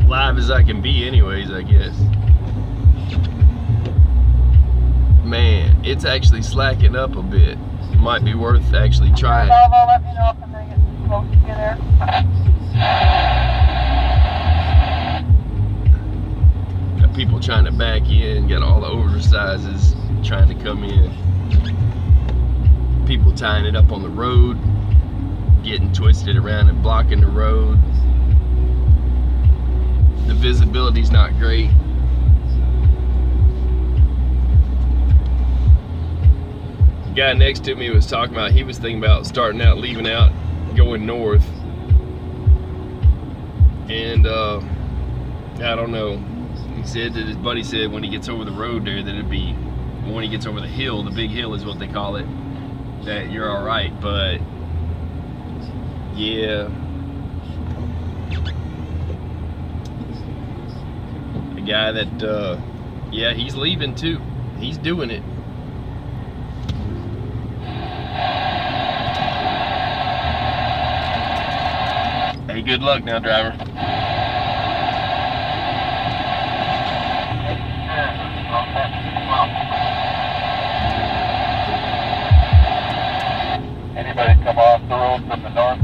live as I can be anyways, I guess. Man, it's actually slacking up a bit. Might be worth actually trying. Let me know if I'm gonna get close to you there. Got people trying to back in, got all the oversizes trying to come in. People tying it up on the road, getting twisted around and blocking the road. The visibility's not great. The guy next to me was talking about, he was thinking about starting out, leaving out, going north. And I don't know. He said that his buddy said when he gets over the road there that it'd be, when he gets over the hill, the big hill is what they call it, that you're all right. But yeah, the guy that yeah, he's leaving too. He's doing it. Hey, good luck now, driver. Anybody come off the road from the north?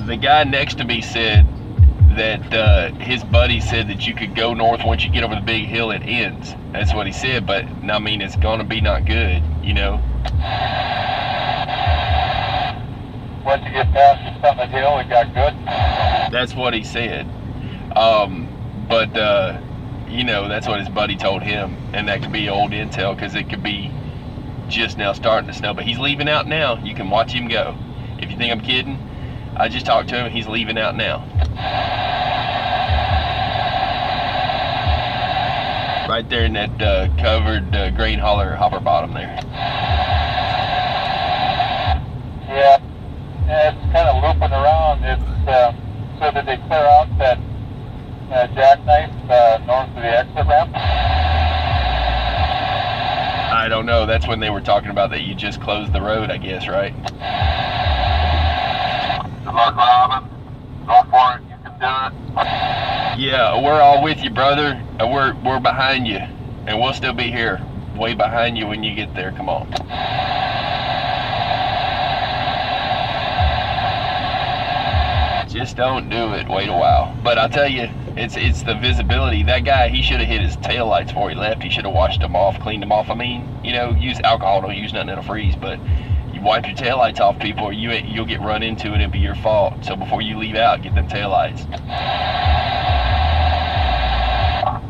The guy next to me said that his buddy said that you could go north once you get over the big hill, it ends. That's what he said, but I mean, it's gonna be not good, you know. Once you get past the summit hill, it got good. That's what he said. You know, that's what his buddy told him, and that could be old intel because it could be just now starting to snow. But he's leaving out now. You can watch him go. If you think I'm kidding, I just talked to him. He's leaving out now. Right there in that covered grain hauler hopper bottom there. Yeah, it's kind of looping around. It's so that they clear out that jackknife north of the exit ramp. I don't know. That's when they were talking about that you just closed the road, I guess, right? Good luck, Robin. Go for it. You can do it. Yeah, we're all with you, brother. We're behind you, and we'll still be here, way behind you when you get there. Come on. Just don't do it. Wait a while. But I'll tell you, it's the visibility. That guy, he should have hit his taillights before he left. He should have washed them off, cleaned them off. I mean, you know, use alcohol. Don't use nothing that'll freeze. But you wipe your taillights off, people, or you'll get run into it and it'll be your fault. So before you leave out, get them taillights.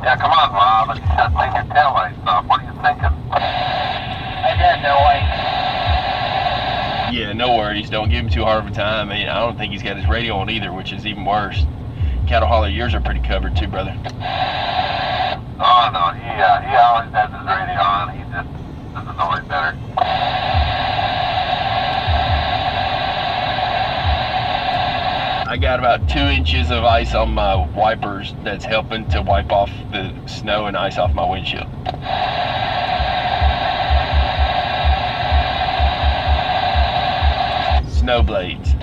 Yeah, come on, Rob. You should take your taillights off. What are you thinking? I got no way. Yeah, no worries. Don't give him too hard of a time. I mean, I don't think he's got his radio on either, which is even worse. Cattle hauler, yours are pretty covered too, brother. Oh, no. He always has his radio on. He just doesn't know any better. I got about 2 inches of ice on my wipers that's helping to wipe off the snow and ice off my windshield. Snow blades.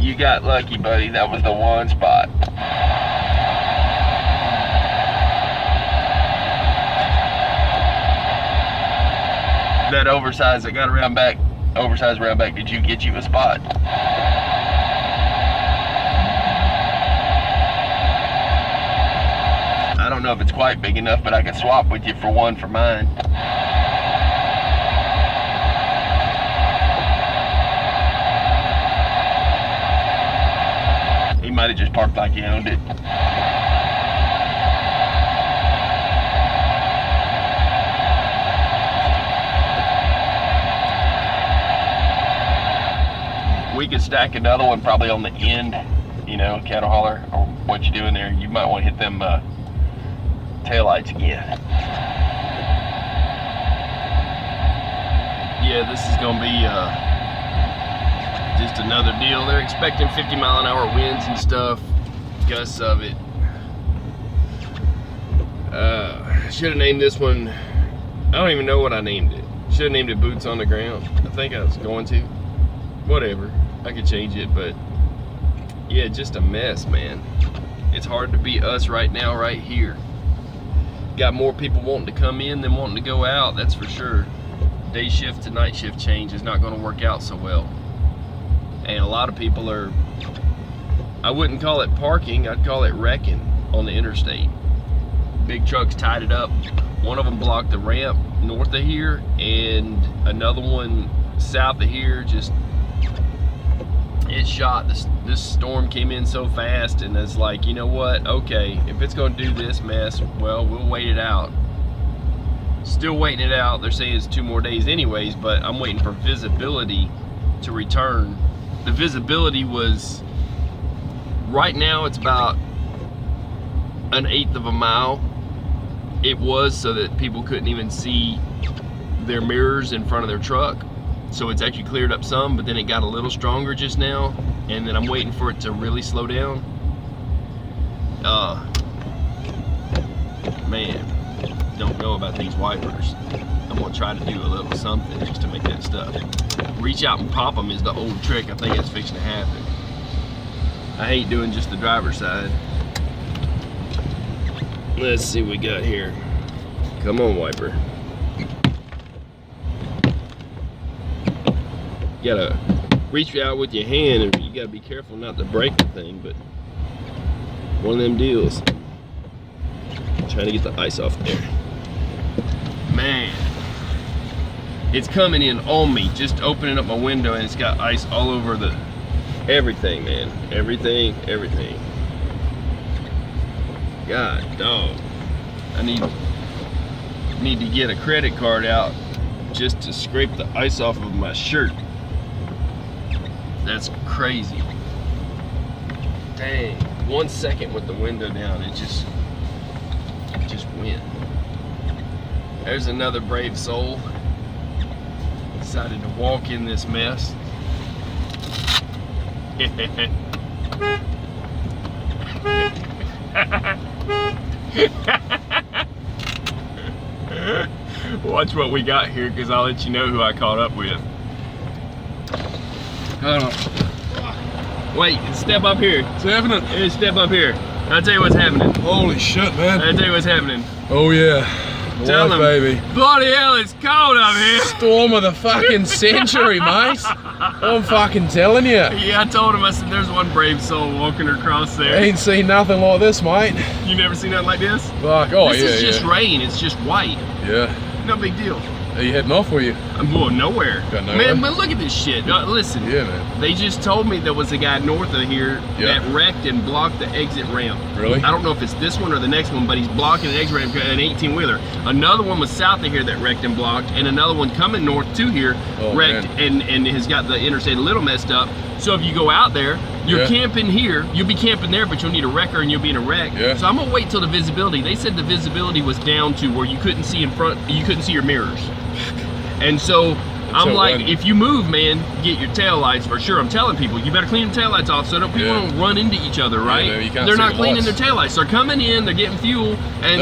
You got lucky, buddy. That was the one spot. That oversized that got around back, oversized round back, did you get you a spot? I don't know if it's quite big enough, but I can swap with you for one for mine. He might have just parked like he owned it. We could stack another one probably on the end, you know, cattle hauler, or what you doing there. You might want to hit them taillights again. Yeah, this is gonna be just another deal. They're expecting 50-mile-an-hour winds and stuff, gusts of it. Should have named this one I don't even know what I named it. Should have named it Boots on the Ground. I think I was going to. Whatever. I could change it, but yeah, just a mess, man. It's hard to be us right now, right here. Got more people wanting to come in than wanting to go out, that's for sure. Day shift to night shift change is not going to work out so well. And a lot of people are, I wouldn't call it parking, I'd call it wrecking on the interstate. Big trucks tied it up. One of them blocked the ramp north of here, and another one south of here just, it shot. This storm came in so fast, and it's like, you know what, okay, if it's gonna do this mess, well, we'll wait it out. Still waiting it out. They're saying it's 2 more days anyways, but I'm waiting for visibility to return. The visibility was, right now it's about 1/8 of a mile. It was so that people couldn't even see their mirrors in front of their truck. So it's actually cleared up some, but then it got a little stronger just now, and then I'm waiting for it to really slow down. Man, don't know about these wipers. I'm gonna try to do a little something just to make that stuff. Reach out and pop them is the old trick. I think it's fixing to happen. I hate doing just the driver's side. Let's see what we got here. Come on, wiper. You gotta reach out with your hand, and you gotta be careful not to break the thing, but one of them deals. Trying to get the ice off there. Man, it's coming in on me. Just opening up my window, and it's got ice all over the everything, man. Everything. God dog. I need to get a credit card out just to scrape the ice off of my shirt. That's crazy. Dang. 1 second with the window down, it just went. There's another brave soul. Decided to walk in this mess. Watch what we got here, because I'll let you know who I caught up with. Hold on. Wait, step up here. What's happening? Hey, step up here. I'll tell you what's happening. Holy shit, man. I'll tell you what's happening. Oh yeah. Tell them, baby. Bloody hell, it's cold up here. Storm of the fucking century, mate. I'm fucking telling you. Yeah, I told him, I said, there's one brave soul walking across there. Ain't seen nothing like this, mate. You never seen nothing like this? Fuck, oh this yeah, is just rain, it's just white. Yeah. No big deal. Are you heading off, were you? I'm going nowhere. Got nowhere? Man, look at this shit. Listen. Yeah, man. They just told me there was a guy north of here that wrecked and blocked the exit ramp. Really? I don't know if it's this one or the next one, but he's blocking an exit ramp, an 18-wheeler. Another one was south of here that wrecked and blocked, and another one coming north to here wrecked and has got the interstate a little messed up. So if you go out there, you're camping here, you'll be camping there, but you'll need a wrecker and you'll be in a wreck. Yeah. So I'm gonna wait till the visibility. They said the visibility was down to where you couldn't see in front, you couldn't see your mirrors. And so I'm like, if you move, man, get your tail lights for sure. I'm telling people, you better clean the tail lights off so that people don't run into each other, right? Yeah, you can't they're see not the cleaning lights. their tail lights. They're coming in, they're getting fuel, and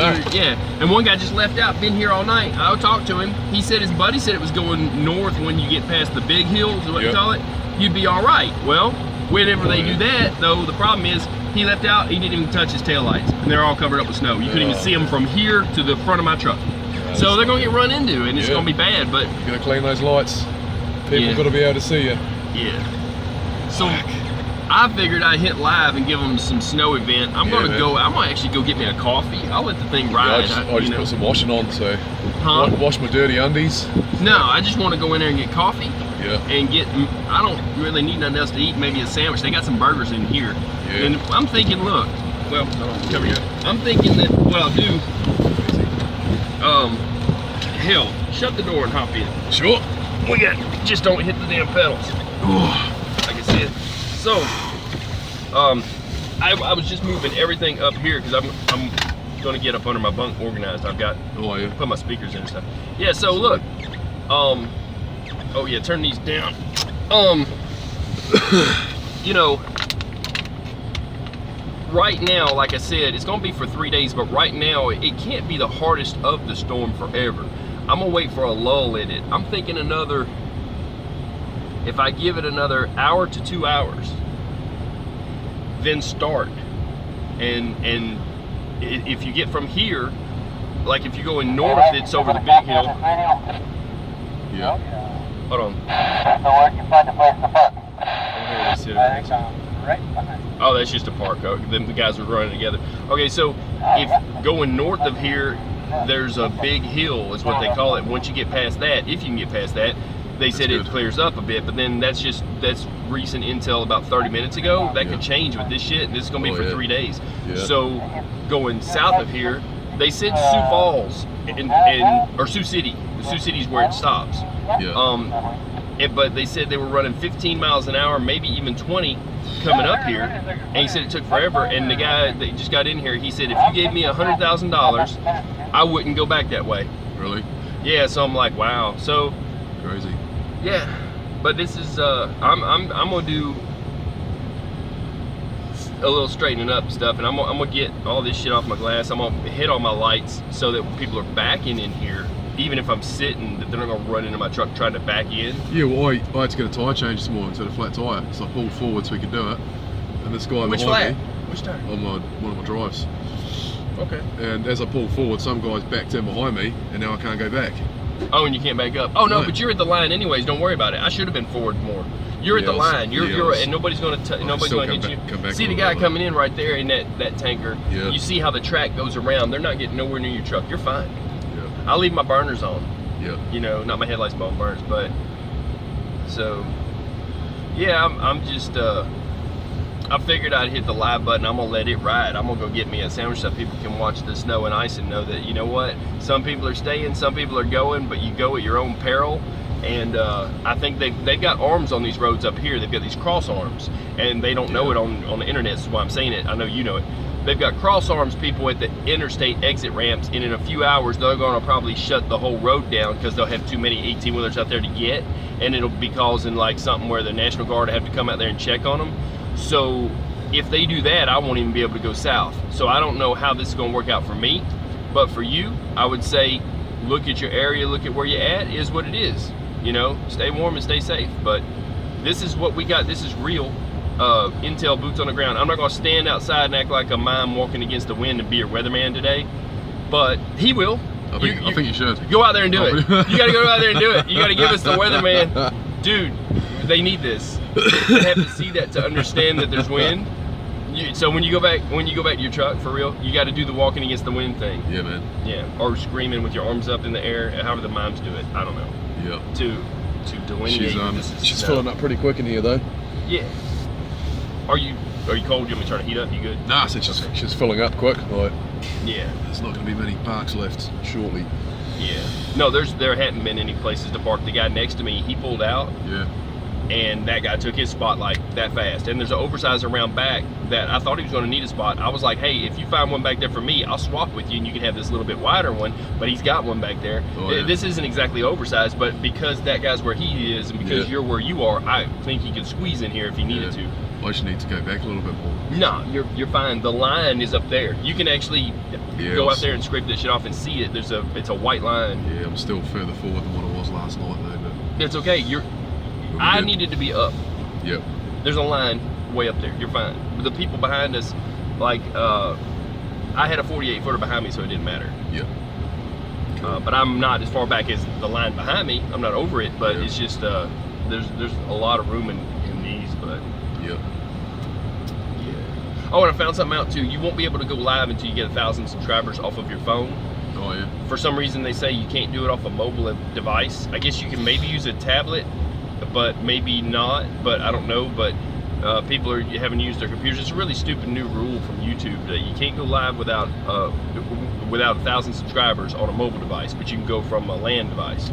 and one guy just left out, been here all night. I talked to him. He said his buddy said it was going north when you get past the big hills, is what you call it. You'd be all right. Well, whenever they do that, though, the problem is he left out, he didn't even touch his tail lights, and they're all covered up with snow. You couldn't even see them from here to the front of my truck. So they're gonna get run into, and it's gonna be bad. But you gotta clean those lights. People gotta be able to see you. Yeah. So I figured I'd hit live and give them some snow event. I'm gonna go. I'm gonna actually go get me a coffee. I'll let the thing ride. I just put some washing on, so wash my dirty undies. No, I just want to go in there and get coffee. Yeah. And get. I don't really need nothing else to eat. Maybe a sandwich. They got some burgers in here. Yeah. And I'm thinking, look. Well, come here. I'm thinking that what I'll do. Hell, shut the door and hop in. Sure. We got, just don't hit the damn pedals. Like I said. So, I was just moving everything up here because I'm gonna get up under my bunk organized. I've got, put my speakers in and stuff. Yeah, so look, oh yeah, turn these down. You know, right now, like I said, it's gonna be for 3 days, but right now, it can't be the hardest of the storm forever. I'm gonna wait for a lull in it. I'm thinking if I give it another hour to 2 hours, then start. And if you get from here, like if you're going north, it's over the big hill. Yeah. Hold on. So where can you find a place to park? Right behind. Oh, that's just a park. Oh, the guys are running together. Okay, so if going north of here, there's a big hill, is what they call it. Once you get past that, if you can get past that, they said it clears up a bit. But then that's recent intel about 30 minutes ago. That could change with this shit. This is gonna be for 3 days. Yeah. So going south of here, they said Sioux Falls or Sioux City. Sioux City is where it stops. Yeah. But they said they were running 15 miles an hour, maybe even 20, coming up here. And he said it took forever. And the guy that just got in here, he said, if you gave me $100,000, I wouldn't go back that way. Really? Yeah. So I'm like, wow. So Crazy. yeah. But this is I'm gonna do a little straightening up stuff, and I'm gonna get all this shit off my glass. I'm gonna hit all my lights so that when people are backing in here, even if I'm sitting, that they're not gonna run into my truck trying to back in. Yeah, well, I had to get a tyre change this morning to the flat tyre, so I pulled forward so we could do it. And this guy Which behind flat? me, Which tire? on one of my drives. Okay. And as I pulled forward, some guys backed in behind me, and now I can't go back. Oh, and you can't back up. Oh no, No. but you're at the line anyways. Don't worry about it. I should have been forward more. You're at the line. You're and nobody's gonna nobody's still gonna come hit back- come you. back See a the little guy bit. coming in right there in that tanker. Yeah. You see how the track goes around. They're not getting nowhere near your truck. You're fine. Yeah. I'll leave my burners on. Yeah. You know, not my headlights, but my burners. But so yeah, I'm just I figured I'd hit the live button. I'm gonna let it ride. I'm gonna go get me a sandwich so people can watch the snow and ice and know that, you know what, some people are staying, some people are going, but you go at your own peril. And I think they've got arms on these roads up here. They've got these cross arms, and they don't know it on the internet. That's why I'm saying it. I know you know it. They've got cross arms people at the interstate exit ramps, and in a few hours they're going to probably shut the whole road down because they'll have too many 18-wheelers out there to get, and it'll be causing like something where the National Guard have to come out there and check on them. So if they do that, I won't even be able to go south. So I don't know how this is going to work out for me, but for you, I would say look at your area, look at where you're at, is what it is. You know, stay warm and stay safe. But this is what we got. This is real intel, boots on the ground. I'm not going to stand outside and act like a mime walking against the wind and be your weatherman today, but he will. I think you should. Go out there and do it. You got to go out there and do it. You got to give us the weatherman. Dude, they need this. They have to see that to understand that there's wind. So when you go back to your truck, for real, you got to do the walking against the wind thing. Yeah, man. Yeah, or screaming with your arms up in the air, however the mimes do it. I don't know. Yeah. To delineate. She's filling up pretty quick in here though. Yeah. Are you cold? You want me to turn the heat up? You good? Nah, I said she's filling up quick. Like, yeah. there's not going to be many parks left shortly. Yeah. No, there hadn't been any places to park. The guy next to me, he pulled out. Yeah. And that guy took his spot like that fast. And there's an oversized around back that I thought he was going to need a spot. I was like, hey, if you find one back there for me, I'll swap with you and you can have this little bit wider one. But he's got one back there. Oh, yeah. This isn't exactly oversized, but because that guy's where he is and because you're where you are, I think he could squeeze in here if he needed to. I just need to go back a little bit more. No, you're fine. The line is up there. You can actually go out there and scrape this shit off and see it. It's a white line. Yeah, I'm still further forward than what I was last night though. But It's okay. I needed to be up. Yep. There's a line way up there. You're fine. But the people behind us, like, I had a 48-footer behind me, so it didn't matter. Yep. But I'm not as far back as the line behind me. I'm not over it, but it's just there's a lot of room in these. But yep. yeah. Oh, and I found something out too. You won't be able to go live until you get 1,000 subscribers off of your phone. Oh yeah. For some reason, they say you can't do it off a mobile device. I guess you can maybe use a tablet, but maybe not. But I don't know. But people haven't used their computers. It's a really stupid new rule from YouTube that you can't go live without 1,000 subscribers on a mobile device, but you can go from a LAN device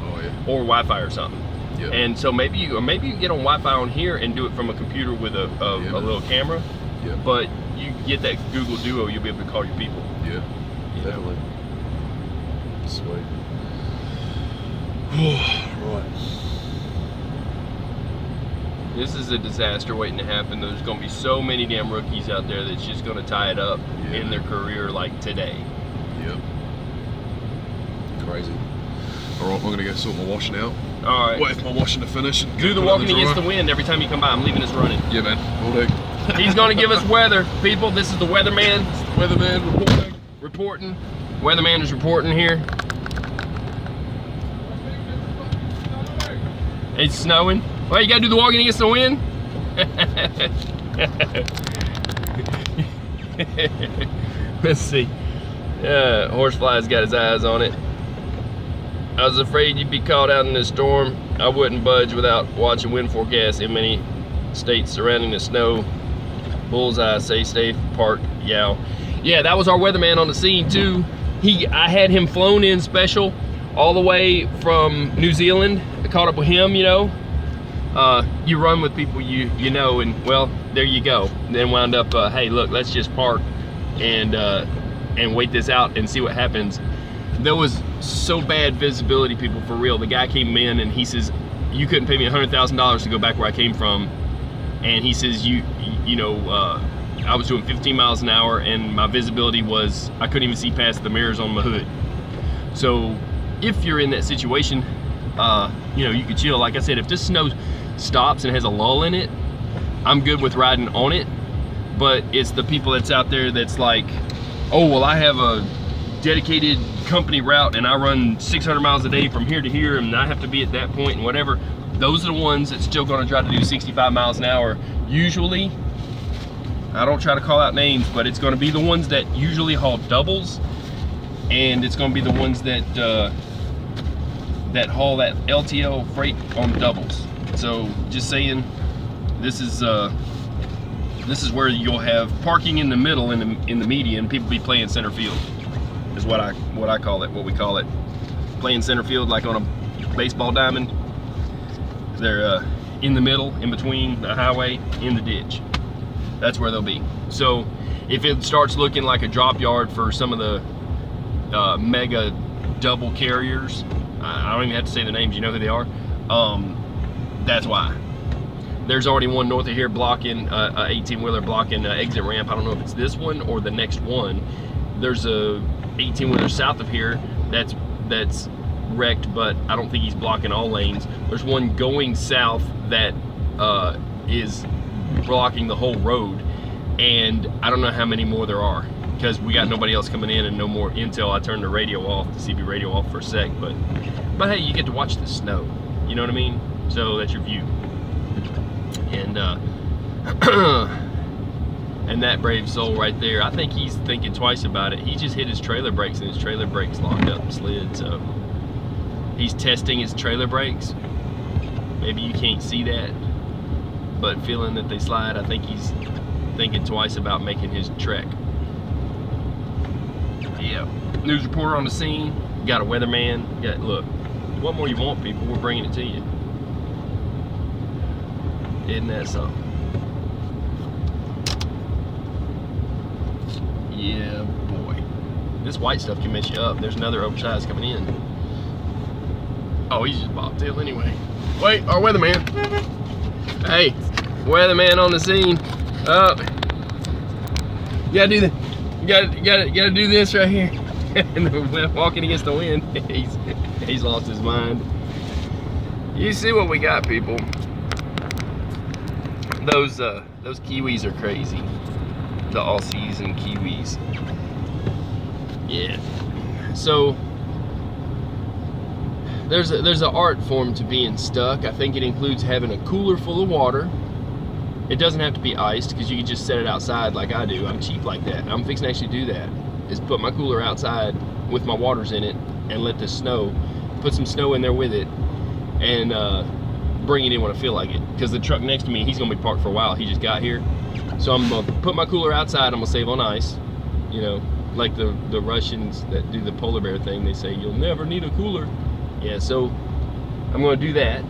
or Wi-Fi or something. Yep. And so maybe you can get on Wi-Fi on here and do it from a computer with a little camera. Yep. But you get that Google Duo, you'll be able to call your people. Yeah. Definitely. Sweet. Right. This is a disaster waiting to happen. There's going to be so many damn rookies out there that's just going to tie it up in their career like today. Yep. Crazy. Alright, I'm gonna go sort my washing out. Alright. Wait for my washing to finish. And Do the put it in walking against the dryer. wind every time you come by. I'm leaving this running. Yeah, man. All day. He's gonna give us weather, people. This is the weatherman. Weatherman reporting. Reporting. Weatherman is reporting here. It's snowing. Well, you gotta do the walking against the wind. Let's see. Horsefly's got his eyes on it. I was afraid you'd be caught out in this storm. I wouldn't budge without watching wind forecasts in many states surrounding the snow. Bullseye, say safe, park, yow. Yeah, that was our weatherman on the scene too. I had him flown in special all the way from New Zealand. I caught up with him, you know. You run with people you know, and well, there you go. And then wound up, hey, look, let's just park and wait this out and see what happens. There was so bad visibility, people, for real. The guy came in and he says, you couldn't pay me $100,000 to go back where I came from. And he says, you know, I was doing 15 miles an hour and my visibility was, I couldn't even see past the mirrors on my hood. So if you're in that situation, you know, you could chill. Like I said, if this snow stops and has a lull in it, I'm good with riding on it. But it's the people that's out there that's like, oh, well, I have a dedicated company route and I run 600 miles a day from here to here and I have to be at that point and whatever. Those are the ones that still gonna try to do 65 miles an hour. Usually, I don't try to call out names, but it's gonna be the ones that usually haul doubles, and it's gonna be the ones that that haul that LTL freight on doubles. So just saying, this is where you'll have parking in the middle, in the median. People be playing center field, is what I call it, what we call it. Playing center field like on a baseball diamond. They're in the middle, in between the highway, in the ditch. That's where they'll be. So if it starts looking like a drop yard for some of the mega double carriers, I don't even have to say the names, you know who they are. That's why. There's already one north of here blocking, a 18-wheeler blocking exit ramp. I don't know if it's this one or the next one. There's a 18-wheeler south of here that's wrecked, but I don't think he's blocking all lanes. There's one going south that is blocking the whole road, and I don't know how many more there are because we got nobody else coming in and no more intel. I turned the radio off, the CB radio off for a sec, but hey, you get to watch the snow, you know what I mean? So that's your view. And and that brave soul right there, I think he's thinking twice about it. He just hit his trailer brakes and his trailer brakes locked up and slid, so he's testing his trailer brakes. Maybe you can't see that, but feeling that they slide, I think he's thinking twice about making his trek. Yeah, news reporter on the scene, got a weatherman, look, what more you want, people? We're bringing it to you. Isn't that something? Yeah, boy. This white stuff can mess you up. There's another oversized coming in. Oh, he's just bobtail anyway. Wait, our weatherman. Hey, weatherman on the scene. You gotta do this right here. And walking against the wind. He's lost his mind. You see what we got, people. Those Kiwis are crazy. The Aussies and Kiwis. Yeah. So there's an art form to being stuck. I think it includes having a cooler full of water. It doesn't have to be iced because you can just set it outside like I do. I'm cheap like that. I'm fixing to actually do that. Is put my cooler outside with my waters in it and let the snow, put some snow in there with it, and bring it in when I feel like it. Because the truck next to me, he's gonna be parked for a while. He just got here. So I'm gonna put my cooler outside. I'm gonna save on ice. You know, like the Russians that do the polar bear thing. They say you'll never need a cooler. Yeah, so I'm gonna do that.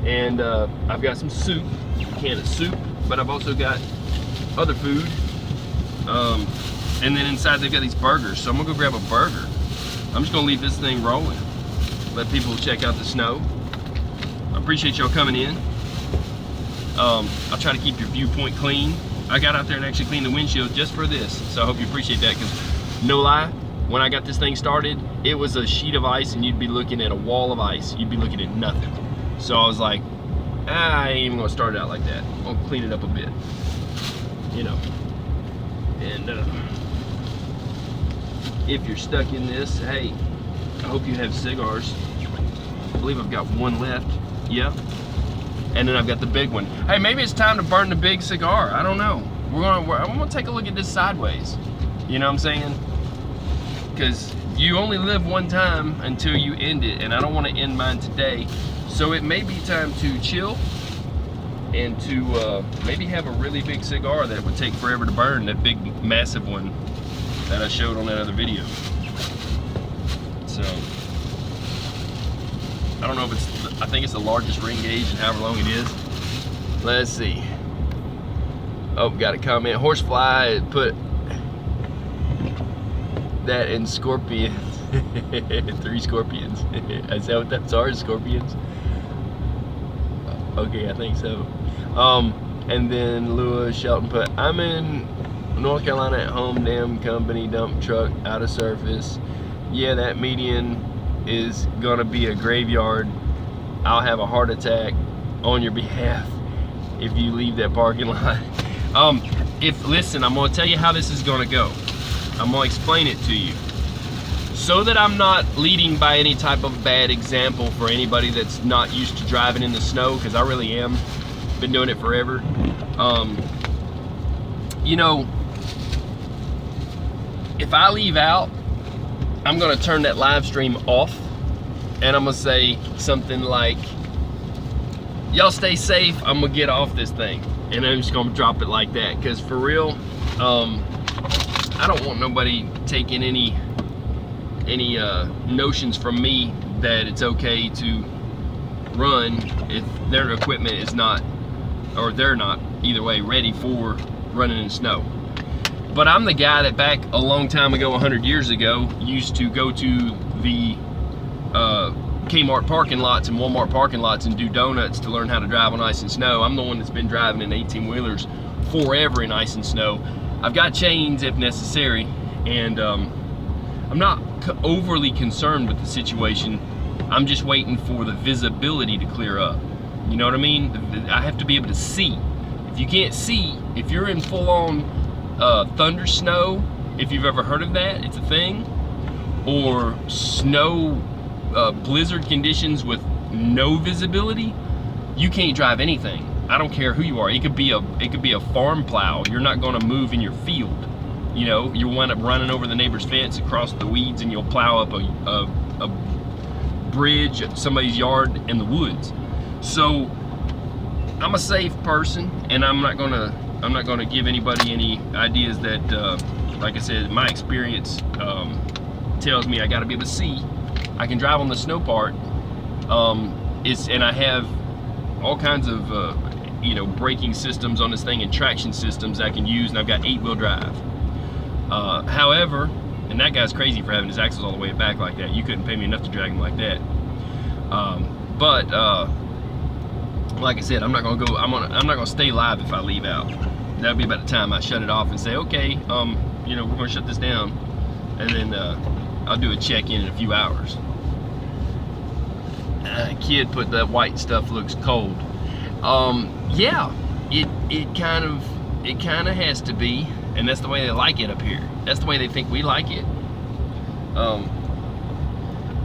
And I've got some soup, a can of soup, but I've also got other food. And then inside they've got these burgers. So I'm gonna go grab a burger. I'm just gonna leave this thing rolling. Let people check out the snow. I appreciate y'all coming in. I'll try to keep your viewpoint clean. I got out there and actually cleaned the windshield just for this, so I hope you appreciate that, because no lie, When I got this thing started, it was a sheet of ice and you'd be looking at a wall of ice. You'd be looking at nothing. So I was like, I ain't even gonna start it out like that. I'll clean it up a bit, you know. And if you're stuck in this, hey, I hope you have cigars. I believe I've got one left, yeah. And then I've got the big one. Hey, maybe it's time to burn the big cigar. I don't know. I'm gonna take a look at this sideways. You know what I'm saying? Because you only live one time until you end it, and I don't want to end mine today. So it may be time to chill and to maybe have a really big cigar that would take forever to burn, that big massive one that I showed on that other video. So I don't know if it's, I think it's the largest ring gauge and however long it is. Let's see. Oh, got a comment. Horsefly put that in scorpions. 3 scorpions. Is that what that's are? Scorpions? Okay, I think so. And then Lewis Shelton put, I'm in North Carolina at home, damn company dump truck out of surface. Yeah, that median is gonna be a graveyard. I'll have a heart attack on your behalf if you leave that parking lot. Listen, I'm gonna tell you how this is gonna go. I'm gonna explain it to you so that I'm not leading by any type of bad example for anybody that's not used to driving in the snow, because I really am. Been doing it forever. You know, if I leave out, I'm gonna turn that live stream off and I'm gonna say something like, y'all stay safe, I'm gonna get off this thing. And I'm just gonna drop it like that, because for real, I don't want nobody taking any notions from me that it's okay to run if their equipment is not, or they're not, either way, ready for running in snow. But I'm the guy that back a long time ago, 100 years ago, used to go to the Kmart parking lots and Walmart parking lots and do donuts to learn how to drive on ice and snow. I'm the one that's been driving in 18-wheelers forever in ice and snow. I've got chains if necessary, and I'm not overly concerned with the situation. I'm just waiting for the visibility to clear up. You know what I mean? I have to be able to see. If you can't see, if you're in full-on thunder snow, if you've ever heard of that, it's a thing, or snow blizzard conditions with no visibility, you can't drive anything. I don't care who you are. It could be a farm plow. You're not going to move in your field. You know, you'll wind up running over the neighbor's fence across the weeds, and you'll plow up a bridge at somebody's yard in the woods. So I'm a safe person, and I'm not gonna give anybody any ideas that, like I said, my experience tells me I got to be able to see. I can drive on the snow part, and I have all kinds of you know, braking systems on this thing and traction systems I can use, and I've got 8-wheel drive. However, and that guy's crazy for having his axles all the way back like that. You couldn't pay me enough to drag him like that. Like I said, I'm not gonna stay live if I leave out. That'll be about the time I shut it off and say, okay, you know, we're gonna shut this down, and then I'll do a check-in in a few hours. Kid put that white stuff looks cold. Yeah, it kind of has to be, and that's the way they like it up here. That's the way they think we like it.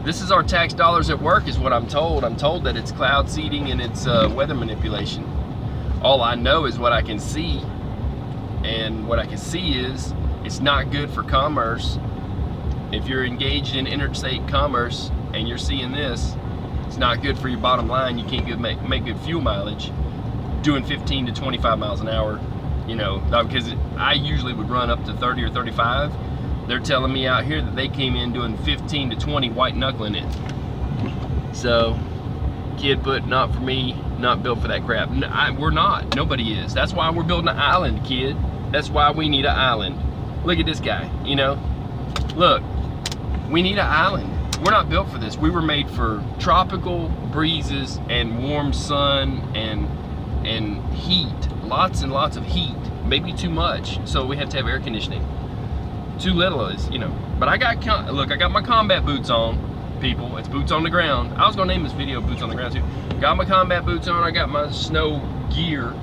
This is our tax dollars at work, is what I'm told. I'm told that it's cloud seeding and it's weather manipulation. All I know is what I can see, and what I can see is it's not good for commerce. If you're engaged in interstate commerce and you're seeing this, it's not good for your bottom line. You can't make good fuel mileage doing 15 to 25 miles an hour, you know, because I usually would run up to 30 or 35. They're telling me out here that they came in doing 15 to 20 white knuckling it. So, kid put, not for me, not built for that crap. We're not, nobody is. That's why we're building an island, kid. That's why we need an island. Look at this guy, you know. Look, we need an island. We're not built for this. We were made for tropical breezes and warm sun and heat. Lots and lots of heat. Maybe too much, so we have to have air conditioning. too little is, you know. But I got my combat boots on, people. It's boots on the ground. I was gonna name this video Boots on the Ground too. Got my combat boots on. I got my snow gear.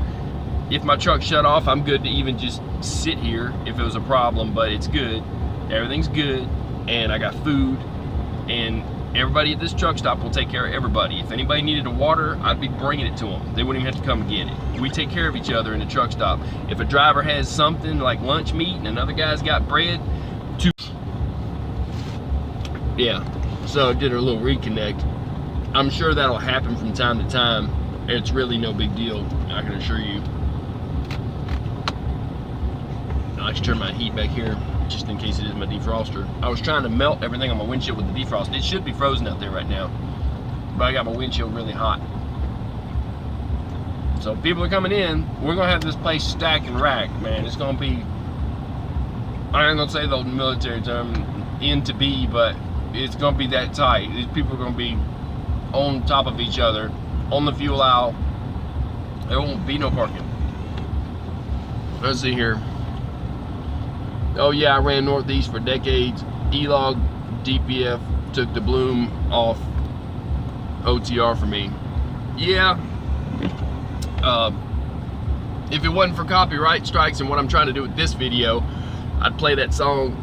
If my truck shut off, I'm good to even just sit here if it was a problem, but it's good. Everything's good, and I got food, and everybody at this truck stop will take care of everybody. If anybody needed a water, I'd be bringing it to them. They wouldn't even have to come get it. We take care of each other in the truck stop. If a driver has something like lunch meat and another guy's got bread, yeah, so I did a little reconnect. I'm sure that'll happen from time to time. It's really no big deal, I can assure you. I should turn my heat back here just in case it is my defroster. I was trying to melt everything on my windshield with the defrost. It should be frozen out there right now, but I got my windshield really hot. So people are coming in. We're gonna have this place stack and rack, man. It's gonna be, I ain't gonna say the military term, N to B, but it's gonna be that tight. These people are gonna be on top of each other, on the fuel aisle. There won't be no parking. Let's see here. Oh yeah, I ran Northeast for decades. E-log, DPF took the bloom off OTR for me. Yeah. If it wasn't for copyright strikes and what I'm trying to do with this video, I'd play that song,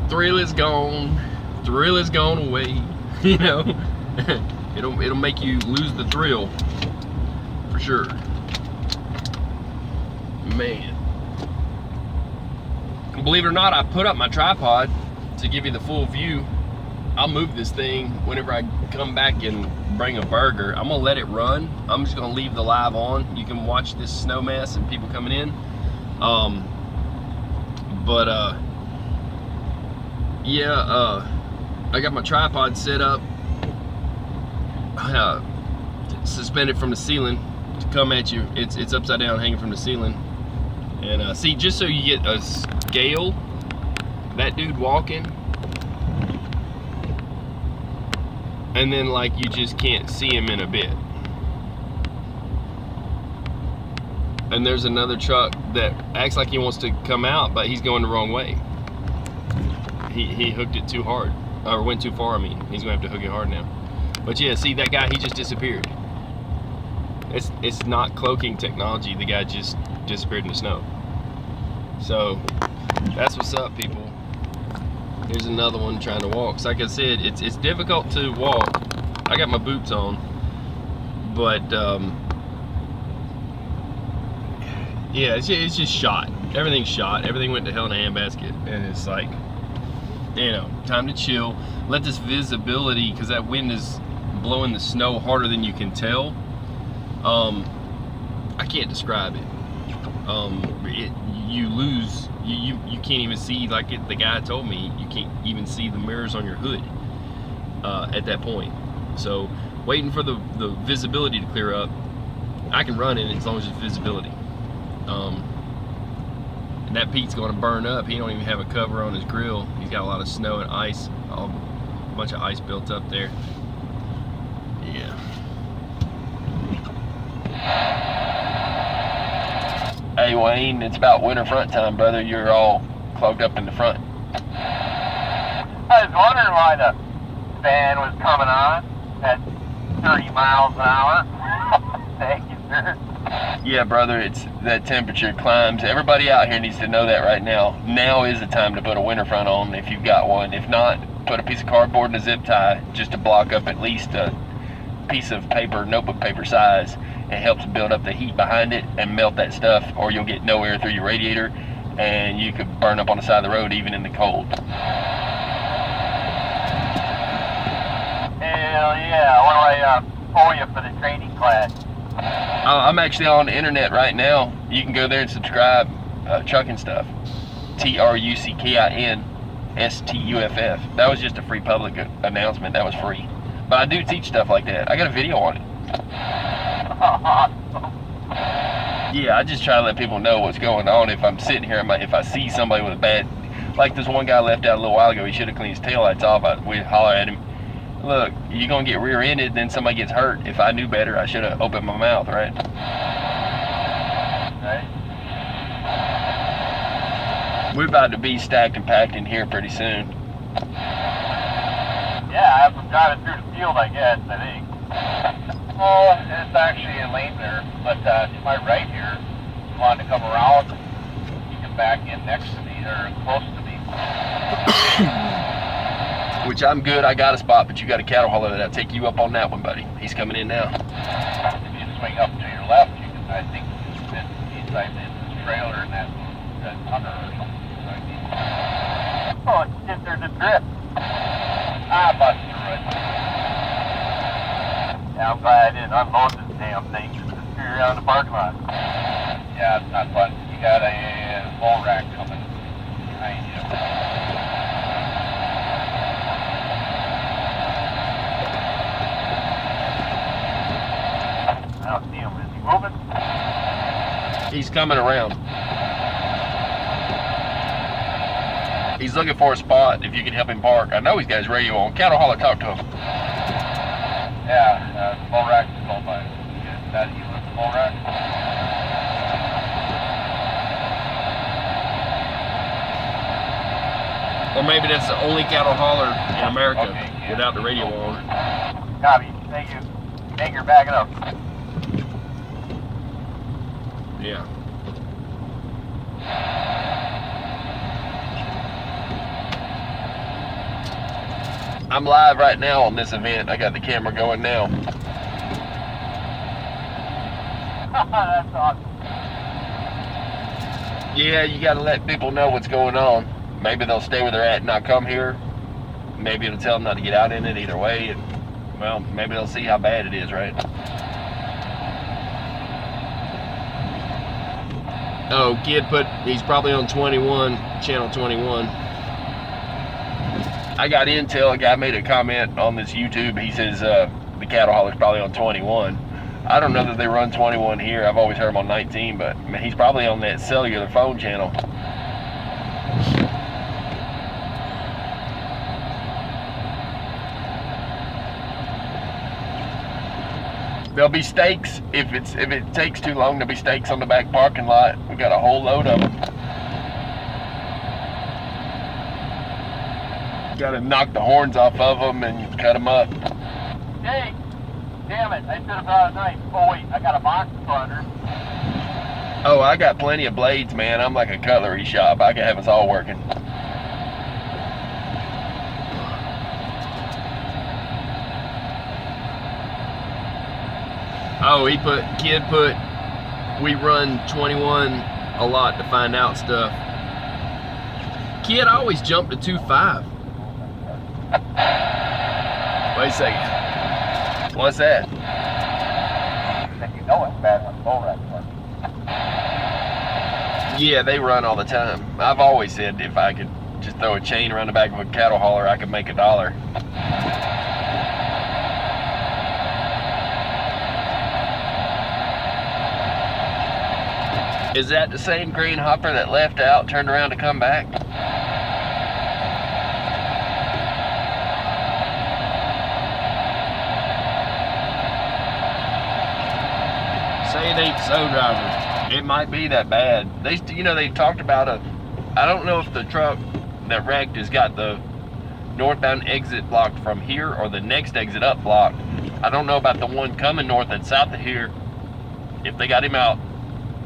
Thrill Is Gone, Thrill Is Gone Away. You know, it'll make you lose the thrill, for sure. Man. Believe it or not, I put up my tripod to give you the full view. I'll move this thing whenever I come back and bring a burger. I'm gonna let it run. I'm just gonna leave the live on. You can watch this snow mess and people coming in. I got my tripod set up, suspended from the ceiling to come at you. It's upside down, hanging from the ceiling. And see, just so you get a scale, that dude walking, and then like you just can't see him in a bit. And there's another truck that acts like he wants to come out, but he's going the wrong way. He hooked it too hard, or went too far, I mean. He's gonna have to hook it hard now. But yeah, see that guy, he just disappeared. It's not cloaking technology, the guy just disappeared in the snow. So that's what's up, people. Here's another one trying to walk. So like I said, it's difficult to walk. I got my boots on, but yeah, it's just shot. Everything's shot. Everything went to hell in a handbasket, and it's like, you know, time to chill. Let this visibility, because that wind is blowing the snow harder than you can tell. I can't describe it. You lose, you can't even see, like the guy told me, you can't even see the mirrors on your hood at that point. So waiting for the visibility to clear up. I can run in it as long as it's visibility. And that Pete's going to burn up. He don't even have a cover on his grill. He's got a lot of snow and ice, a bunch of ice built up there. Yeah. Hey Wayne, it's about winter front time, brother. You're all clogged up in the front. I was wondering why the fan was coming on at 30 miles an hour. Thank you, sir. Yeah, brother, it's that temperature climbs. Everybody out here needs to know that right now. Now is the time to put a winter front on if you've got one. If not, put a piece of cardboard and a zip tie just to block up at least a piece of paper, notebook paper size. It helps build up the heat behind it and melt that stuff, or you'll get no air through your radiator and you could burn up on the side of the road even in the cold. Hell yeah, what do I owe you for the training class? I'm actually on the internet right now. You can go there and subscribe. Trucking stuff. TRUCKIN STUFF. That was just a free public announcement. That was free. But I do teach stuff like that. I got a video on it. Yeah, I just try to let people know what's going on. If I'm sitting here, if I see somebody with a bad, like this one guy left out a little while ago, he should have cleaned his taillights off. We'd holler at him, look, you're gonna get rear-ended, then somebody gets hurt. If I knew better, I should have opened my mouth, right? Right. We're about to be stacked and packed in here pretty soon. Yeah, I'm driving through the field, I guess, I think. Oh, it's actually in lane there, but to my right here, if you want to come around, you can back in next to me, or close to me. Which I'm good, I got a spot, but you got a cattle hauler that'll take you up on that one, buddy. He's coming in now. If you swing up to your left, you can, I think, he's like in this trailer and that hunter or something. Oh, there's a drift. I busted through it. Yeah, I'm glad I didn't unload this damn thing just to screw around the parking lot. Yeah, it's not fun. You got a bull rack coming behind you. I don't see him. Is he moving? He's coming around. He's looking for a spot, if you can help him park. I know he's got his radio on. Cattle hauler, talk to him. Yeah, the bull rack is called by. Is that you with the bull rack? Or maybe that's the only cattle hauler in America Okay, yeah. without the radio on. Copy. Thank you. Thank you. Backing up. Yeah. I'm live right now on this event. I got the camera going now. That's awesome. Yeah, you got to let people know what's going on. Maybe they'll stay where they're at and not come here. Maybe it'll tell them not to get out in it either way. And, well, maybe they'll see how bad it is, right? Oh, kid he's probably on 21, channel 21. I got intel. A guy made a comment on this YouTube. He says the cattle hauler's probably on 21. I don't know that they run 21 here. I've always heard him on 19, but man, he's probably on that cellular phone channel. There'll be stakes if it takes too long. There'll be stakes on the back parking lot. We got a whole load of them. Got to knock the horns off of them and cut them up. Hey, damn it! I should have brought a knife. Oh wait, I got a box cutter. Oh, I got plenty of blades, man. I'm like a cutlery shop. I can have us all working. Oh, kid put, we run 21 a lot to find out stuff. Kid, I always jump to 2.5. Wait a second. What's that? You know it's bad when bull rack works. Yeah, they run all the time. I've always said if I could just throw a chain around the back of a cattle hauler, I could make $1. Is that the same green hopper that left out, turned around to come back? Say it ain't so, driver. It might be that bad. They talked about I don't know if the truck that wrecked has got the northbound exit blocked from here or the next exit up blocked. I don't know about the one coming north and south of here, if they got him out.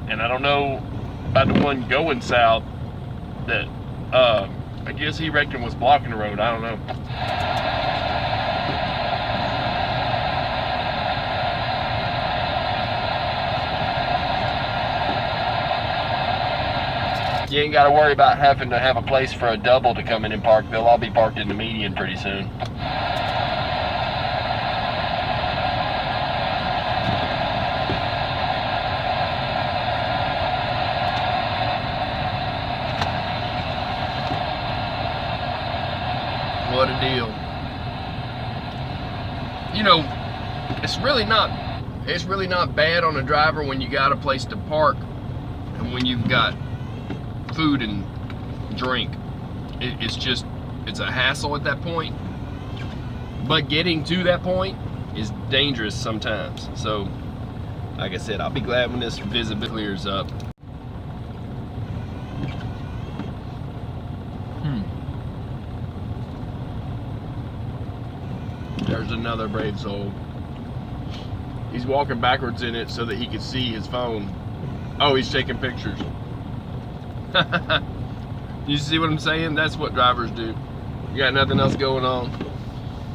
And I don't know about the one going south that, I guess he reckoned was blocking the road. I don't know. You ain't got to worry about having to have a place for a double to come in and park. They'll all be parked in the median pretty soon. What a deal. You know, it's really not bad on a driver when you got a place to park and when you've got food and drink. It's a hassle at that point. But getting to that point is dangerous sometimes. So, like I said, I'll be glad when this visibility clears up. There's another brave soul. He's walking backwards in it so that he can see his phone. Oh, he's taking pictures. You see what I'm saying? That's what drivers do. You got nothing else going on,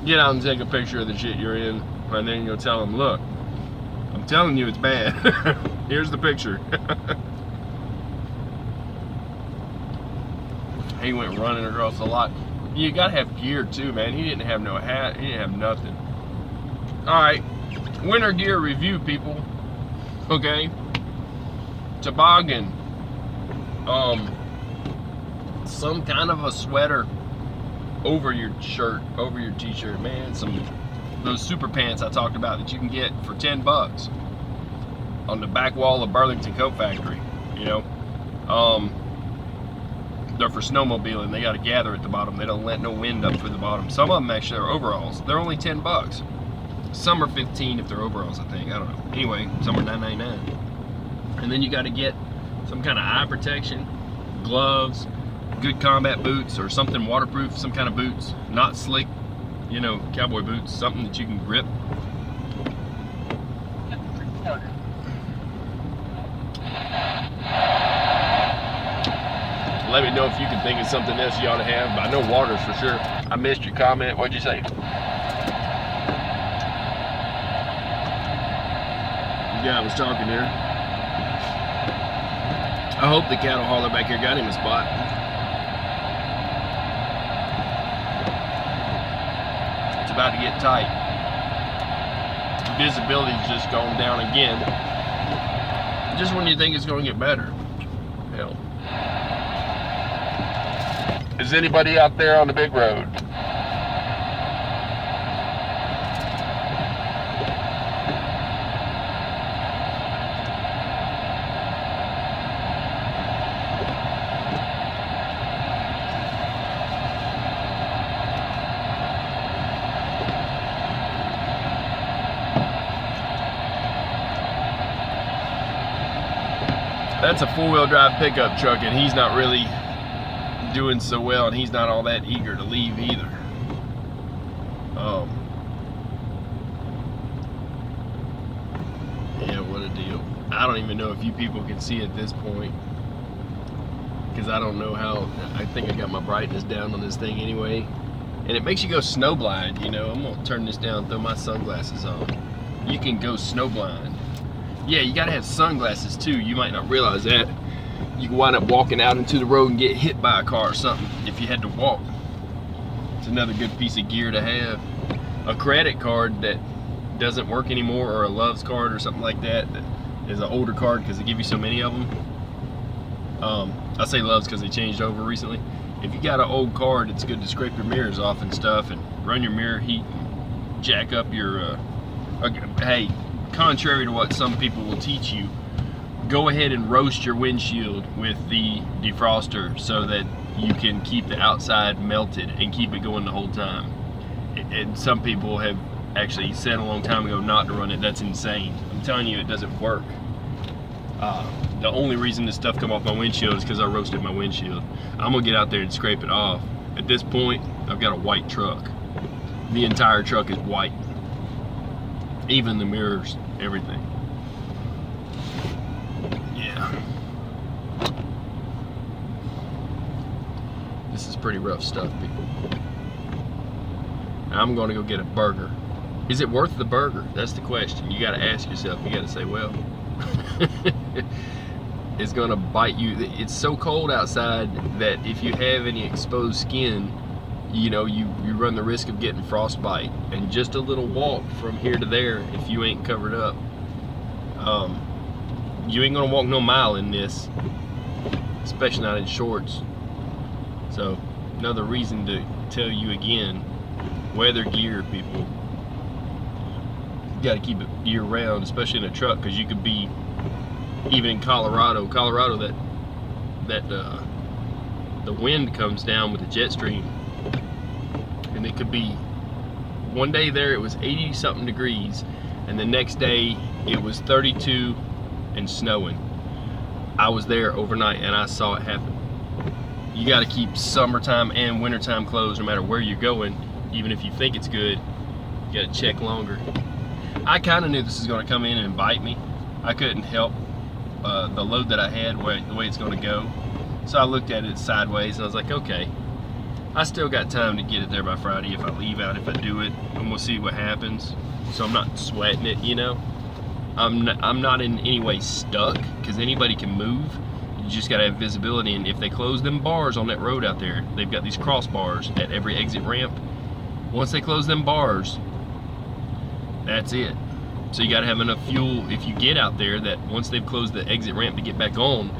get out and take a picture of the shit you're in, and then you'll tell them, look, I'm telling you it's bad. Here's the picture. He went running across the lot. You gotta have gear too, man. He didn't have no hat, he didn't have nothing. Alright, winter gear review, people. Okay. Toboggan. Some kind of a sweater over your shirt, over your t-shirt, man. Those super pants I talked about that you can get for $10 on the back wall of Burlington Coat Factory, you know. They're for snowmobiling. They got to gather at the bottom. They don't let no wind up through the bottom. Some of them actually are overalls. They're only $10. Some are 15 if they're overalls, I think. I don't know. Anyway, some are $9.99. And then you got to get some kind of eye protection, gloves, good combat boots or something waterproof, some kind of boots, not slick, you know, cowboy boots, something that you can grip. Let me know if you can think of something else you ought to have. But I know waters for sure. I missed your comment. What'd you say? Yeah, I was talking here. I hope the cattle hauler back here got him a spot. It's about to get tight. Visibility's just gone down again. Just when you think it's going to get better. Hell. Is anybody out there on the big road? That's a four-wheel drive pickup truck, and he's not really doing so well, and he's not all that eager to leave either. Yeah, what a deal. I don't even know if you people can see at this point, because I don't know how. I think I got my brightness down on this thing anyway, and it makes you go snowblind. You know, I'm gonna turn this down, throw my sunglasses on. You can go snowblind. Yeah, you gotta have sunglasses too. You might not realize that. You can wind up walking out into the road and get hit by a car or something if you had to walk. It's another good piece of gear to have. A credit card that doesn't work anymore, or a Love's card or something like that, that is an older card because they give you so many of them. I say Love's because they changed over recently. If you got an old card, it's good to scrape your mirrors off and stuff and run your mirror heat and jack up your, hey, contrary to what some people will teach you, go ahead and roast your windshield with the defroster so that you can keep the outside melted and keep it going the whole time. And some people have actually said a long time ago not to run it. That's insane. I'm telling you, it doesn't work. The only reason this stuff come off my windshield is because I roasted my windshield. I'm gonna get out there and scrape it off. At this point, I've got a white truck. The entire truck is white. Even the mirrors, everything. Yeah. This is pretty rough stuff, people. I'm gonna go get a burger. Is it worth the burger? That's the question. You gotta ask yourself. You gotta say, well, it's gonna bite you. It's so cold outside that if you have any exposed skin, you know, you run the risk of getting frostbite. And just a little walk from here to there, if you ain't covered up, you ain't gonna walk no mile in this, especially not in shorts. So another reason to tell you again, weather gear, people. You gotta keep it year round, especially in a truck, because you could be, even in Colorado, that the wind comes down with the jet stream, and it could be, one day there it was 80 something degrees, and the next day it was 32 and snowing. I was there overnight and I saw it happen. You got to keep summertime and wintertime clothes no matter where you're going, even if you think it's good. You gotta check longer. I kind of knew this was gonna come in and bite me. I couldn't help the load that I had, the way it's gonna go. So I looked at it sideways and I was like, okay, I still got time to get it there by Friday if I leave out, if I do it, and we'll see what happens. So I'm not sweating it, you know. I'm not in any way stuck, because anybody can move. You just gotta have visibility, and if they close them bars on that road out there, they've got these crossbars at every exit ramp. Once they close them bars, that's it. So you gotta have enough fuel if you get out there, that once they've closed the exit ramp to get back on,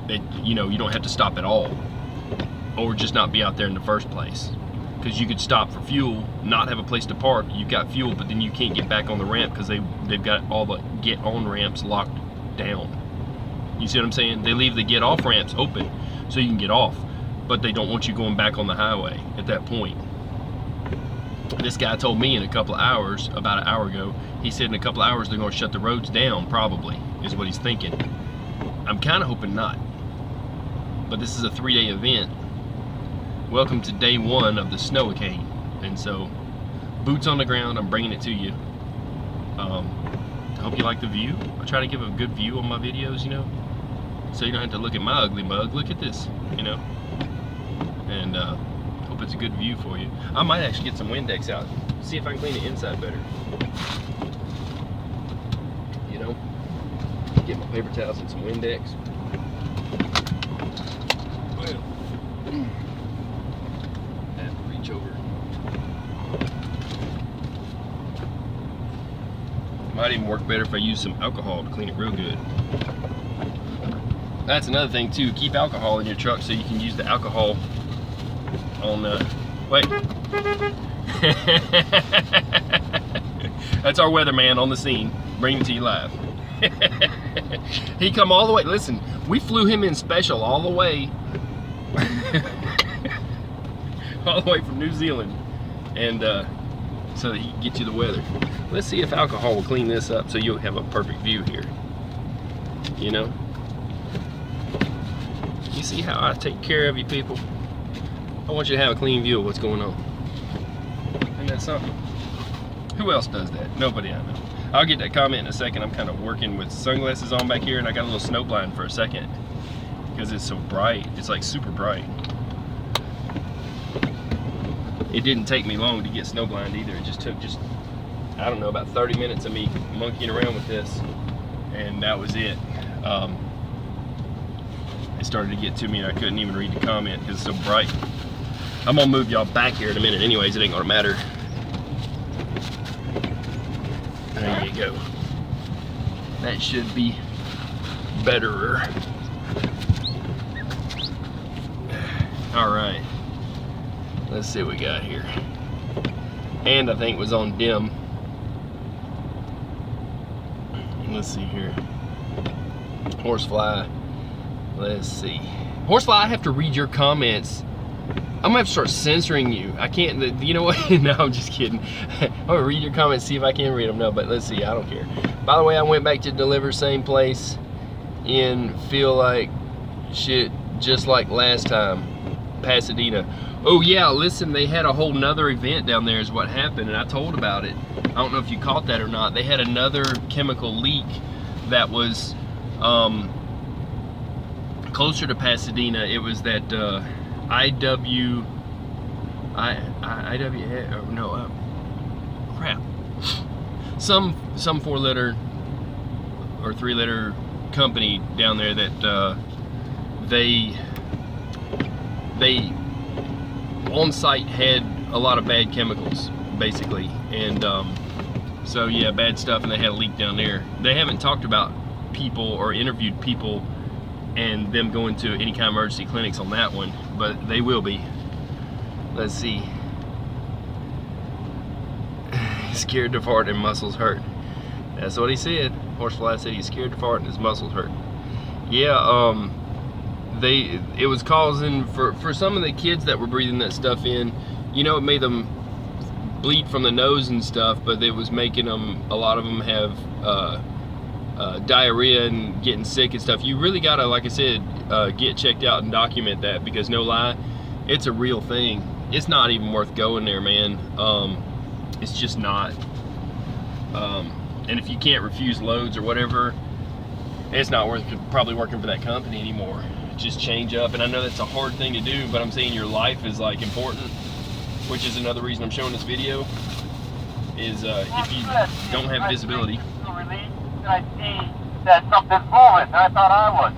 that you know you don't have to stop at all, or just not be out there in the first place. Because you could stop for fuel, not have a place to park, you've got fuel, but then you can't get back on the ramp because they've got all the get on ramps locked down. You see what I'm saying? They leave the get off ramps open so you can get off, but they don't want you going back on the highway at that point. This guy told me in a couple of hours, about an hour ago, he said in a couple of hours they're going to shut the roads down, probably, is what he's thinking. I'm kind of hoping not, but this is a 3-day event. Welcome to day 1 of the Snowicane, and so boots on the ground, I'm bringing it to you. I hope you like the view. I try to give a good view on my videos, you know, so you don't have to look at my ugly mug. Look at this, you know, and hope it's a good view for you. I might actually get some Windex out, see if I can clean the inside better, you know, get my paper towels and some Windex. Over. Might even work better if I use some alcohol to clean it real good. That's another thing too, keep alcohol in your truck so you can use the alcohol on wait. That's our weatherman on the scene, bringing it to you live. He come all the way, listen, we flew him in special all the way all the way from New Zealand, and so that he can get you the weather. Let's see if alcohol will clean this up so you'll have a perfect view here. You know? You see how I take care of you people? I want you to have a clean view of what's going on. Isn't that something? Who else does that? Nobody I know. I'll get that comment in a second. I'm kind of working with sunglasses on back here, and I got a little snow blind for a second because it's so bright. It's like super bright. It didn't take me long to get snowblind either. It just took I don't know, about 30 minutes of me monkeying around with this, and that was it. It started to get to me and I couldn't even read the comment because it's so bright. I'm gonna move y'all back here in a minute anyways, it ain't gonna matter. There you go. That should be betterer. All right. Let's see what we got here. And I think it was on dim. Let's see here. Horsefly. Let's see. Horsefly, I have to read your comments. I'm gonna have to start censoring you. I can't, you know what? No, I'm just kidding. I'm gonna read your comments, see if I can read them. No, but let's see, I don't care. By the way, I went back to deliver same place in feel like shit, just like last time, Pasadena. Oh yeah, listen, they had a whole nother event down there is what happened, and I told about it. I don't know if you caught that or not. They had another chemical leak that was closer to Pasadena. It was that some 4-liter or 3-liter company down there that they on site had a lot of bad chemicals basically, and so yeah, bad stuff, and they had a leak down there. They haven't talked about people or interviewed people and them going to any kind of emergency clinics on that one, but they will be. Let's see. Scared to fart and muscles hurt. That's what he said. Horsefly said he's scared to fart and his muscles hurt. Yeah, it was causing, for some of the kids that were breathing that stuff in, you know, it made them bleed from the nose and stuff, but it was making them, a lot of them have diarrhea and getting sick and stuff. You really gotta, like I said, get checked out and document that, because no lie, it's a real thing. It's not even worth going there, man. It's just not. And if you can't refuse loads or whatever, it's not worth probably working for that company anymore. Just change up. And I know that's a hard thing to do, but I'm saying your life is like important, which is another reason I'm showing this video, is if you don't have visibility. I see that something's moving, and I thought I was.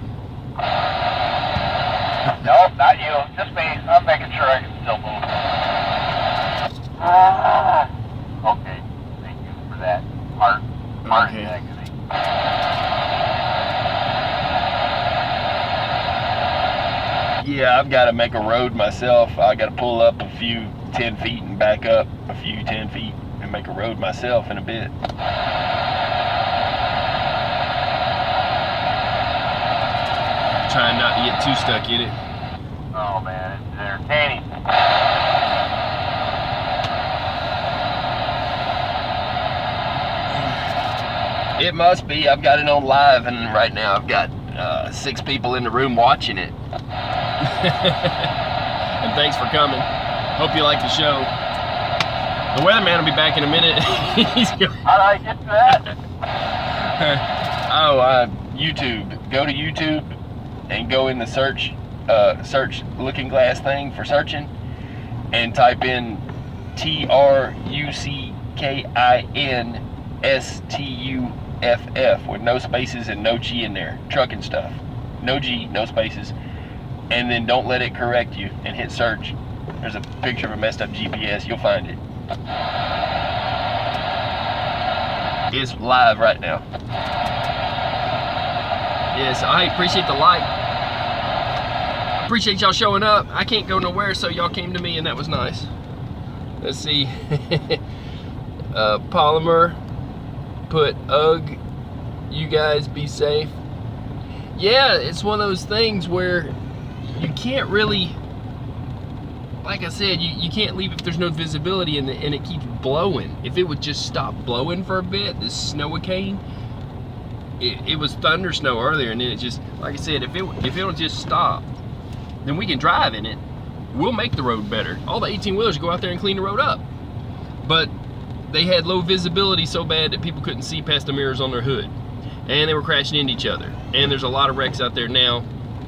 Nope, not you. Just me. I'm making sure I can still move. Okay. Thank you for that. Heart agony. Yeah, I've got to make a road myself. I got to pull up a few 10 feet and back up a few 10 feet and make a road myself in a bit. Trying not to get too stuck in it. Oh man, it's entertaining. It must be. I've got it on live, and right now I've got 6 people in the room watching it. And thanks for coming. Hope you like the show. The weatherman will be back in a minute. How do I get to that? YouTube. Go to YouTube and go in the search looking glass thing for searching, and type in TRUCKINSTUFF with no spaces and no G in there. Trucking stuff. No G, no spaces. And then don't let it correct you and hit search. There's a picture of a messed up GPS. You'll find it. It's live right now. Yes, I appreciate the like. Appreciate y'all showing up. I can't go nowhere, so y'all came to me, and that was nice. Let's see. Polymer put ugh. You guys be safe. Yeah, it's one of those things where you can't really, like I said, you can't leave if there's no visibility and it keeps blowing. If it would just stop blowing for a bit, this Snowicane, it was thunder snow earlier, and then it just, like I said, if it'll just stop, then we can drive in it. We'll make the road better. All the 18-wheelers go out there and clean the road up. But they had low visibility so bad that people couldn't see past the mirrors on their hood. And they were crashing into each other. And there's a lot of wrecks out there now.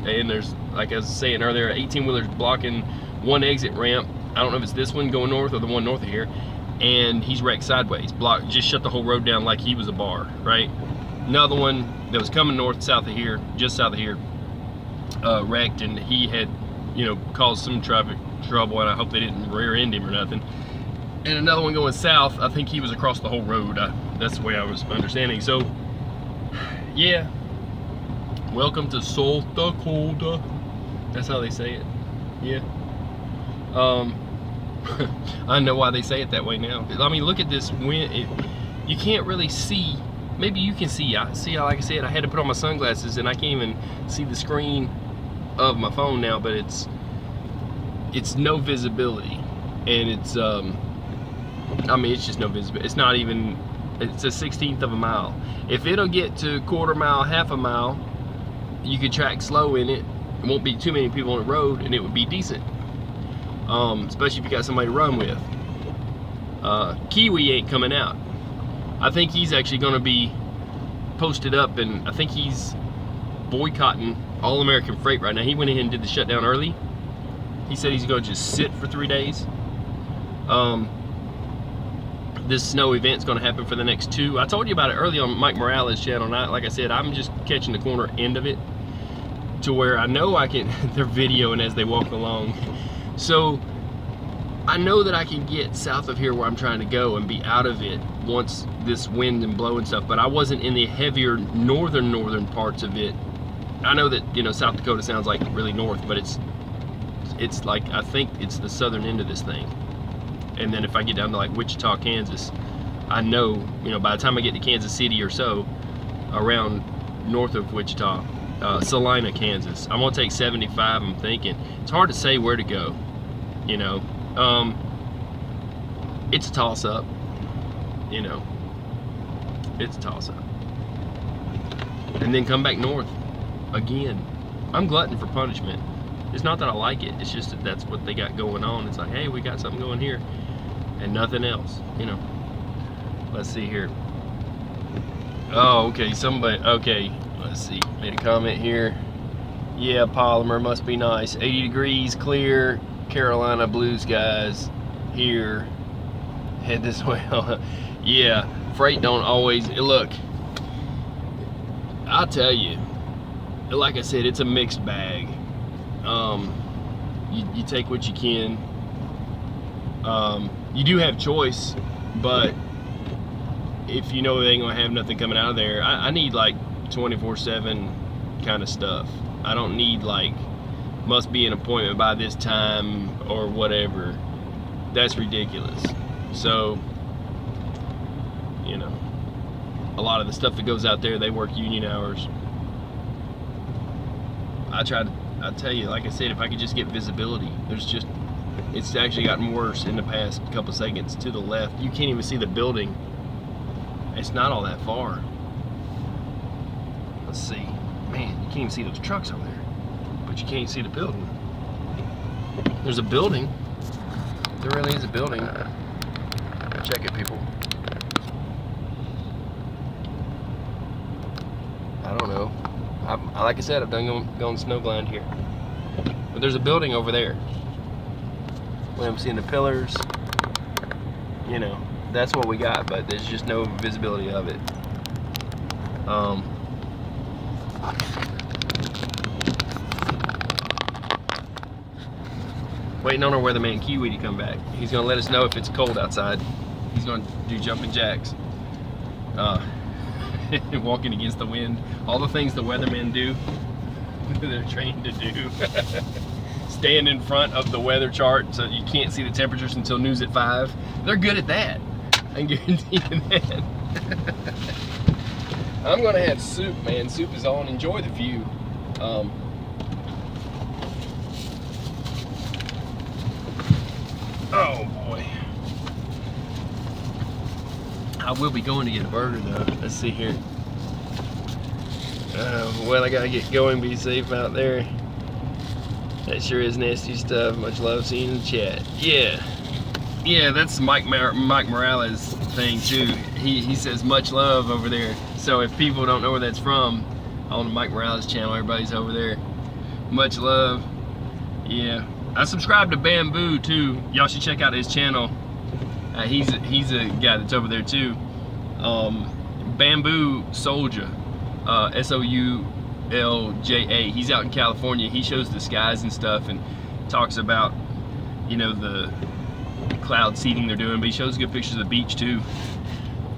And there's, like I was saying earlier, 18-wheelers blocking one exit ramp. I don't know if it's this one going north or the one north of here. And he's wrecked sideways. Just shut the whole road down like he was a bar, right? Another one that was coming north, south of here, just south of here, wrecked, and he had, caused some traffic trouble, and I hope they didn't rear end him or nothing. And another one going south, I think he was across the whole road. That's the way I was understanding. So, yeah, welcome to South Dakota. That's how they say it. Yeah. I know why they say it that way now. I mean, look at this wind. You can't really see. Maybe you can see. Like I said, I had to put on my sunglasses, and I can't even see the screen of my phone now. But it's no visibility, and it's I mean, it's just no visibility. It's not even. It's a 1/16 of a mile. If it'll get to 1/4 mile, 1/2 mile, you could track slow in it. It won't be too many people on the road, and it would be decent. Especially if you got somebody to run with. Kiwi ain't coming out. I think he's actually going to be posted up, and I think he's boycotting All American Freight right now. He went in and did the shutdown early. He said he's going to just sit for 3 days. This snow event's going to happen for the next 2. I told you about it early on Mike Morales' channel. And like I said, I'm just catching the corner end of it to where I know I can. They're videoing as they walk along, so I know that I can get south of here where I'm trying to go and be out of it once this wind and blow and stuff. But I wasn't in the heavier northern parts of it. I know that South Dakota sounds like really north, but it's like, I think it's the southern end of this thing. And then if I get down to like Wichita, Kansas, I know, by the time I get to Kansas City or so, around north of Wichita, Salina, Kansas, I'm gonna take 75. I'm thinking it's hard to say where to go. It's a toss-up. It's a toss-up. And then come back north again. I'm glutton for punishment. It's not that I like it. It's just that that's what they got going on. It's like, hey, we got something going here. and nothing else, you know. Let's see here. Oh, okay, somebody, okay, let's see, made a comment here. Yeah, Polymer must be nice. 80 degrees, clear, Carolina blue skies here. Head this way. Yeah, freight don't always, look, I'll tell you, like I said, it's a mixed bag. You take what you can. You do have choice, but if you know they ain't gonna have nothing coming out of there, I need like 24/7 kind of stuff. I don't need like, must be an appointment by this time or whatever. That's ridiculous. So, you know, a lot of the stuff that goes out there, they work union hours. I tell you, like I said, if I could just get visibility, it's actually gotten worse in the past couple seconds. To the left, you can't even see the building. It's not all that far. Let's see. Man, you can't even see those trucks over there, but you can't see the building. There's a building. There really is a building. Check it, people. I don't know. Like I said, I've done going snow blind here. But there's a building over there. Well, I'm seeing the pillars. You know, that's what we got, but there's just no visibility of it. Waiting on our weatherman Kiwi to come back. He's gonna let us know if it's cold outside. He's gonna do jumping jacks. Walking against the wind. All the things the weathermen do, they're trained to do. Stand in front of the weather chart so you can't see the temperatures until news at 5. They're good at that. I can guarantee you that. I'm gonna have soup, man. Soup is on. Enjoy the view. Oh boy. I will be going to get a burger though. Let's see here. Well, I gotta get going. Be safe out there. That sure is nasty stuff. Much love. See you in the chat. Yeah, that's Mike Morales' thing too. He says much love over there. So if people don't know where that's from, on the Mike Morales channel, everybody's over there. Much love. Yeah, I subscribe to Bamboo too. Y'all should check out his channel. He's a guy that's over there too. Bamboo Soldier, S-O-U-L-J-A. He's out in California. He shows the skies and stuff and talks about, you know, the cloud seeding they're doing, but he shows good pictures of the beach too.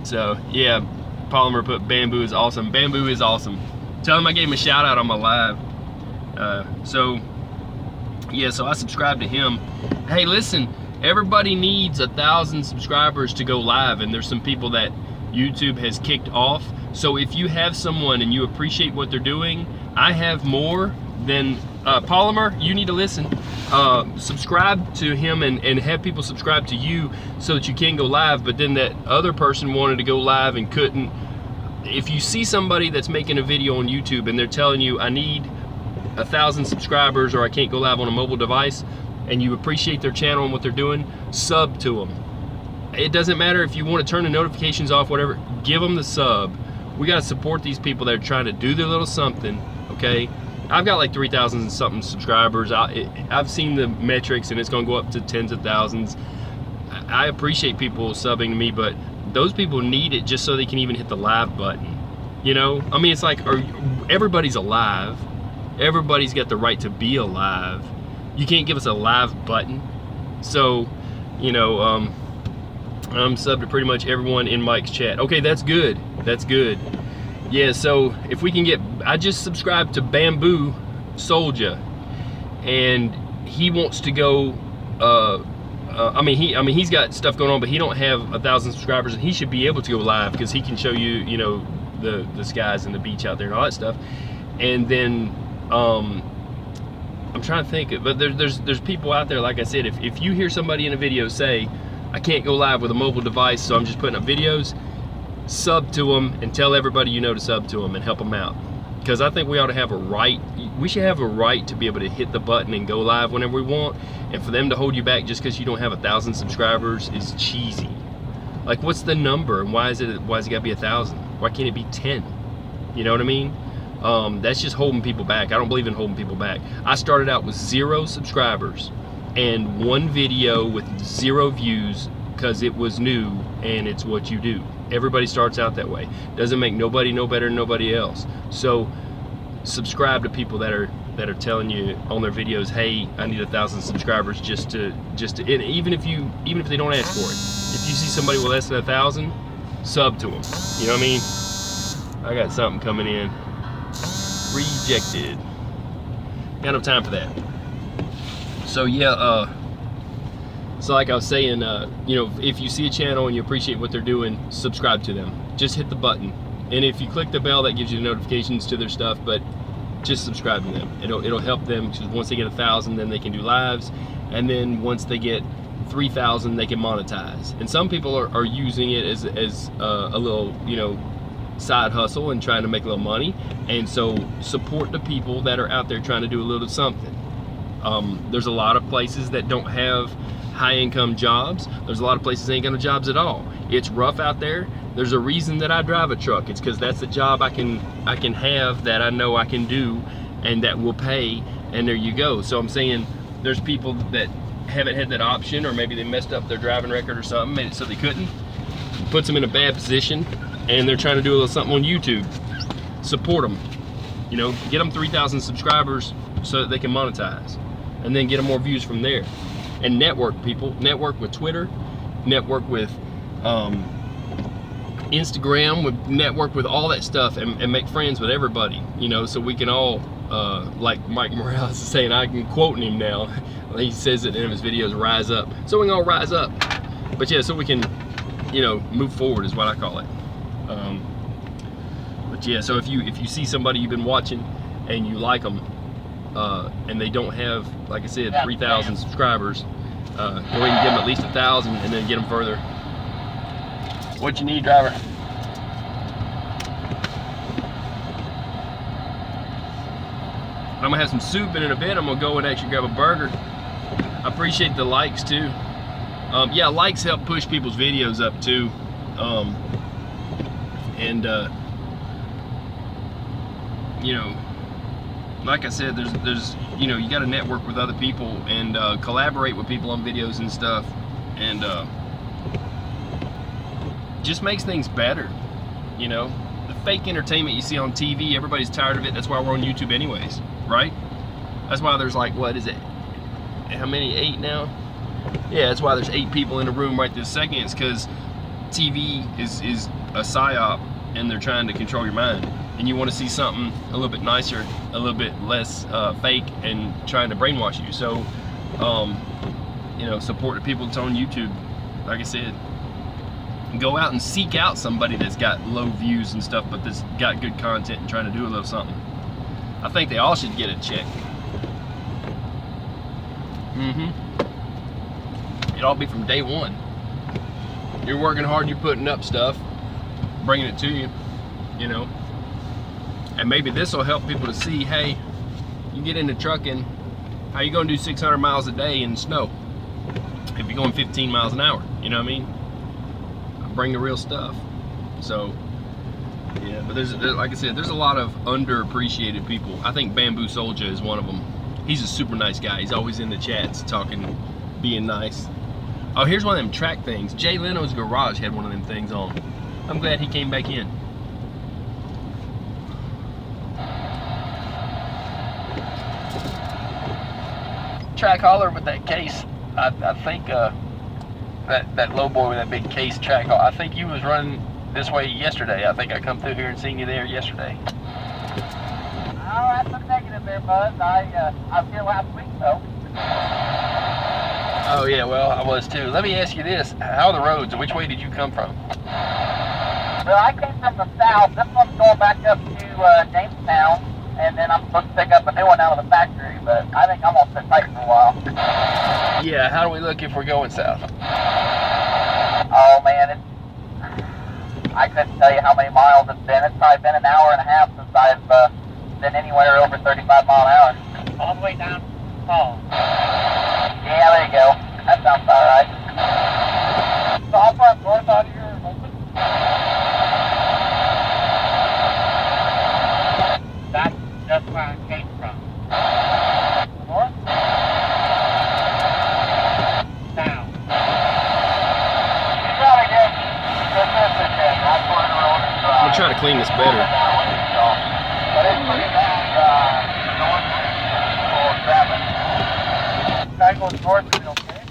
So yeah, Polymer put Bamboo is awesome. Bamboo is awesome. Tell him I gave him a shout out on my live. So I subscribe to him. Hey, listen, everybody needs 1,000 subscribers to go live, and there's some people that YouTube has kicked off. So if you have someone and you appreciate what they're doing, I have more than Polymer. You need to listen. Subscribe to him and have people subscribe to you so that you can go live. But then that other person wanted to go live and couldn't. If you see somebody that's making a video on YouTube and they're telling you I need 1,000 subscribers or I can't go live on a mobile device, and you appreciate their channel and what they're doing, sub to them. It doesn't matter if you want to turn the notifications off, whatever, give them the sub. We got to support these people that are trying to do their little something, okay? I've got like 3,000 and something subscribers. I've seen the metrics and it's going to go up to tens of thousands. I appreciate people subbing to me, but those people need it just so they can even hit the live button. You know, I mean, it's like everybody's alive. Everybody's got the right to be alive. You can't give us a live button. So, you know, I'm subbed to pretty much everyone in Mike's chat. Okay, that's good. That's good. Yeah, so if we can get, I just subscribed to Bamboo Soldier, and he wants to go. He's got stuff going on, but he don't have 1,000 subscribers, and he should be able to go live because he can show you, you know, the skies and the beach out there and all that stuff. And then I'm trying to think, but there's people out there, like I said, if you hear somebody in a video say, I can't go live with a mobile device, so I'm just putting up videos, sub to them and tell everybody you know to sub to them and help them out. because I think we ought to have a right. We should have a right to be able to hit the button and go live whenever we want. And for them to hold you back just because you don't have 1,000 subscribers is cheesy. Like, what's the number, and why is it gotta be 1,000? Why can't it be 10? You know what I mean? That's just holding people back. I don't believe in holding people back. I started out with 0 subscribers and 1 video with 0 views because it was new, and it's what you do. Everybody starts out that way. Doesn't make nobody no better than nobody else. So subscribe to people that are telling you on their videos, hey, I need 1,000 subscribers just to and even if they don't ask for it. If you see somebody with less than 1,000, sub to them. You know what I mean? I got something coming in. Rejected. Got no time for that. So yeah, so like I was saying, you know, if you see a channel and you appreciate what they're doing, subscribe to them. Just hit the button. And if you click the bell, that gives you the notifications to their stuff, but just subscribe to them. It'll help them, because once they get 1,000, then they can do lives. And then once they get 3,000, they can monetize. And some people are using it as a little, you know, side hustle and trying to make a little money. And so support the people that are out there trying to do a little something. There's a lot of places that don't have high income jobs. There's a lot of places that ain't got no jobs at all. It's rough out there. There's a reason that I drive a truck. It's because that's the job I can have, that I know I can do, and that will pay, and there you go. So I'm saying there's people that haven't had that option, or maybe they messed up their driving record or something, made it so they couldn't. Puts them in a bad position, and they're trying to do a little something on YouTube. Support them. You know, get them 3,000 subscribers so that they can monetize, and then get them more views from there. And network, people. Network with Twitter, network with Instagram, network with all that stuff, and make friends with everybody, you know, so we can all, like Mike Morales is saying, I can quote him now. He says it in his videos, rise up. So we can all rise up. But yeah, so we can, you know, move forward is what I call it. But yeah, so if you see somebody you've been watching and you like them, and they don't have, like I said, 3,000 subscribers, go ahead and give them at least 1,000, and then get them further. What you need, driver? I'm gonna have some soup, and in a bit I'm gonna go and actually grab a burger. I appreciate the likes too. Yeah, likes help push people's videos up too. You know, like I said, there's you know, you got to network with other people and collaborate with people on videos and stuff, and just makes things better. You know, the fake entertainment you see on TV, everybody's tired of it. That's why we're on YouTube anyways, right? That's why there's like, what is it? How many? 8 now? Yeah, that's why there's 8 people in the room right this second. It's because TV is a psyop, and they're trying to control your mind. And you want to see something a little bit nicer, a little bit less fake, and trying to brainwash you. So, you know, support the people that's on YouTube. Like I said, go out and seek out somebody that's got low views and stuff, but that's got good content and trying to do a little something. I think they all should get a check. It all be from day one. You're working hard, you're putting up stuff, bringing it to you, you know. And maybe this will help people to see, hey, you get into trucking, how you gonna do 600 miles a day in snow if you're going 15 miles an hour, you know what I mean? Bring the real stuff. So yeah, but there's like I said, there's a lot of underappreciated people. I think Bamboo Soldier is one of them. He's a super nice guy. He's always in the chats talking, being nice. Oh, here's one of them track things. Jay Leno's garage had one of them things on. I'm glad he came back in. Track hauler with that case. I think that low boy with that big case track hauler. I think you was running this way yesterday. I think I come through here and seen you there yesterday. Oh, that's a negative there, Buzz. I was here last week, though. Oh yeah, well I was too. Let me ask you this: how are the roads? Which way did you come from? Well, I came from the south. This one's going back up to Jamestown, and then I'm supposed to pick up a new one out of the factory. But I think I'm gonna sit tight for a while. Yeah, how do we look if we're going south? Oh man, I couldn't tell you how many miles it's been. It's probably been an hour and a half since I've than anywhere over 35 mile an hour. All the way down. Oh. Yeah, there you go. That sounds all right. So how far north out of here open? That's just where I came from. North? Down. You gotta get this again. That's where the road is. I'm gonna try to clean this better. But it's pretty bad, north for traffic. Guy goes north, is it okay?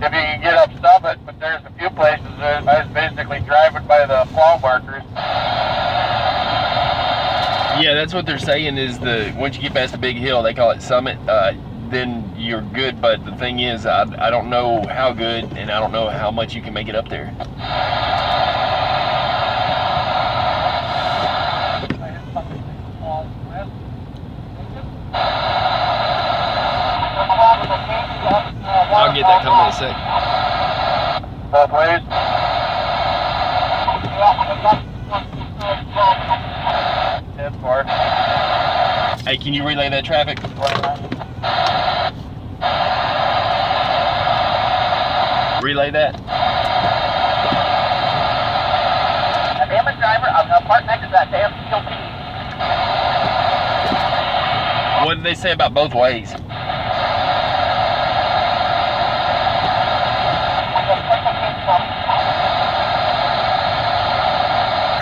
If you can get up Summit, but there's a few places that I was basically driving by the plow markers. Yeah, that's what they're saying is once you get past the big hill, they call it Summit, then you're good. But the thing is, I don't know how good, and I don't know how much you can make it up there. I'll get that coming in a sec. Both ways. Head for. Hey, can you relay that traffic? Relay that. I'm a driver. I'm gonna park next to that damn COP. What did they say about both ways?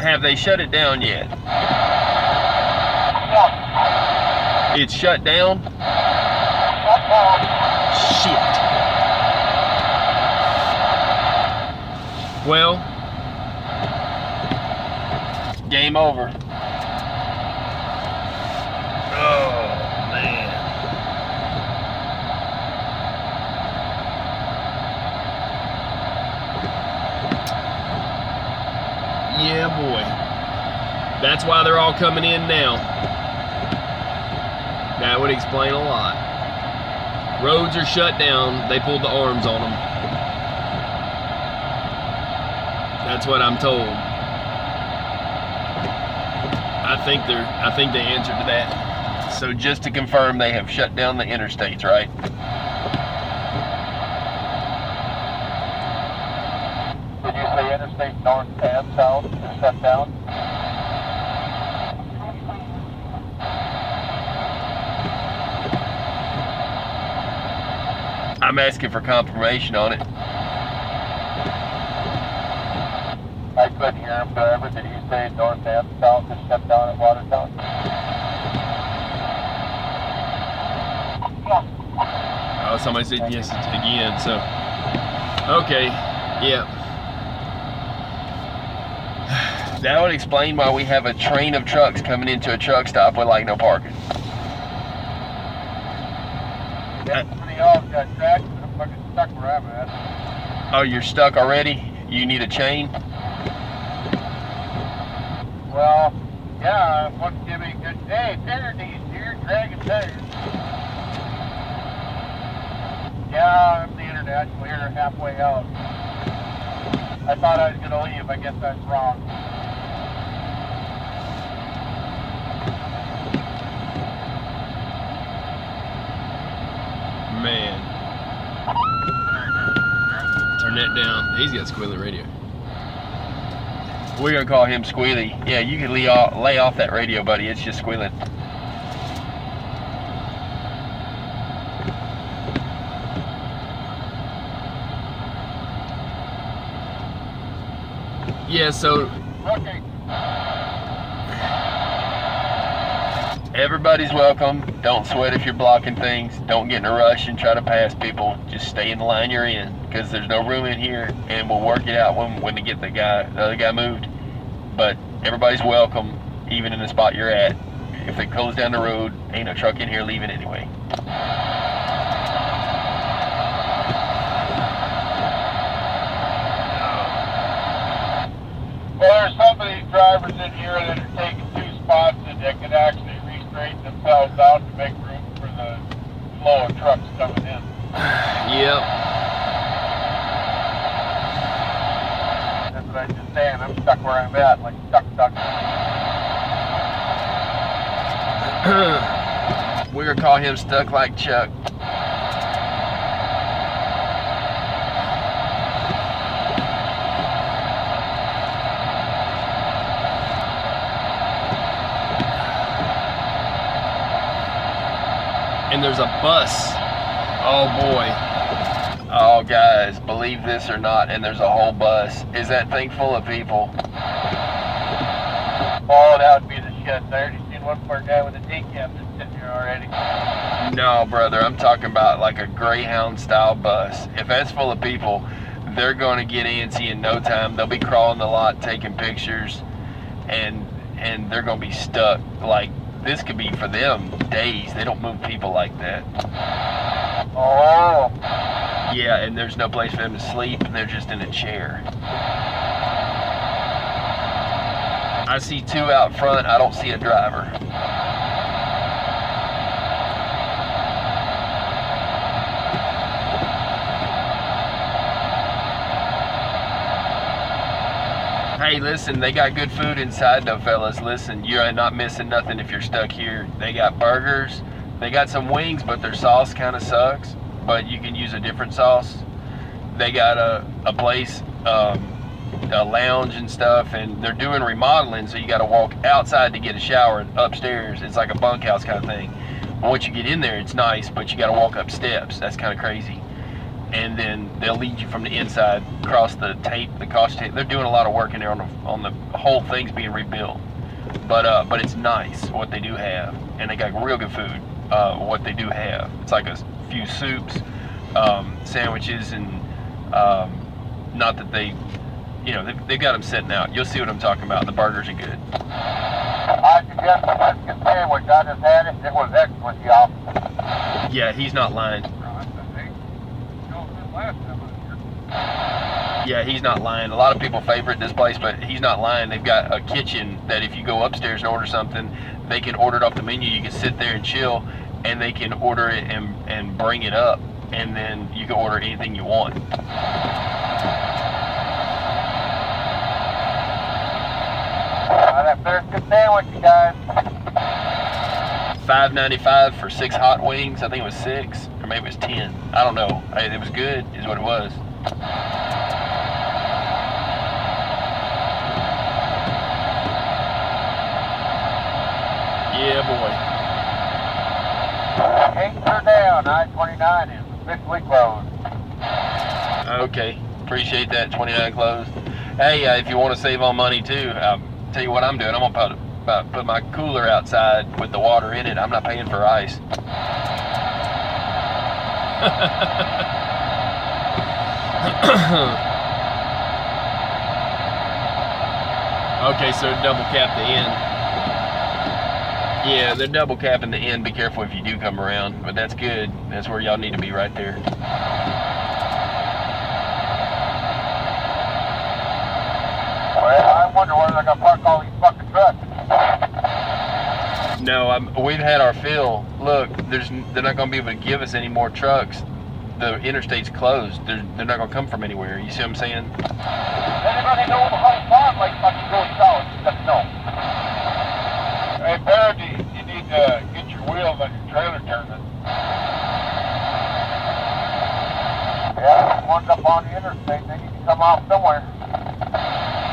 Have they shut it down yet? Yeah. It's shut down? Shit. Well, game over. Oh, man. Yeah, boy. That's why they're all coming in now. That would explain a lot. Roads are shut down. They pulled the arms on them. That's what I'm told. I think they answered to that. So just to confirm, they have shut down the interstates, right? Did you say interstate north and south is shut down? I'm asking for confirmation on it. I couldn't hear him, driver. Did he say north and south is shut down at Watertown? Oh, somebody said yes again, so. Okay, yeah. That would explain why we have a train of trucks coming into a truck stop with like no parking. That's pretty odd. Got tracked, but I'm fucking stuck where I'm at. Oh, you're stuck already? You need a chain? Well, yeah, I want to give me a good, hey, Faraday, you're dragging tires. Yeah, I'm the international here, halfway out. I thought I was going to leave. I guess I was wrong. Man. Turn that down. He's got squealy radio. We're gonna call him Squealy. Yeah, you can lay off that radio, buddy. It's just squealing. Yeah, so Okay. Everybody's welcome. Don't sweat if you're blocking things. Don't get in a rush and try to pass people. Just stay in the line you're in, because there's no room in here, and we'll work it out when to get the other guy moved. But everybody's welcome, even in the spot you're at. If it goes down the road, ain't no truck in here leaving anyway. Well, there's some of these drivers in here that are taking two spots and that can actually re-straighten themselves out to make room for the flow of trucks coming in. yep. That's what I'm just saying. I'm stuck where I'm at, like stuck. We're gonna call him Stuck Like Chuck. And there's a bus. Oh boy. Oh guys, believe this or not, and there's a whole bus. Is that thing full of people? Oh, that would be the shit. I already seen one poor guy with a day cab that's sitting here already. No, brother, I'm talking about like a Greyhound style bus. If that's full of people, they're going to get antsy in no time. They'll be crawling the lot, taking pictures, and they're going to be stuck. Like, this could be for them days. They don't move people like that. Oh. Yeah, and there's no place for them to sleep, and they're just in a chair. I see two out front. I don't see a driver. Hey, listen, they got good food inside though, fellas. Listen, you're not missing nothing if you're stuck here. They got burgers. They got some wings, but their sauce kind of sucks. But you can use a different sauce. They got a place, a lounge and stuff, and they're doing remodeling, so you got to walk outside to get a shower upstairs. It's like a bunkhouse kind of thing. Once you get in there, it's nice, but you got to walk up steps. That's kind of crazy. And then they'll lead you from the inside across the tape, the caution tape. They're doing a lot of work in there on the whole thing's being rebuilt. But it's nice what they do have, and they got real good food. What they do have, it's like a few soups, sandwiches, and not that they, you know, they've got them sitting out. You'll see what I'm talking about. The burgers are good. I suggest a biscuit sandwich. I just had it. It was excellent, y'all. Yeah, he's not lying. Yeah, he's not lying. A lot of people favorite this place, but he's not lying. They've got a kitchen that if you go upstairs and order something, they can order it off the menu. You can sit there and chill, and they can order it and bring it up, and then you can order anything you want. That biscuit sandwich, you guys. $5.95 for 6 hot wings. I think it was 6, or maybe it was 10. I don't know. It was good, is what it was. Yeah, boy. Gates are down. I-29 is officially closed. Okay, appreciate that. 29 closed. Hey, if you want to save on money too, tell you what I'm doing. I'm gonna put my cooler outside with the water in it. I'm not paying for ice. Okay, so double cap the end. Yeah, they're double capping the end. Be careful if you do come around, but that's good. That's where y'all need to be, right there. Well, I wonder where they're gonna park all these fucking trucks. No, we've had our fill. Look, they're not going to be able to give us any more trucks. The interstate's closed. They're not going to come from anywhere. You see what I'm saying? Anybody know how far like fucking go south? Let me know. Hey, Parody, you need to get your wheels on your trailer turning. Yeah, one's up on the interstate. They need to come off somewhere.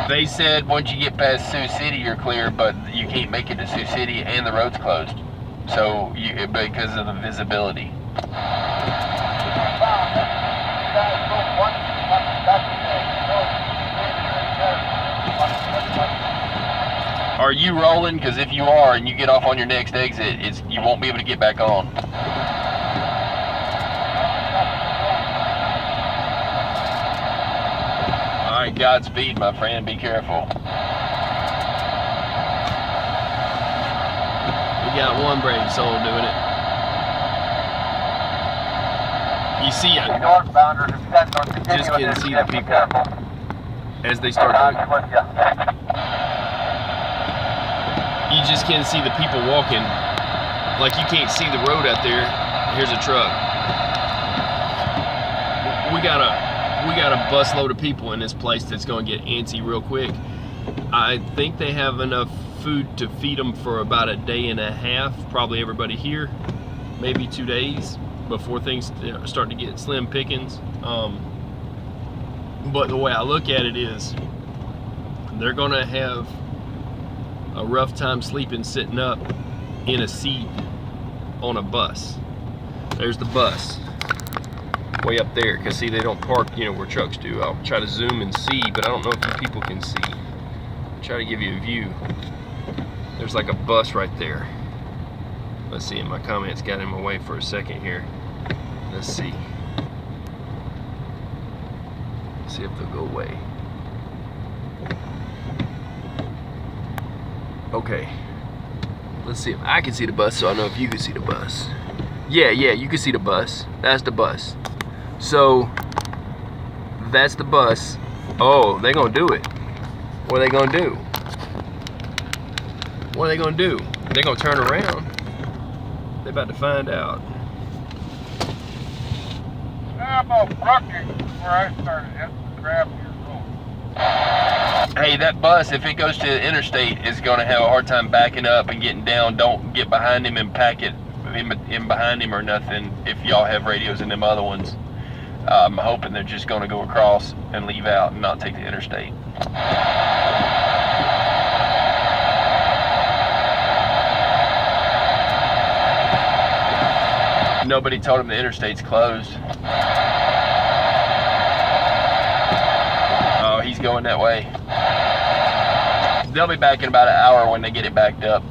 They said once you get past Sioux City, you're clear, but you can't make it to Sioux City and the road's closed. So, because of the visibility. Are you rolling? Because if you are and you get off on your next exit, you won't be able to get back on. All right, Godspeed, my friend. Be careful. We got one brave soul doing it. You see it. Just can see the people as they start to. You just can't see the people walking. Like you can't see the road out there. Here's a truck. We got a busload of people in this place that's going to get antsy real quick. I think they have enough food to feed them for about a day and a half, probably everybody here, maybe 2 days before things start to get slim pickings. But the way I look at it is they're gonna have a rough time sleeping sitting up in a seat on a bus. There's the bus way up there, because see, they don't park, you know, where trucks do. I'll try to zoom and see, but I don't know if you people can see. I'll try to give you a view. There's like a bus right there. Let's see, and my comments got in my way for a second here. Let's see. See if they'll go away. Okay. Let's see if I can see the bus, so I know if you can see the bus. Yeah, you can see the bus. That's the bus. So, that's the bus. Oh, they're gonna do it. What are they gonna do? What are they gonna do? They're gonna turn around. They're about to find out. How about Brucky, where I started? That's the crap here. Hey, that bus, if it goes to the interstate, is going to have a hard time backing up and getting down. Don't get behind him and pack it in behind him or nothing if y'all have radios in them other ones. I'm hoping they're just going to go across and leave out and not take the interstate. Nobody told him the interstate's closed. Oh, he's going that way. They'll be back in about an hour when they get it backed up.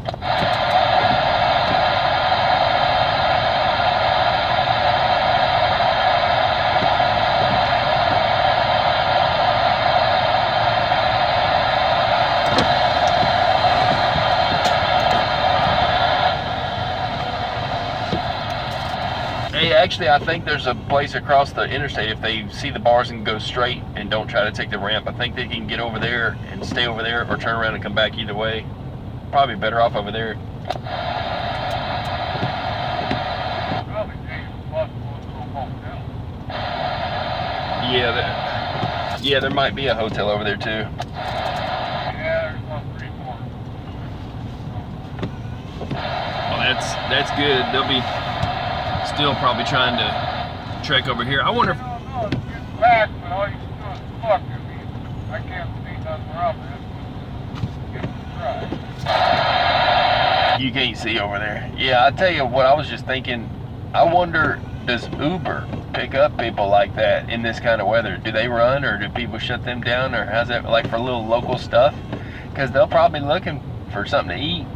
Hey, actually, I think there's a place across the interstate. If they see the bars and go straight and don't try to take the ramp, I think they can get over there and stay over there, or turn around and come back either way. Probably better off over there. Yeah, there might be a hotel over there too. Oh, that's good. They'll be still probably trying to trek over here. I wonder if... No, it's getting back, but all you can do is look. I mean, I can't see nothing wrong with it. Get to try. You can't see over there. Yeah, I tell you what, I was just thinking, I wonder, does Uber pick up people like that in this kind of weather? Do they run, or do people shut them down, or how's that, like for little local stuff? Because they'll probably be looking for something to eat.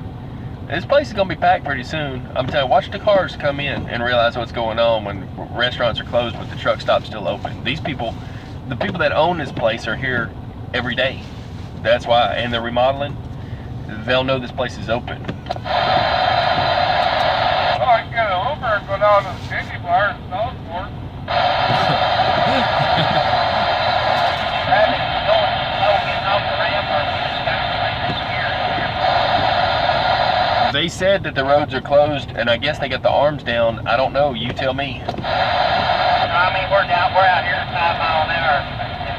This place is going to be packed pretty soon. I'm telling you, watch the cars come in and realize what's going on when restaurants are closed but the truck stop's still open. These people, the people that own this place, are here every day. That's why, and they're remodeling. They'll know this place is open. Oh, I can get an Uber and go down to the candy bar in Snowstorm. They said that the roads are closed, and I guess they got the arms down. I don't know. You tell me. I mean, we're out here at 5 miles an hour.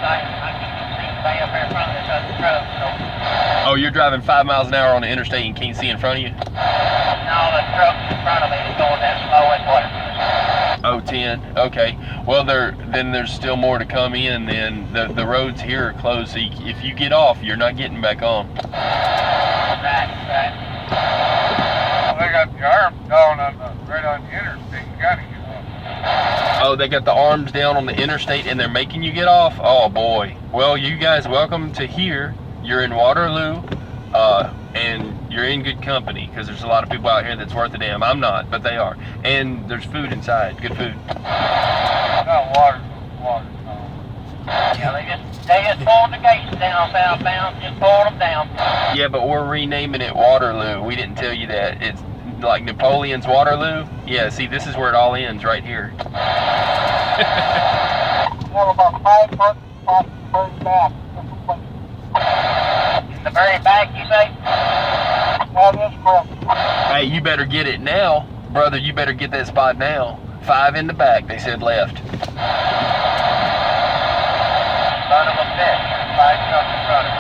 I can see way up there in front of this other truck. So. Oh, you're driving 5 miles an hour on the interstate and can't see in front of you? No, the truck in front of me is going that slow and what? Oh, 10. Okay. Well, then there's still more to come in. Then the roads here are closed, so if you get off, you're not getting back on. Right. Well, they got the arms down right on the interstate. You gotta get off. Oh, they got the arms down on the interstate and they're making you get off? Oh, boy. Well, you guys, welcome to here. You're in Waterloo, and you're in good company, because there's a lot of people out here that's worth a damn. I'm not, but they are. And there's food inside. Good food. Not water. Yeah, they just pulled the gates down southbound, just pulled them down. Yeah, but we're renaming it Waterloo. We didn't tell you that. It's like Napoleon's Waterloo. Yeah, see, this is where it all ends, right here. You have about 5 foot off the very back. In the very back, you say? That is correct. Hey, you better get it now. Brother, you better get that spot now. 5 in the back, they said left. Son of a bitch, 5 trucks in front of me.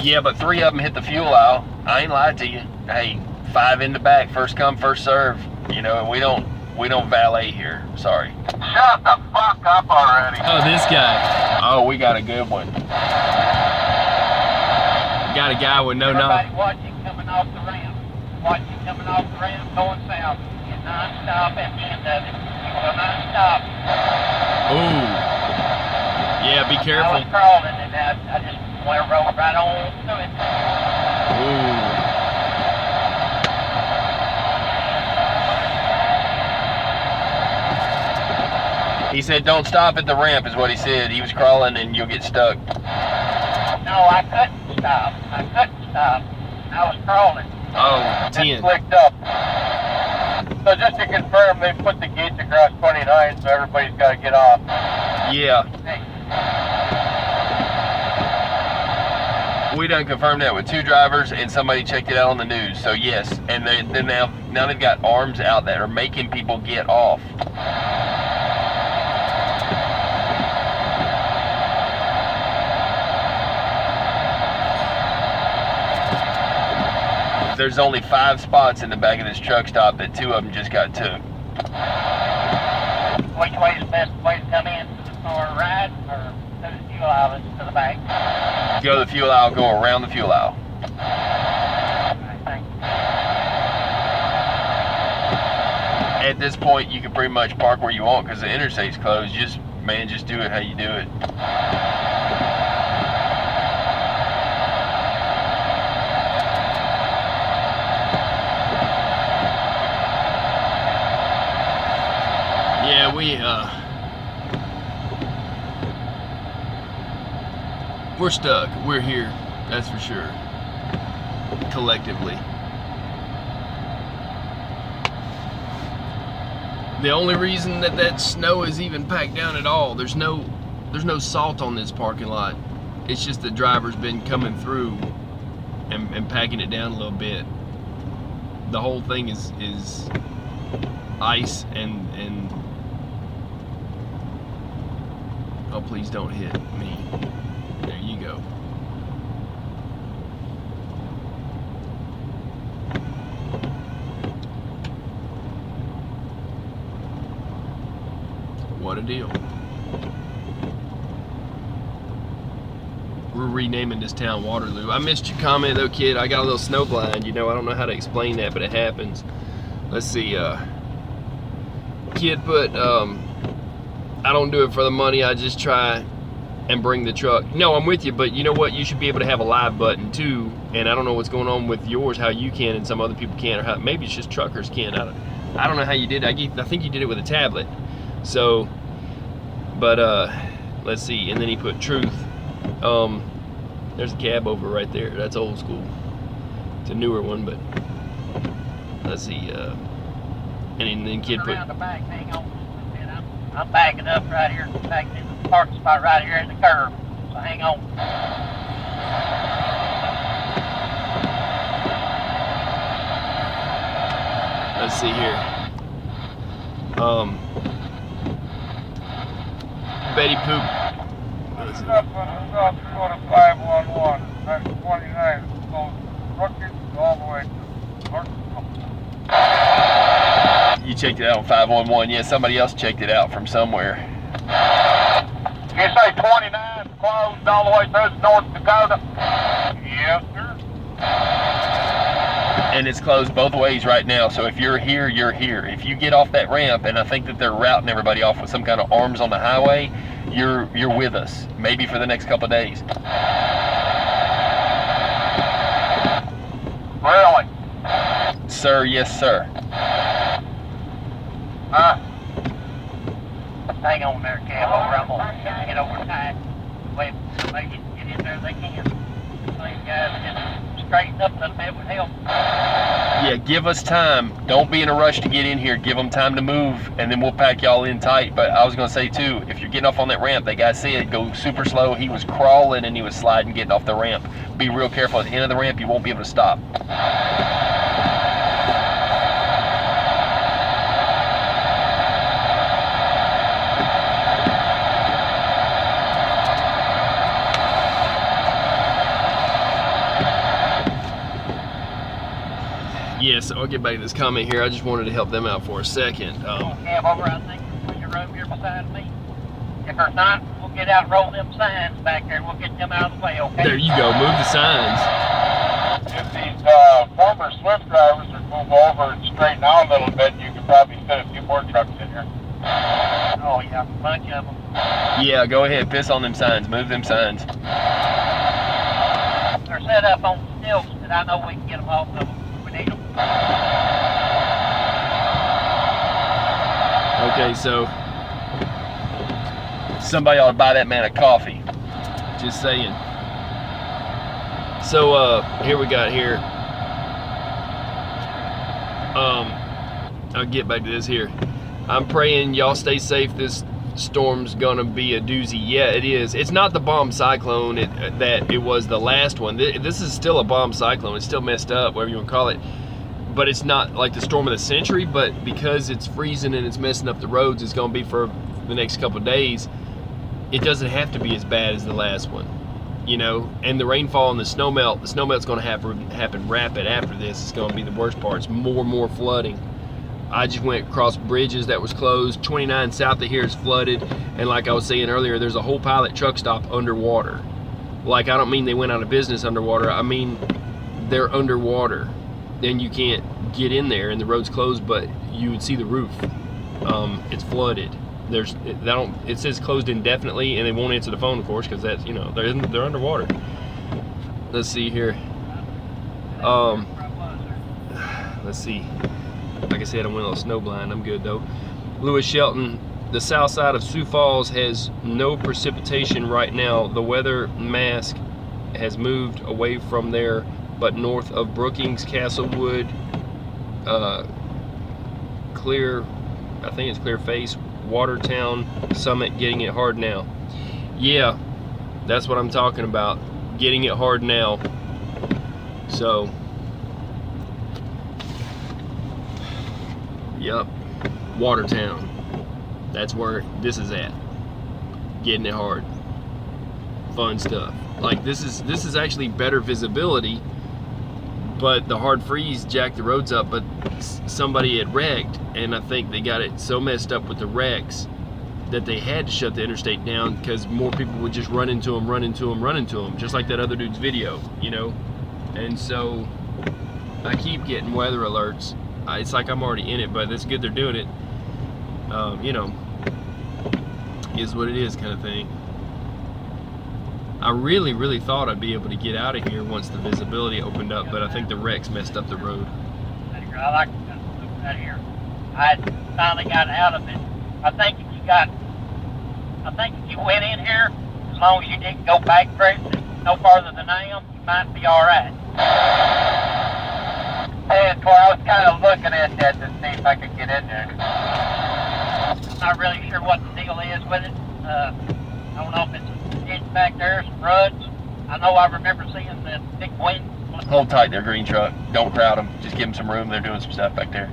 Yeah, but 3 of them hit the fuel aisle. I ain't lied to you. Hey, 5 in the back, first come, first serve. You know, and we don't valet here. Sorry. Shut the fuck up already. Oh, this guy. Oh, we got a good one. Got a guy with no knob. Everybody watching coming off the ramp. Watching coming off the ramp going south. You non-stop at the end of it. You will not stop. Ooh. Yeah, be I careful. was crawling and I just went rolled right on through it. Ooh. He said, don't stop at the ramp, is what he said. He was crawling and you'll get stuck. No, I couldn't stop. I was crawling. Oh, It's 10. slicked up. So just to confirm, they put the gates across 29, so everybody's got to get off. Yeah. Hey, We done confirmed that with 2 drivers and somebody checked it out on the news. So yes, and then now they've got arms out that are making people get off. There's only 5 spots in the back of this truck stop that 2 of them just got took. which way is the best way to come in? To the far right or to the fuel aisle to the back? Go to the fuel aisle, go around the fuel aisle. I think. At this point, you can pretty much park where you want because the interstate's closed. Just do it how you do it. Yeah, we're stuck. We're here, that's for sure. Collectively. The only reason that snow is even packed down at all, there's no salt on this parking lot. It's just the driver's been coming through and packing it down a little bit. The whole thing is ice and oh, please don't hit me. There you go. What a deal. We're renaming this town Waterloo. I missed your comment though, kid. I got a little snow blind. You know, I don't know how to explain that, but it happens. Let's see. Kid put, I don't do it for the money. I just try and bring the truck. No, I'm with you, but you know what? You should be able to have a live button too. And I don't know what's going on with yours, how you can and some other people can't, or how maybe it's just truckers can. I don't know how you did it. I think you did it with a tablet. So, but let's see. And then he put truth. There's a cab over right there. That's old school. It's a newer one, but let's see. And then kid put. Around the back, hang on. I'm backing up right here, backing in the parking spot right here in the curb. So hang on. Let's see here. Betty Poop. It's up on the south shore of 511, that's 29, goes Rutgers all the way to Arkansas. You checked it out on 511. Yeah, somebody else checked it out from somewhere. You say 29 closed all the way through North Dakota? Yes, sir. And it's closed both ways right now. So if you're here, you're here. If you get off that ramp, and I think that they're routing everybody off with some kind of arms on the highway, you're with us. Maybe for the next couple of days. Really? Sir, yes, sir. Hang on there, cab over. I'm gonna get over tight. Wait, somebody can get in there, they can. These guys just straighten up a little bit would help. Yeah, give us time. Don't be in a rush to get in here. Give them time to move, and then we'll pack y'all in tight. But I was going to say, too, if you're getting off on that ramp, that guy said go super slow. He was crawling, and he was sliding getting off the ramp. Be real careful. At the end of the ramp, you won't be able to stop. Yeah, so I'll get back to this comment here. I just wanted to help them out for a second. Cab over, I think, on your road here beside me. If there's not, we'll get out and roll them signs back there and we'll get them out of the way, okay? There you go, move the signs. If these former Swift drivers would move over and straighten out a little bit, you could probably fit a few more trucks in here. Oh yeah, a bunch of them. Yeah, go ahead, piss on them signs, move them signs. They're set up on stilts that I know we can get them off of them if we need them. Okay, so Somebody ought to buy that man a coffee. just saying. So here we got here. I'll get back to this here. I'm praying y'all stay safe. This storm's gonna be a doozy. Yeah, it is. It's not the bomb cyclone that it was the last one. This is still a bomb cyclone. It's still messed up, whatever you want to call it. But it's not like the storm of the century. But because it's freezing and it's messing up the roads, it's gonna be for the next couple of days. It doesn't have to be as bad as the last one, you know. And the rainfall and the snowmelt's gonna happen rapid after this. It's gonna be the worst part. It's more flooding. I just went across bridges that was closed. 29 south of here is flooded, and like I was saying earlier, there's a whole pilot truck stop underwater. Like, I don't mean they went out of business underwater. I mean they're underwater. Then you can't get in there, and the road's closed, but you would see the roof. It's flooded. It says closed indefinitely, and they won't answer the phone, of course, because that's, you know, they're underwater. Let's see here. Let's see. Like I said, I went a little snowblind. I'm good though. Lewis Shelton, the south side of Sioux Falls has no precipitation right now. The weather mask has moved away from there, but north of Brookings, Castlewood, Clear, I think it's Clear Face, Watertown, Summit, getting it hard now. Yeah, that's what I'm talking about. Getting it hard now. So, yep, Watertown. That's where this is at. Getting it hard. Fun stuff. Like, this is actually better visibility, but the hard freeze jacked the roads up. But somebody had wrecked, and I think they got it so messed up with the wrecks that they had to shut the interstate down because more people would just run into them, just like that other dude's video, you know. And so I keep getting weather alerts. It's like I'm already in it, but it's good they're doing it. You know, is what it is, kind of thing. I really thought I'd be able to get out of here once the visibility opened up, but I think the wrecks messed up the road. I like to move out of here. I finally got out of it. I think if you went in here, as long as you didn't go back no farther than I am, you might be all right. Hey, Tor, I was kind of looking at that to see if I could get in there. Not really sure what the deal is with it. I don't know if it's back there, some ruts. I know I remember seeing the big wind. Hold tight there, green truck. Don't crowd them. Just give them some room. They're doing some stuff back there.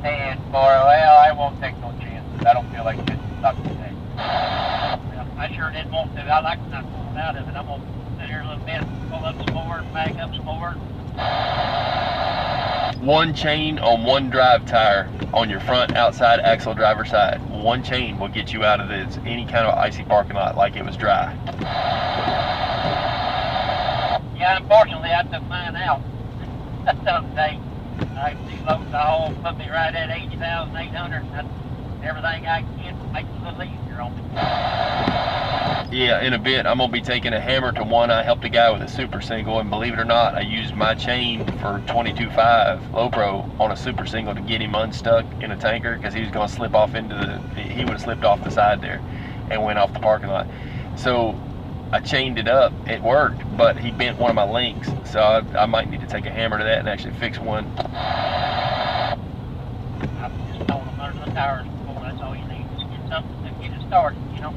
And well, I won't take no chances. I don't feel like getting stuck today. I sure didn't want to. I like not pulling out of it. I'm going to sit here a little bit, pull up some more, back up some more. One chain on one drive tire on your front outside axle driver side. One chain will get you out of this any kind of icy parking lot like it was dry. Yeah, unfortunately I took mine out the other day. I loaded the hole, put me right at 80,800. That's everything I can get to make it a little easier on me. Yeah, in a bit I'm gonna be taking a hammer to one. I helped a guy with a super single, and believe it or not, I used my chain for 22.5 low pro on a super single to get him unstuck in a tanker because he was gonna slip off he would have slipped off the side there and went off the parking lot. So I chained it up. It worked, but he bent one of my links, so I might need to take a hammer to that and actually fix one. I'm just throwing them under the tires. That's all you need. Just get something to get it started, you know.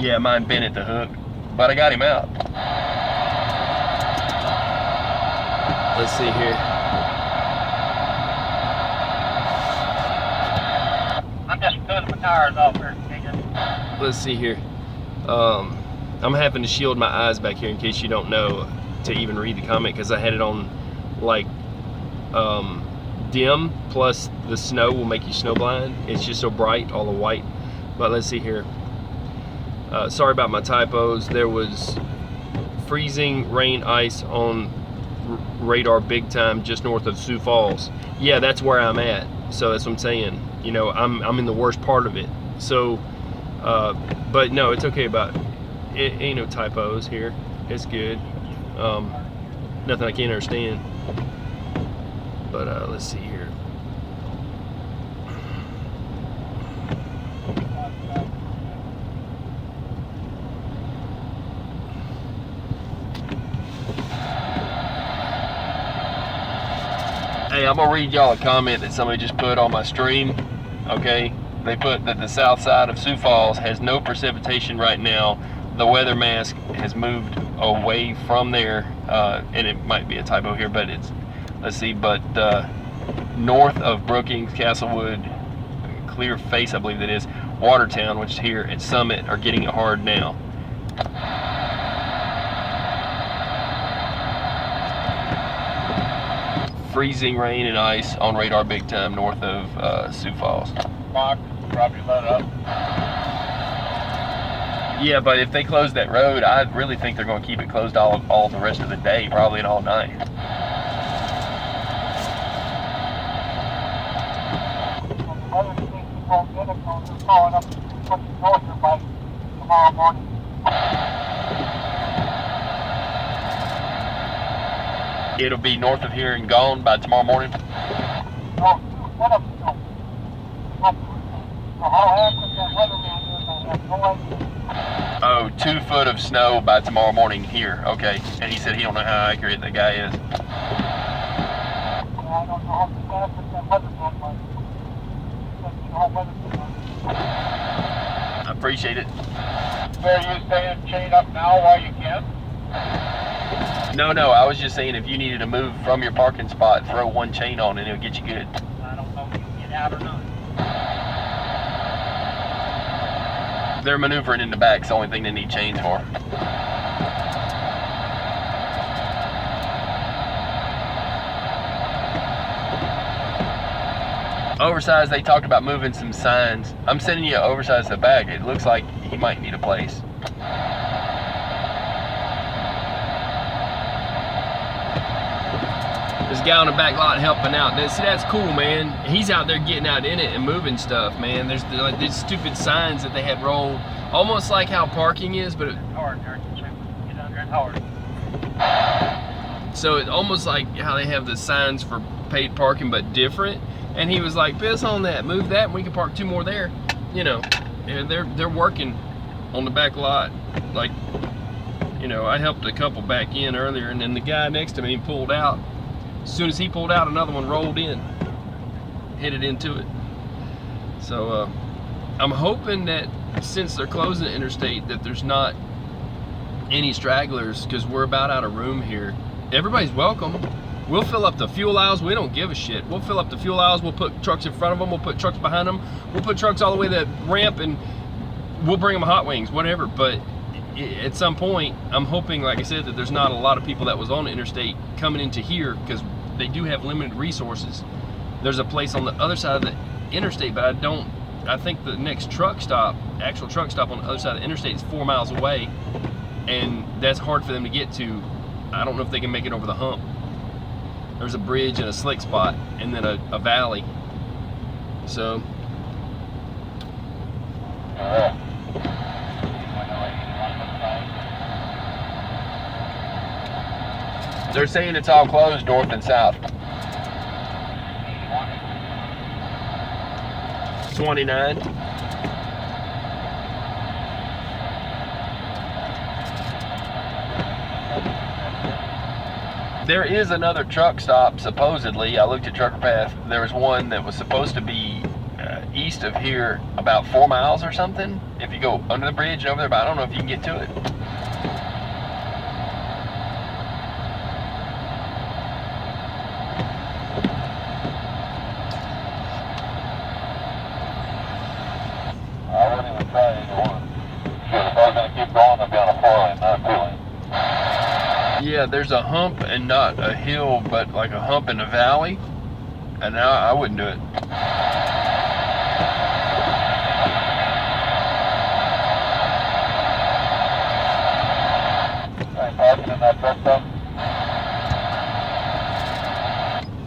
Yeah, mine bent at the hook, but I got him out. Let's see here. I'm just pulling my tires off here. Let's see here. I'm having to shield my eyes back here in case you don't know. to even read the comment because I had it on like dim, plus the snow will make you snowblind. It's just so bright, all the white. But let's see here. Sorry about my typos. There was freezing rain, ice on radar big time just north of Sioux Falls. Yeah, that's where I'm at. So that's what I'm saying. You know, I'm in the worst part of it. So, but no, it's okay about it. Ain't no typos here. It's good. Nothing I can't understand. But let's see here. Hey, I'm gonna read y'all a comment that somebody just put on my stream. Okay, they put that the south side of Sioux Falls has no precipitation right now. The weather mask has moved away from there, and it might be a typo here, but it's, let's see, but north of Brookings, Castlewood, Clear Face, I believe that is, Watertown, which is here, and Summit are getting it hard now. Freezing rain and ice on radar big time north of Sioux Falls. Mark, probably let up. Yeah, but if they close that road, I really think they're going to keep it closed all the rest of the day, probably and all night. Other things you won't get it, so they're calling up to put the door here by tomorrow morning. It'll be north of here and gone by tomorrow morning. No, what up, no. How accurate that weatherman is, I have no idea. Oh, 2 foot of snow by tomorrow morning here. Okay, and he said he don't know how accurate the guy is. I don't know how accurate that weatherman was. But you know how weatherman was. I appreciate it. So are you staying chained up now while you can? No, I was just saying if you needed to move from your parking spot, throw one chain on and it'll get you good. I don't know if you can get out or not. They're maneuvering in the back, it's the only thing they need chains for. Oversized, they talked about moving some signs. I'm sending you oversized the back. It looks like he might need a place. This guy on the back lot helping out. See, that's cool, man. He's out there getting out in it and moving stuff, man. There's like these stupid signs that they had rolled, almost like how parking is, but Howard, get under it, Howard. so it's almost like how they have the signs for paid parking, but different. And he was like, "Piss on that, move that, and we can park 2 more there." You know, and they're working on the back lot. Like, you know, I helped a couple back in earlier, and then the guy next to me pulled out. As soon as he pulled out, another one rolled in, hit it into it. So I'm hoping that since they're closing the interstate, that there's not any stragglers, because we're about out of room here. Everybody's welcome. We'll fill up the fuel aisles. We don't give a shit. We'll fill up the fuel aisles. We'll put trucks in front of them. We'll put trucks behind them. We'll put trucks all the way to the ramp, and we'll bring them hot wings, whatever. But at some point, I'm hoping, like I said, that there's not a lot of people that was on the interstate coming into here, because they do have limited resources. There's a place on the other side of the interstate, but I think the next actual truck stop on the other side of the interstate is 4 miles away, and that's hard for them to get to. I don't know if they can make it over the hump. There's a bridge and a slick spot, and then a valley. So they're saying it's all closed north and south. 29. There is another truck stop, supposedly. I looked at Trucker Path. There was one that was supposed to be east of here about 4 miles or something. If you go under the bridge and over there, but I don't know if you can get to it. I wouldn't even try either one. Because if I was going to keep going, I'd be on a 4-lane, not a 2-lane. Yeah, there's a hump and not a hill, but like a hump in a valley. And I wouldn't do it. Parking in that truck though.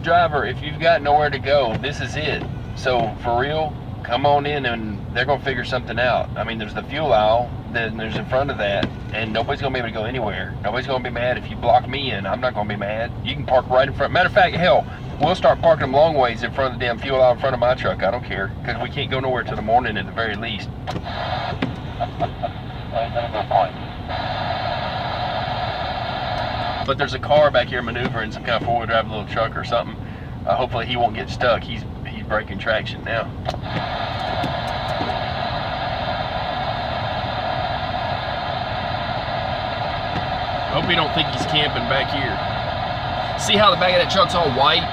Driver, if you've got nowhere to go, this is it. So for real, come on in and they're gonna figure something out. I mean, there's the fuel aisle, then there's in front of that, and nobody's gonna be able to go anywhere. Nobody's gonna be mad if you block me in. I'm not gonna be mad. You can park right in front. Matter of fact, hell, we'll start parking them long ways in front of the damn fuel aisle in front of my truck. I don't care, because we can't go nowhere till the morning at the very least. That's a good point. But there's a car back here maneuvering, some kind of four-wheel drive little truck or something. Hopefully he won't get stuck. He's breaking traction now. Hope you don't think he's camping back here. See how the back of that truck's all white?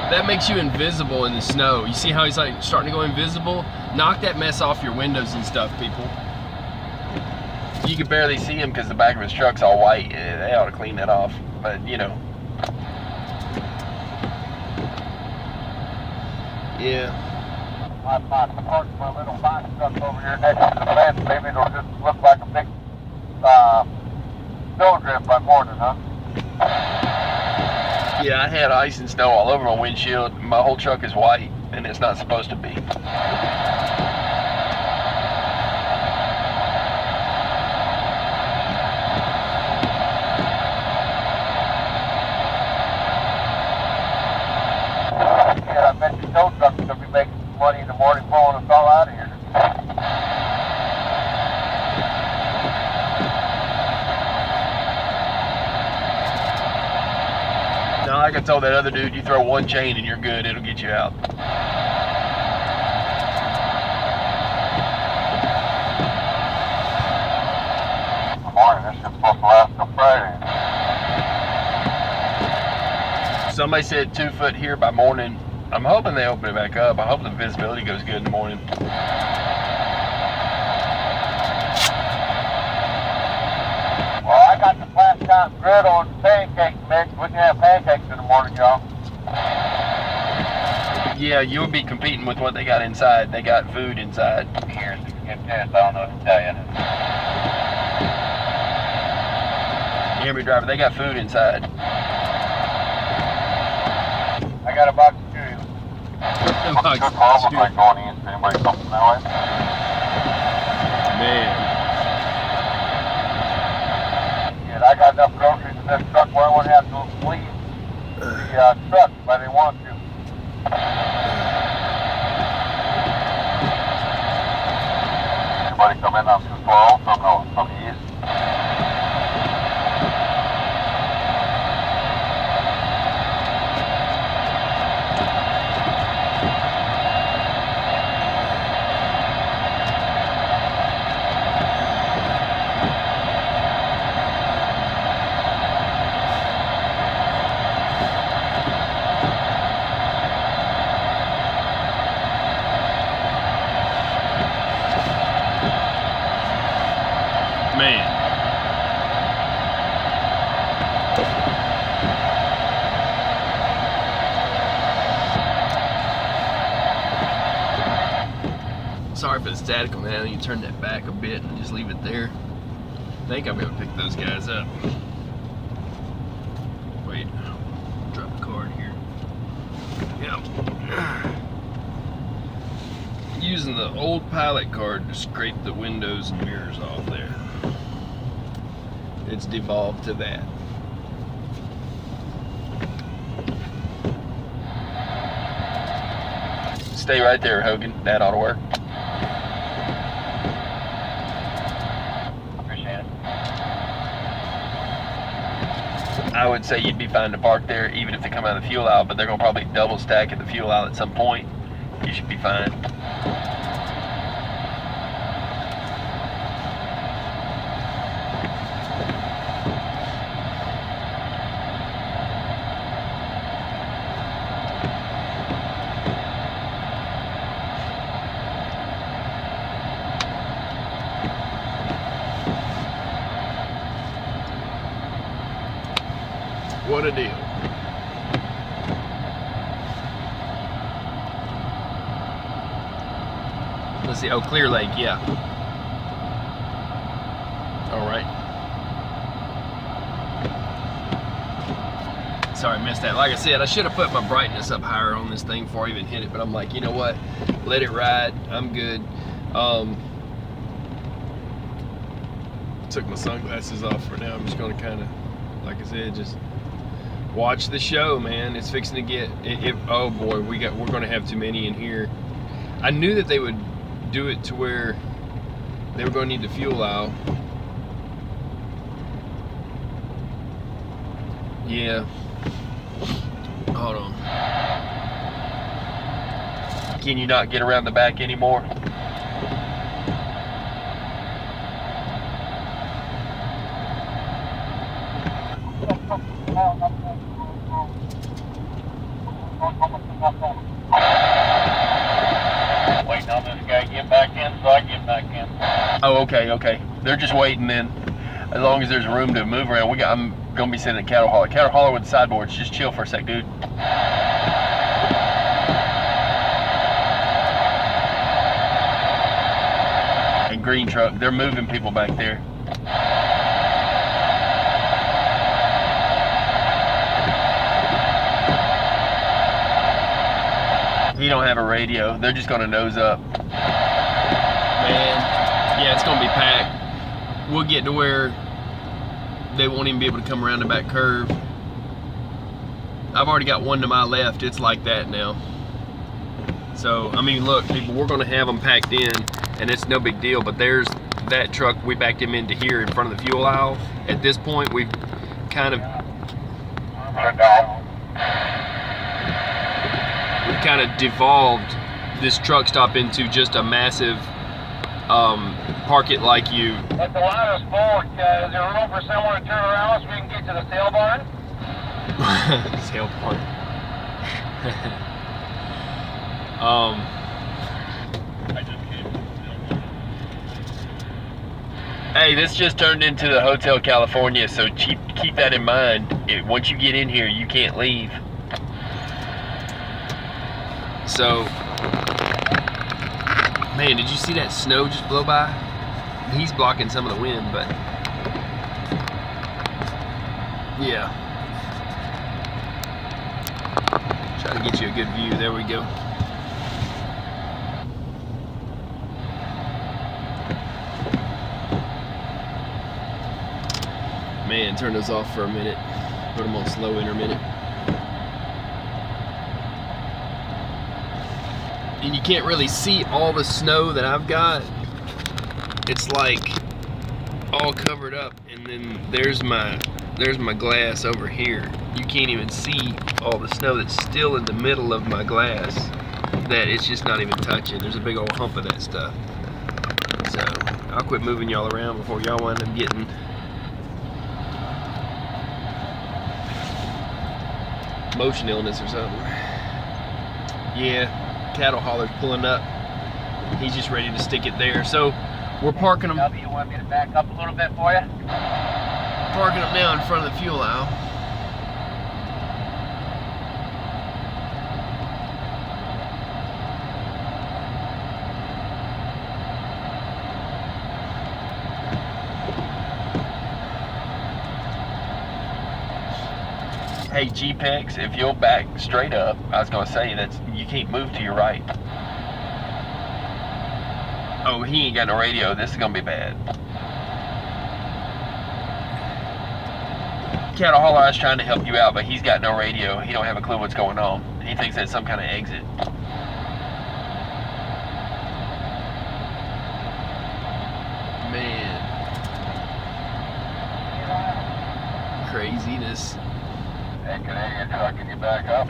That makes you invisible in the snow. You see how he's like starting to go invisible? Knock that mess off your windows and stuff, people. You can barely see him because the back of his truck's all white. They ought to clean that off, but you know. Yeah. I parked my little box truck over here next to the fence. Maybe it'll just look like a big snowdrift by morning, huh? Yeah, I had ice and snow all over my windshield. My whole truck is white, and it's not supposed to be. Yeah, I bet your tow truck's gonna be making some money in the morning pulling us all out of here. Now, like I told that other dude, you throw one chain and you're good. It'll get you out. Good morning, this is supposed to last till Friday. Somebody said 2 foot here by morning. I'm hoping they open it back up. I hope the visibility goes good in the morning. Well, I got the flat top griddle and pancake mix. We can have pancakes in the morning, y'all. Yeah, you'll be competing with what they got inside. They got food inside. Here's the good test. I don't know what to tell you. You hear me, driver? They got food inside. I got a box of cereal. Like, Good problem like going east. Anybody coming that way? man. Yeah, I got enough groceries in this truck where I wouldn't have to leave the truck if I didn't want to. Anybody come in on 212 from the east? Man. Sorry for the static on that. You can turn that back a bit and just leave it there. I think I'll be able to pick those guys up. Wait, drop the card here. Yep. Using the old pilot card to scrape the windows and mirrors off there. It's devolved to that. Stay right there, Hogan. That ought to work. Appreciate it. I would say you'd be fine to park there even if they come out of the fuel aisle, but they're going to probably double stack at the fuel aisle at some point. You should be fine. What a deal. Let's see. Oh, Clear Lake, yeah. All right. Sorry, I missed that. Like I said, I should have put my brightness up higher on this thing before I even hit it, but I'm like, you know what? Let it ride. I'm good. Took my sunglasses off for now. I'm just gonna kind of, like I said, just watch the show, man. It's fixing to get. Oh boy, we're gonna have too many in here. I knew that they would do it to where they were gonna need the fuel aisle. Yeah. Hold on. Can you not get around the back anymore? Waiting on this guy to get back in so I can get back in. Oh, okay, okay. They're just waiting then. As long as there's room to move around, I'm gonna be sending a cattle hauler. Cattle hauler with the sideboards. Just chill for a sec, dude. And green truck, they're moving people back there. He don't have a radio. They're just gonna nose up. Man, yeah, it's gonna be packed. We'll get to where they won't even be able to come around the back curve. I've already got one to my left. It's like that now. So, I mean, look, people, we're gonna have them packed in, and it's no big deal, but there's that truck. We backed him into here in front of the fuel aisle. At this point, we've kind of devolved this truck stop into just a massive park it like you. But the ladder's full. Is there room for someone to turn around so we can get to the sale barn? Sale barn. Hey, this just turned into the Hotel California, so keep that in mind. Once you get in here, you can't leave. So, man, did you see that snow just blow by? He's blocking some of the wind, but yeah. Try to get you a good view. There we go. Man, turn those off for a minute. Put them on slow intermittent. And you can't really see all the snow that I've got. It's like all covered up, and then there's my glass over here. You can't even see all the snow that's still in the middle of my glass that it's just not even touching. There's a big old hump of that stuff. So I'll quit moving y'all around before y'all wind up getting motion illness or something. Yeah, cattle hauler's pulling up. He's just ready to stick it there. So we're parking them. You want me to back up a little bit for you? Parking them now in front of the fuel aisle. Hey, GPEX, if you'll back straight up, I was gonna say that you can't move to your right. Oh, he ain't got no radio. This is gonna be bad. Cattle hauler, I was trying to help you out, but he's got no radio. He don't have a clue what's going on. He thinks that's some kind of exit. Man. Craziness. Hey, Canadian truck, can you back up?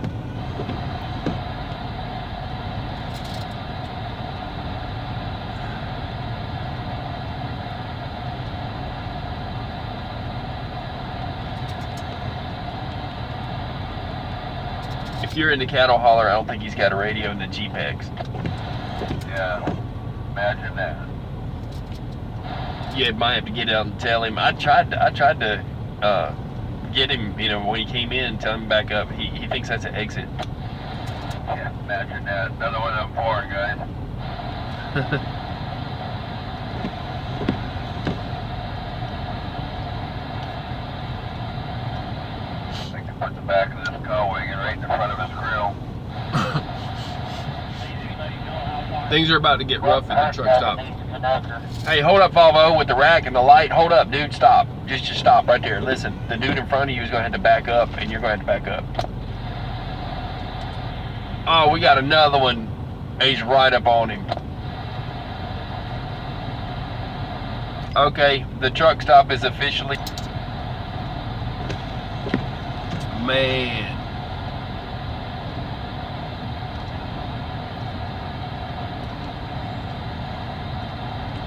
If you're in the cattle hauler, I don't think he's got a radio in the GPEX. Yeah, imagine that. You might have to get out and tell him. I tried to get him, you know, when he came in, tell him back up. He thinks that's an exit. Yeah, imagine that. Another one of them foreign guys. I think they put the back of this cow wagon right in front of his grill. Things are about to get rough at the truck stop. Hey, hold up, Volvo, with the rack and the light. Hold up, dude, stop. Just stop right there. Listen, the dude in front of you is going to have to back up, and you're going to have to back up. Oh, we got another one. He's right up on him. Okay, the truck stop is officially... Man.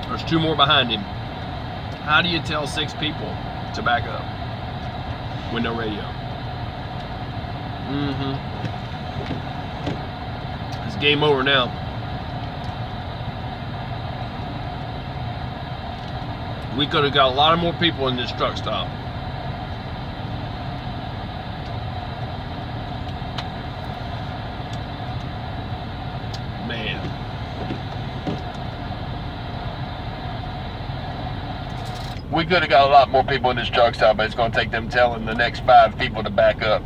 There's 2 more behind him. How do you tell 6 people to back up with no radio? It's game over now. We could have got a lot of more people in this truck stop. Man. We could have got a lot more people in this truck stop, but it's going to take them telling the next 5 people to back up.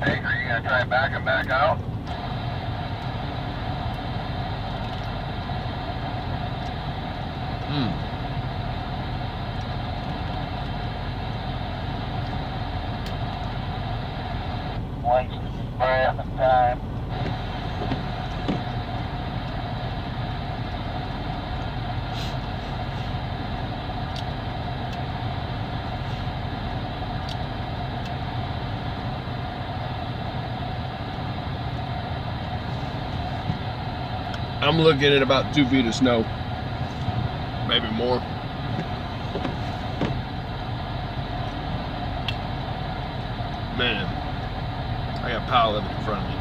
Hey, are you gonna try back and back out? Waste breath and time. I'm looking at about 2 feet of snow, maybe more. Man, I got a pile of it in front of me.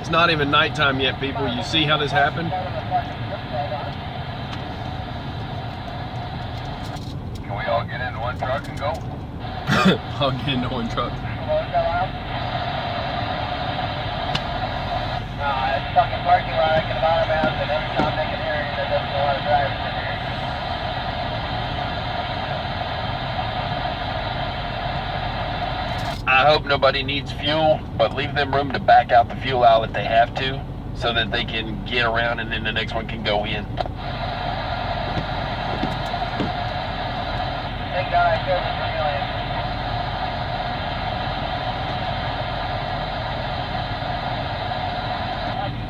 It's not even nighttime yet, people. You see how this happened? Can we all get into one truck and go? I'll get into one truck. It's fucking parking lot. I can automatic and every time they can hear you, there doesn't a lot of drivers in here. I hope nobody needs fuel, but leave them room to back out the fuel aisle if they have to, so that they can get around and then the next one can go in. Take down that service for million.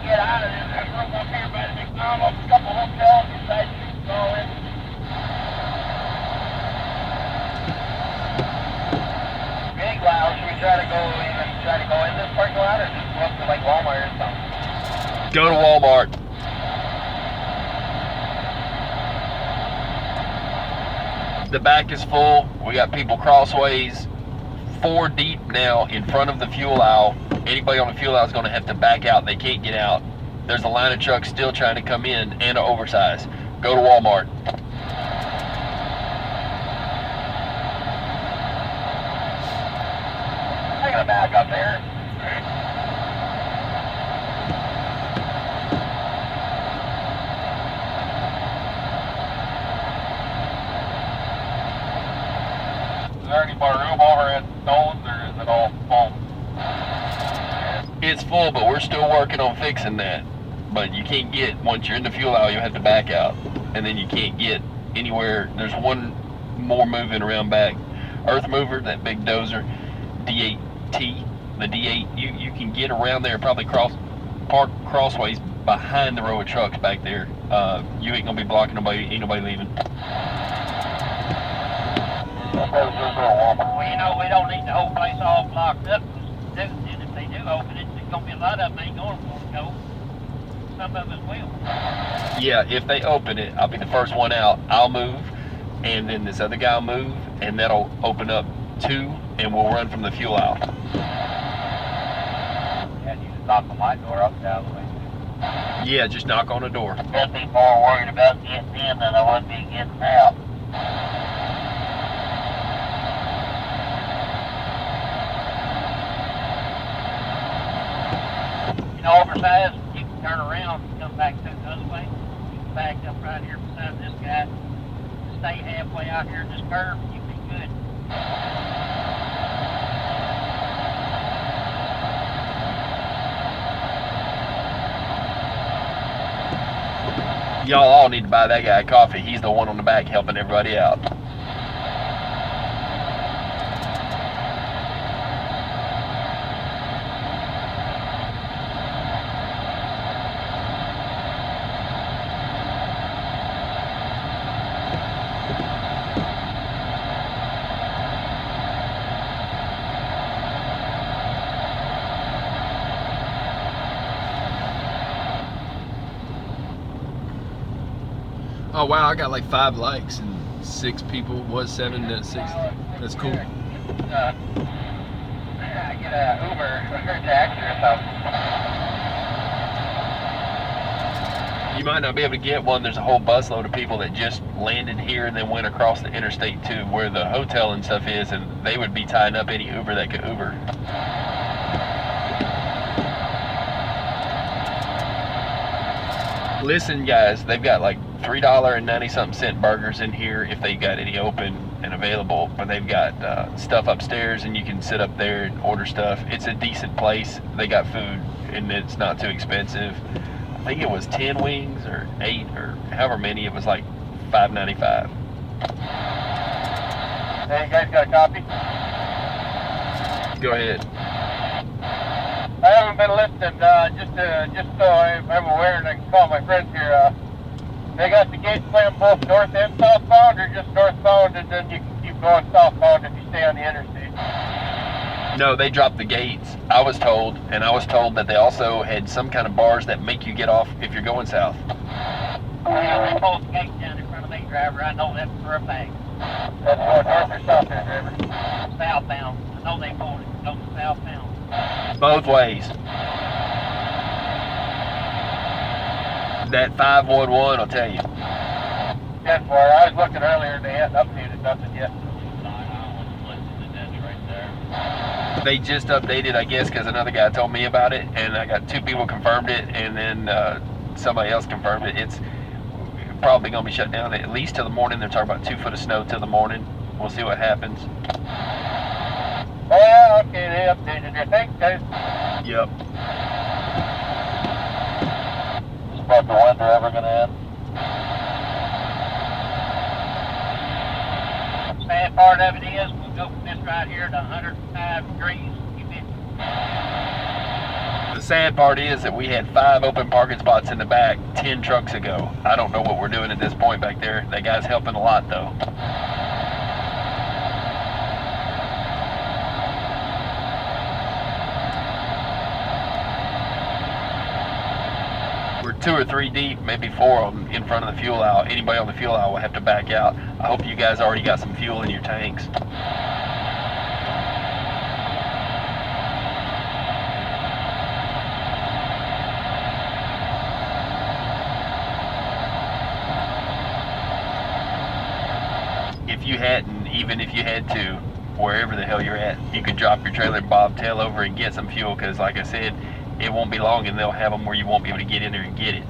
Get out of there. There's room up here by the McDonald's, a couple hotels beside you can go in. Big loud, should we try to go in this parking lot or just go up to like Walmart or something? Go to Walmart. The back is full. We got people crossways, 4 deep now in front of the fuel aisle. Anybody on the fuel aisle is going to have to back out. They can't get out. There's a line of trucks still trying to come in and an oversize. Go to Walmart. I got a back up there. Is there any more room over at Stones, or is it all full? It's full, but we're still working on fixing that. But you can't get, once you're in the fuel aisle, you have to back out. And then you can't get anywhere. There's one more moving around back. Earth mover, that big dozer, D8T, the D8, you can get around there, probably park crossways behind the row of trucks back there. You ain't gonna be blocking nobody, ain't nobody leaving. Well, you know, we don't need the whole place all blocked up. And if they do open it, there's gonna be a lot of them ain't going to go. some of us will. Yeah, if they open it, I'll be the first one out. I'll move, and then this other guy will move, and that'll open up 2, and we'll run from the fuel aisle. Yeah, you just knock on my door up the way. Yeah, just knock on the door. I'd be more worried about getting in than I would be getting out. You know, oversized, you can turn around and come back through the other way. You can back up right here beside this guy. Stay halfway out here in this curve, you'll be good. Y'all all need to buy that guy coffee. He's the one on the back helping everybody out. Oh wow, I got like 5 likes and 6 people. Was 7 to 6. That's cool. I get a Uber or taxi or something. You might not be able to get one. There's a whole busload of people that just landed here and then went across the interstate to where the hotel and stuff is, and they would be tying up any Uber that could Uber. Listen, guys, they've got like $3.90-something burgers in here if they got any open and available, but they've got stuff upstairs and you can sit up there and order stuff. It's a decent place. They got food and it's not too expensive. I think it was 10 wings or 8 or however many. It was like $5.95. Hey, you guys got a copy? Go ahead. I haven't been listening, just so I'm aware and I can call my friends here. They got the gates playing both north and southbound, or just northbound, and then you can keep going southbound if you stay on the interstate? No, they dropped the gates, I was told, and I was told that they also had some kind of bars that make you get off if you're going south. Yeah, they pulled the gate down in front of me, driver. I know that for a fact. That's going north or south there, driver? Southbound. I know they pulled it. Going southbound. Both ways. That 511 will tell you. 10-4. I was looking earlier and they hadn't updated nothing yet. They just updated, I guess, because another guy told me about it, and I got 2 people confirmed it, and then somebody else confirmed it. It's probably going to be shut down at least till the morning. They're talking about 2 foot of snow till the morning. We'll see what happens. Oh, yeah, okay, they updated it. Thanks, guys. Yep. Is about the winter ever going to end? Sad part of it is we'll go from this right here to 105 degrees. The sad part is that we had 5 open parking spots in the back 10 trucks ago. I don't know what we're doing at this point back there. That guy's helping a lot, though. We're 2 or 3 deep, maybe 4 in front of the fuel aisle. Anybody on the fuel aisle will have to back out. I hope you guys already got some fuel in your tanks. If you hadn't, even if you had to, wherever the hell you're at, you could drop your trailer bobtail over and get some fuel, because like I said, it won't be long and they'll have them where you won't be able to get in there and get it.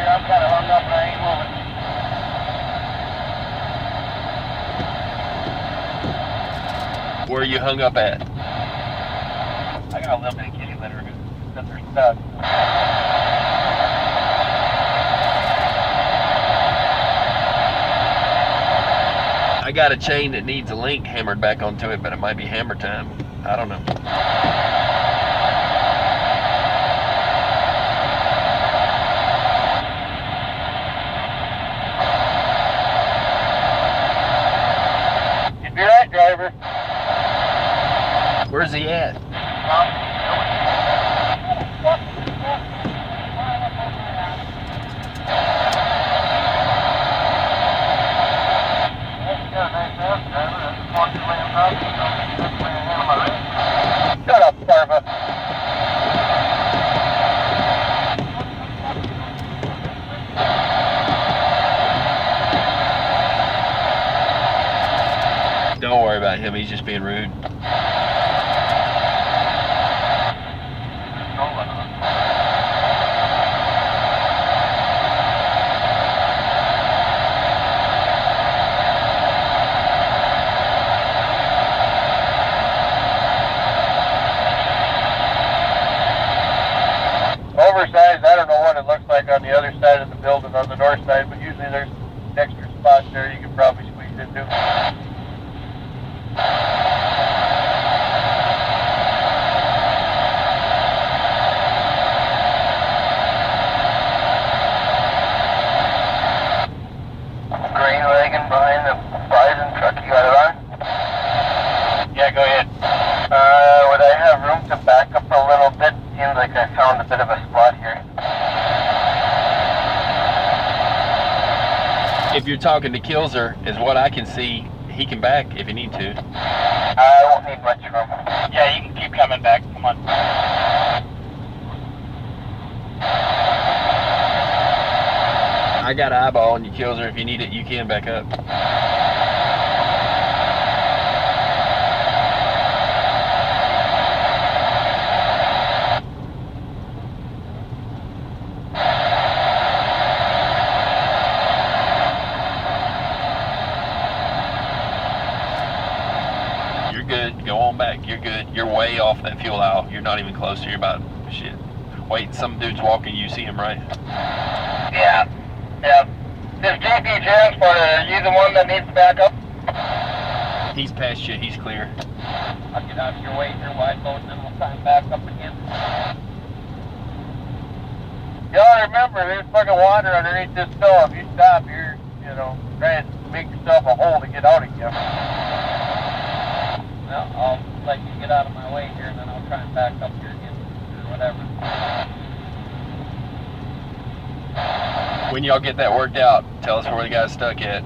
I'm kind of hung up and I ain't moving. Where are you hung up at? I got a little bit of kitty litter that they're stuck. I got a chain that needs a link hammered back onto it, but it might be hammer time. I don't know. You'd be right, driver. Where's he at? Shut up, Sarva. Don't worry about him. He's just being rude. Oversized, I don't know what it looks like on the other side of the building on the north side, but usually there's an extra spot there you can probably squeeze into. Grain wagon behind the bison truck, you got it on? Yeah, go ahead. Would I have room to back up a little bit? Seems like I found a bit of a spot here. If you're talking to Kilzer, is what I can see, he can back if you need to. I won't need much room. Yeah, you can keep coming back. Come on. I got an eyeball on you, Kilzer. If you need it, you can back up. You're good. Go on back. You're good. You're way off that fuel aisle. You're not even close to. You're about shit. Wait, some dude's walking. You see him, right? Yeah. Yeah. This GP transporter, are you the one that needs to back up? He's past you. He's clear. I'll get out of your way here, wide load, and then we'll try and back up again. Y'all remember, there's fucking water underneath this snow. If you stop here, you know, try and make yourself a hole to get out again. Well, I'll let you get out of my way here, and then I'll try and back up here again, or whatever. When y'all get that worked out, tell us where the guy's stuck at.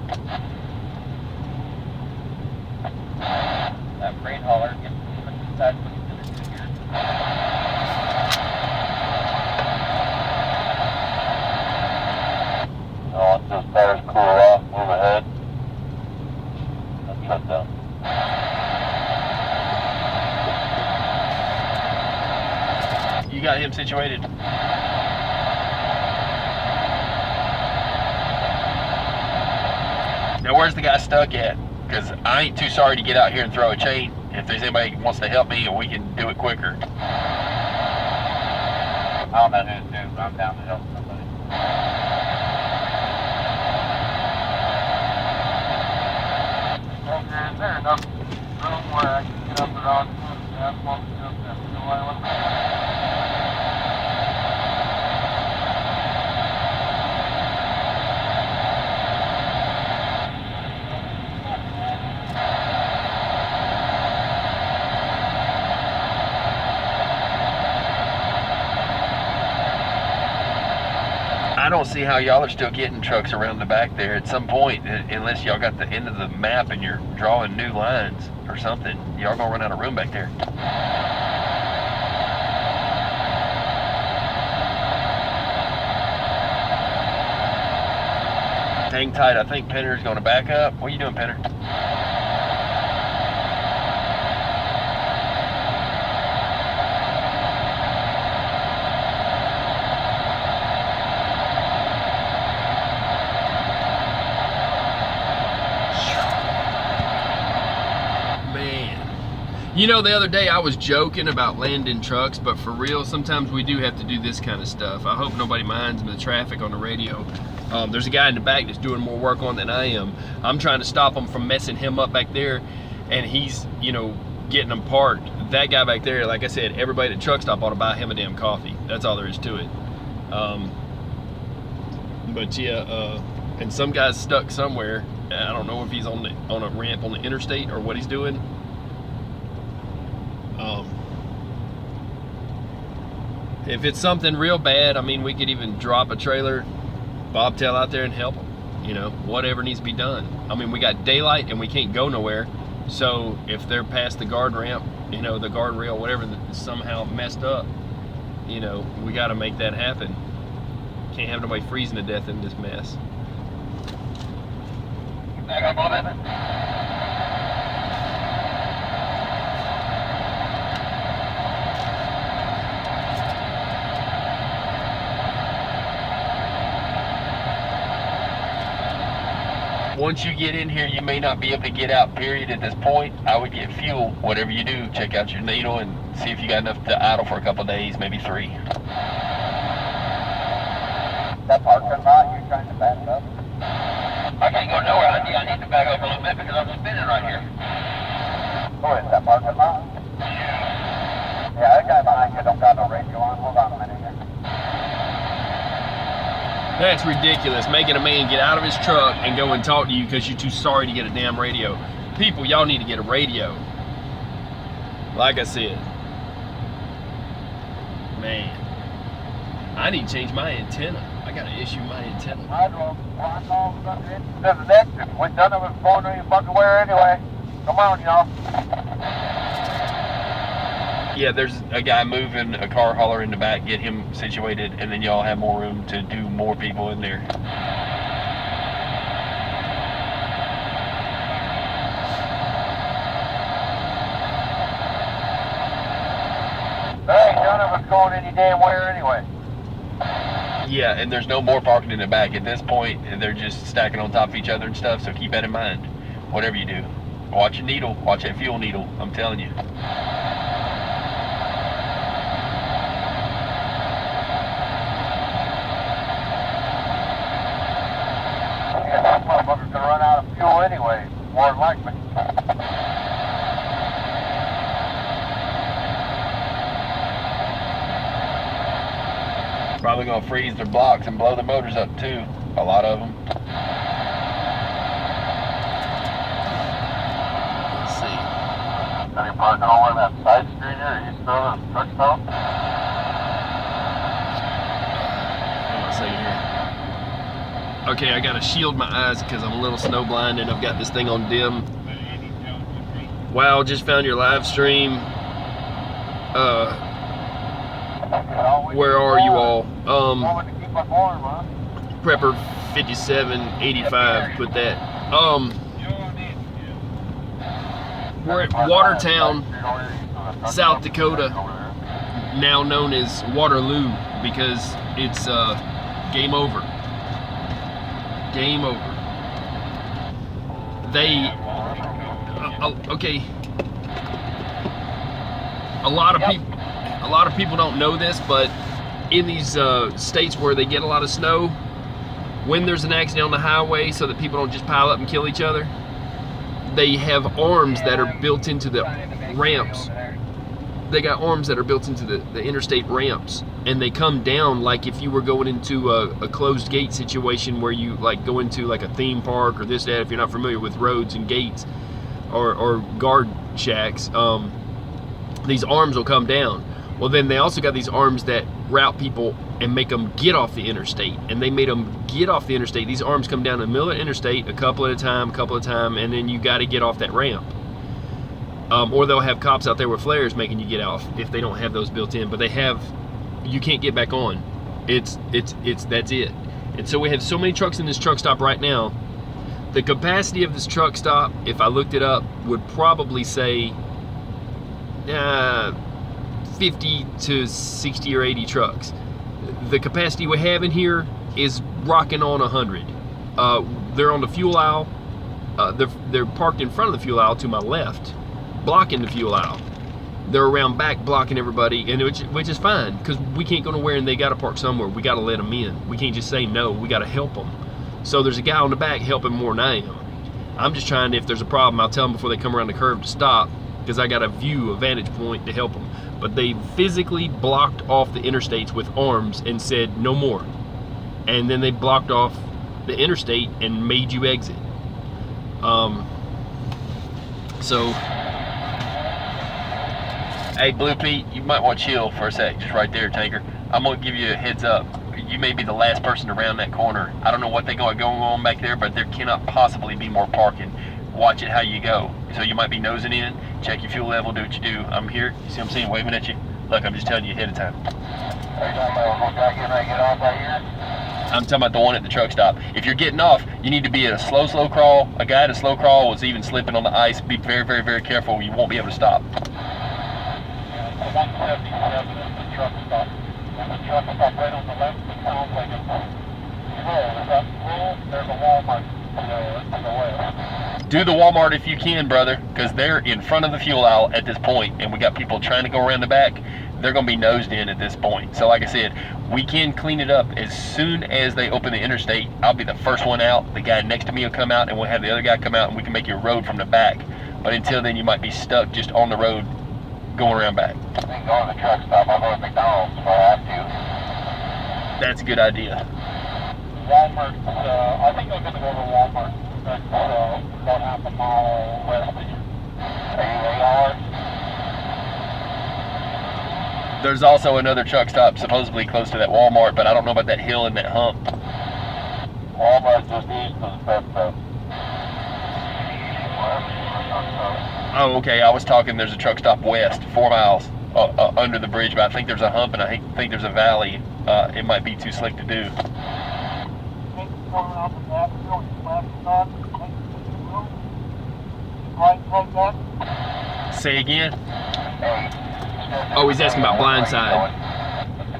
That freight hauler gets moving, decide what he's going to do here. Oh, once those tires cool off, move ahead. Let's shut down. You got him situated. Now, where's the guy stuck at? Because I ain't too sorry to get out here and throw a chain. If there's anybody who wants to help me, we can do it quicker. I don't know who to do, but I'm down to help somebody. Okay, is there enough room where I can get up around the asphalt and up that fuel island? I don't see how y'all are still getting trucks around the back there at some point, unless y'all got the end of the map and you're drawing new lines or something. Y'all gonna run out of room back there. Hang tight. I think Penner's gonna back up. What are you doing, Penner? You know, the other day I was joking about landing trucks, but for real, sometimes we do have to do this kind of stuff. I hope nobody minds the traffic on the radio. There's a guy in the back that's doing more work on than I am. I'm trying to stop him from messing him up back there, and he's, you know, getting them parked. That guy back there, like I said, everybody at the truck stop ought to buy him a damn coffee. That's all there is to it. But yeah, and some guy's stuck somewhere. I don't know if he's on a ramp on the interstate or what he's doing. If it's something real bad, I mean, we could even drop a trailer, bobtail out there and help them. You know, whatever needs to be done. I mean, we got daylight and we can't go nowhere. So if they're past the guard ramp, you know, the guardrail, whatever that's somehow messed up, you know, we got to make that happen. Can't have nobody freezing to death in this mess. Back up on it. Once you get in here, you may not be able to get out, period, at this point. I would get fuel, whatever you do. Check out your needle and see if you got enough to idle for a couple of days, maybe 3. That parking lot, you're trying to back up? I can't go nowhere. I need to back up a little bit because I'm spinning right here. Oh, is that parking lot? Yeah, that guy behind you don't got no radio on. Hold on a minute here. That's ridiculous, making a man get out of his truck and go and talk to you because you're too sorry to get a damn radio. People, y'all need to get a radio. Like I said. Man. I need to change my antenna. I gotta issue my antenna. This is it. We're done with going any fucking where anyway. Come on, y'all. Yeah, there's a guy moving a car hauler in the back, get him situated, and then y'all have more room to do more people in there. There ain't none of us going any damn where anyway. Yeah, and there's no more parking in the back at this point, and they're just stacking on top of each other and stuff, so keep that in mind. Whatever you do. Watch your needle, watch that fuel needle, I'm telling you. That motherfucker's gonna run out of fuel anyway, more than likely. Probably gonna freeze their blocks and blow their motors up too. A lot of them. Let's see. Are you parking over on that side street here? Are you still in the truck stop? Hold on a second here. Okay, I gotta shield my eyes because I'm a little snow blind and I've got this thing on dim. Wow, just found your live stream. Where are you all? Prepper 5785 put that. We're at Watertown, South Dakota, now known as Waterloo because it's game over. Game over. They okay. A lot of people don't know this, but in these states where they get a lot of snow, when there's an accident on the highway so that people don't just pile up and kill each other, they have arms that are built into the ramps. They got arms that are built into the interstate ramps, and they come down like if you were going into a closed gate situation where you like go into like a theme park or this, that, if you're not familiar with roads and gates or guard shacks. These arms will come down. Well, then they also got these arms that route people and make them get off the interstate. And they made them get off the interstate. These arms come down the middle of the interstate a couple at a time, and then you got to get off that ramp. Or they'll have cops out there with flares making you get off if they don't have those built in. But they have, you can't get back on. That's it. And so we have so many trucks in this truck stop right now. The capacity of this truck stop, if I looked it up, would probably say 50 to 60 or 80 trucks. The capacity we have in here is rocking on 100. They're on the fuel aisle. They're parked in front of the fuel aisle to my left, blocking the fuel aisle. They're around back blocking everybody, and which is fine because we can't go nowhere and they got to park somewhere. We got to let them in. We can't just say no. We got to help them. So there's a guy on the back helping more than I am. I'm just trying to, if there's a problem, I'll tell them before they come around the curve to stop, because I got a vantage point to help them. But they physically blocked off the interstates with arms and said no more. And then they blocked off the interstate and made you exit. So Hey, Blue Pete, you might want to chill for a sec, just right there, Tanker. I'm gonna give you a heads up. You may be the last person around that corner. I don't know what they got going on back there, but there cannot possibly be more parking. Watch it how you go. So you might be nosing in, check your fuel level, do what you do. I'm here, you see what I'm saying, waving at you? Look, I'm just telling you ahead of time. Are you talking about guy getting ready to get off right here? I'm talking about the one at the truck stop. If you're getting off, you need to be at a slow crawl. A guy at a slow crawl was even slipping on the ice. Be very, very, very careful. You won't be able to stop. 177 is the truck stop. And the truck stop right on the left, it sounds like it's full. Is that full? There's a Walmart to the west. Do the Walmart if you can, brother, because they're in front of the fuel aisle at this point, and we got people trying to go around the back. They're going to be nosed in at this point. So like I said, we can clean it up as soon as they open the interstate. I'll be the first one out. The guy next to me will come out, and we'll have the other guy come out, and we can make you a road from the back. But until then, you might be stuck just on the road going around back. I think going to the truck stop, I'll go to McDonald's if I have to. That's a good idea. Walmart, I think I'm going to go to Walmart. That's about half a mile west of here. Are you? There's also another truck stop supposedly close to that Walmart, but I don't know about that hill and that hump. Walmart's just east of the truck stop. Oh, okay. I was talking. There's a truck stop west, 4 miles under the bridge, but I think there's a hump and I think there's a valley. It might be too slick to do. Say again. Oh, he's asking about blindside.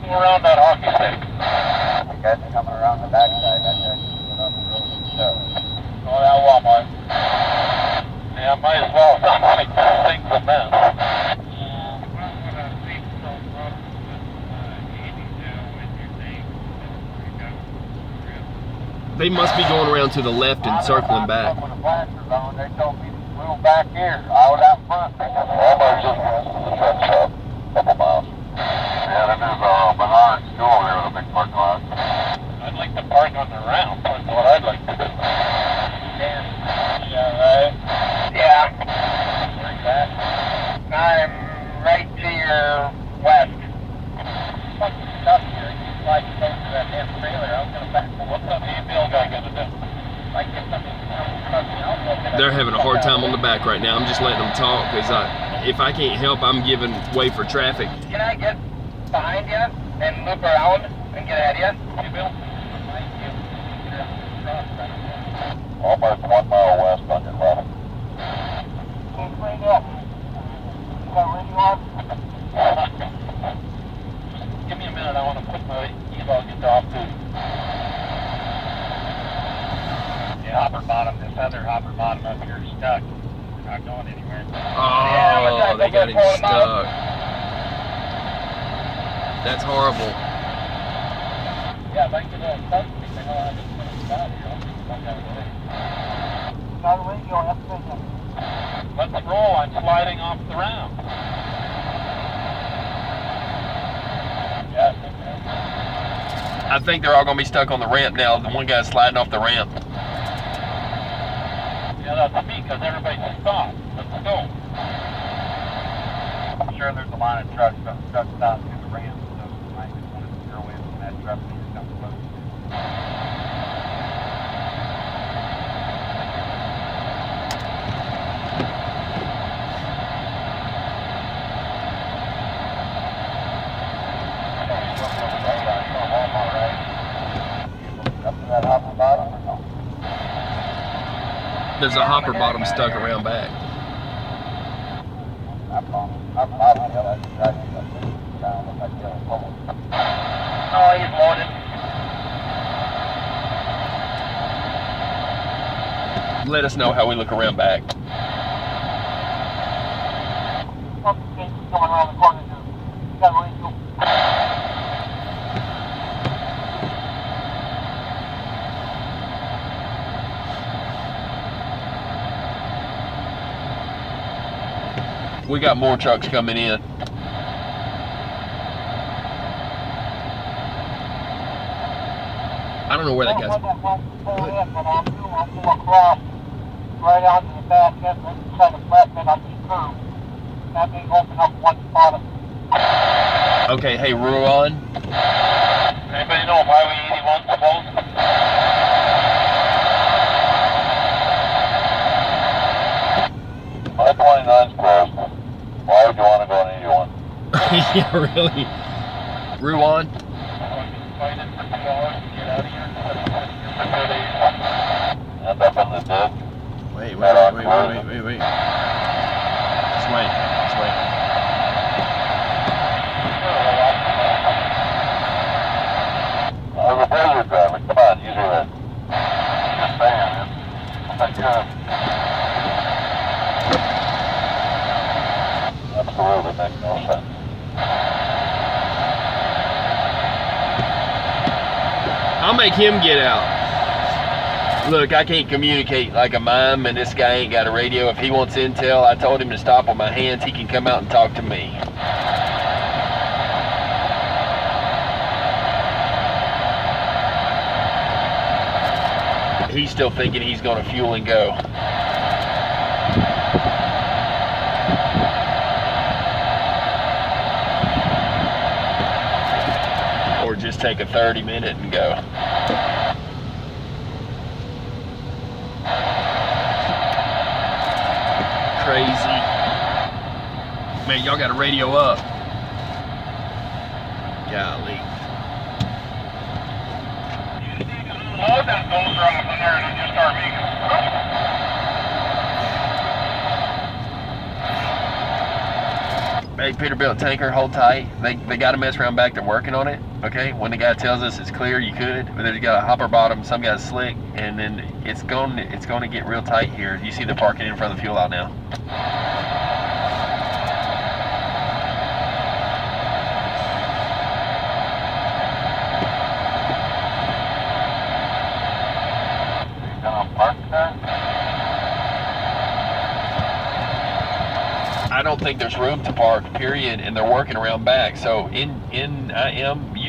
Around that hockey stick. The guy's coming around the backside. That's actually up the road itself. Oh, that Walmart. Yeah, might as well. Sounds like this thing's a mess. They must be going around to the left and circling back. When the flashers on, they told me to move back here. I was out front. Walmart's just west of the truck stop. Couple miles. Yeah, there's a Bernard school there with a big parking lot. I'd like to park on the ramp. That's what I'd like to do. Yeah, right? Yeah. Where's that? I'm right to your west. What's the stuff here? You like to go to that damn trailer. I was going to back. What's that e-bill guy going to do? I get something from They're having a hard time on the back right now. I'm just letting them talk because if I can't help, I'm giving way for traffic. Can I get behind you and loop around and get at you? You will? Thank you. Almost 1 mile west on your left. Give me a minute. I want to put my e-log into off too. Yeah, hopper bottom. This other hopper bottom up here is stuck. We're not going anywhere. Oh, they got him stuck. That's horrible. Yeah, if I can get stuck, they know how to put it out here. I'll just come that way. Let's roll. I'm sliding off the ramp. I think they're all going to be stuck on the ramp now. The one guy's sliding off the ramp. Yeah, that's me, because everybody's stopped. Let's go. I'm sure there's a line of trucks stopped in the ramp, so I just wanted to zero in on that truck when you're coming close. There's a hopper bottom stuck around back. Oh, he's loaded. Let us know how we look around back. We got more trucks coming in. I don't know where that guy's. Right onto the back end, trying to flatten it on this curve. Fucking open up one spot. Okay, hey, Ruan. Anybody know if Highway 81's closed? My 29's closed. Why would you want to go on 81? Yeah, really. Ruan. Fighting for 2 hours to get out of here instead of sitting here for 2 days. End up in the dead. Wait. Just wait. I was a desert driver. Come on, use your head. Just saying, it's not good. Absolutely makes no sense. I'll make him get out. Look, I can't communicate like a mime, and this guy ain't got a radio. If he wants intel, I told him to stop with my hands. He can come out and talk to me. He's still thinking he's gonna fuel and go. Or just take a 30-minute and go. Crazy. Man, y'all got a radio up. Golly. Load that Snowstorm up in there and just start making. Hey, Peterbilt tanker, hold tight. They got to mess around back. They're working on it. Okay, when the guy tells us it's clear, you could, but there's got a hopper bottom. Some guy's slick, and then it's going to get real tight here. You see they're parking in front of the fuel out now. I don't think there's room to park, period, and they're working around back. So you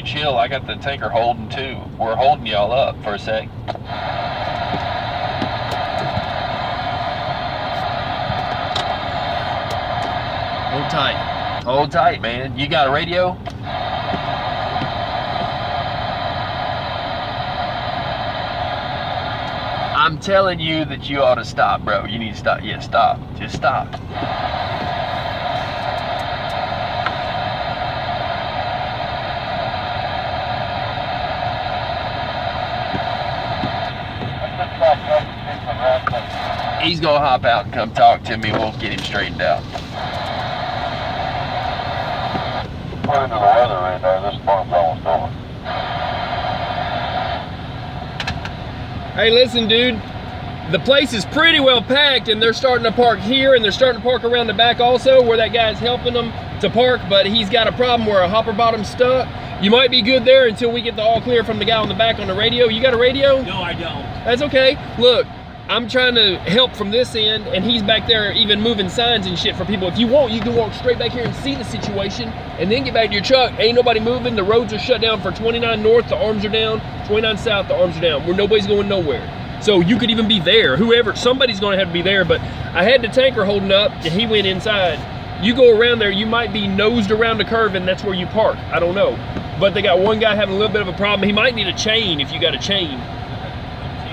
chill. I got the tanker holding too. We're holding y'all up for a sec. Hold tight. Hold tight, man. You got a radio? I'm telling you that you ought to stop, bro. You need to stop. Yeah, stop. Just stop. He's gonna hop out and come talk to me. We'll get him straightened out. According to the weather radar, this storm's almost over. Hey, listen, dude. The place is pretty well packed, and they're starting to park here, and they're starting to park around the back also, where that guy's helping them to park, but he's got a problem where a hopper bottom's stuck. You might be good there until we get the all clear from the guy on the back on the radio. You got a radio? No, I don't. That's okay. Look, I'm trying to help from this end, and he's back there even moving signs and shit for people. If you want, you can walk straight back here and see the situation, and then get back to your truck. Ain't nobody moving. The roads are shut down for 29 north, the arms are down. 29 south, the arms are down. Where nobody's going nowhere. So you could even be there. Whoever, somebody's gonna have to be there, but I had the tanker holding up, and he went inside. You go around there, you might be nosed around the curve, and that's where you park. I don't know. But they got one guy having a little bit of a problem. He might need a chain if you got a chain.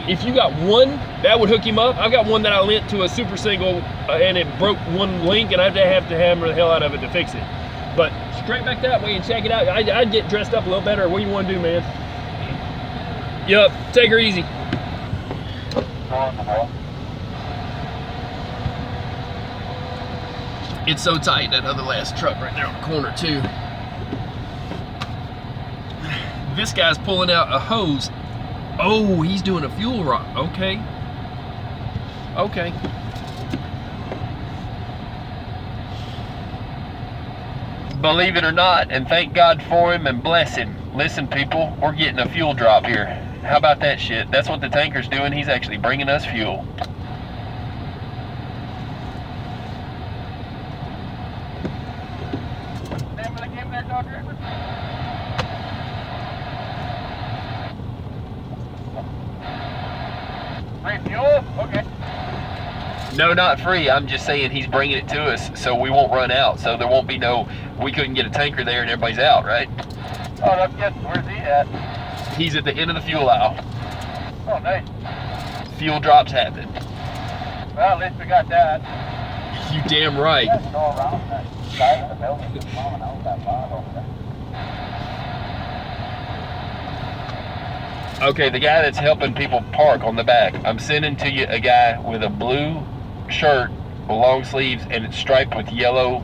If you got one, that would hook him up. I've got one that I lent to a super single, and it broke one link, and I'd have to hammer the hell out of it to fix it. But straight back that way and check it out. I'd get dressed up a little better. What do you want to do, man? Yup, take her easy. It's so tight, that other last truck right there on the corner too. This guy's pulling out a hose. Oh, he's doing a fuel rod. Okay. Okay. Believe it or not, and thank God for him and bless him. Listen, people, we're getting a fuel drop here. How about that shit? That's what the tanker's doing. He's actually bringing us fuel. Name of the game there, dog driver? Free fuel? Okay. No, not free. I'm just saying he's bringing it to us so we won't run out. So there won't be no, we couldn't get a tanker there and everybody's out, right? Oh, that's good. Where's he at? He's at the end of the fuel aisle. Oh, nice. Fuel drops happen. Well, at least we got that. You damn right. Go around that side of the building, just blowing out that bottle. Okay, the guy that's helping people park on the back, I'm sending to you a guy with a blue shirt with long sleeves and it's striped with yellow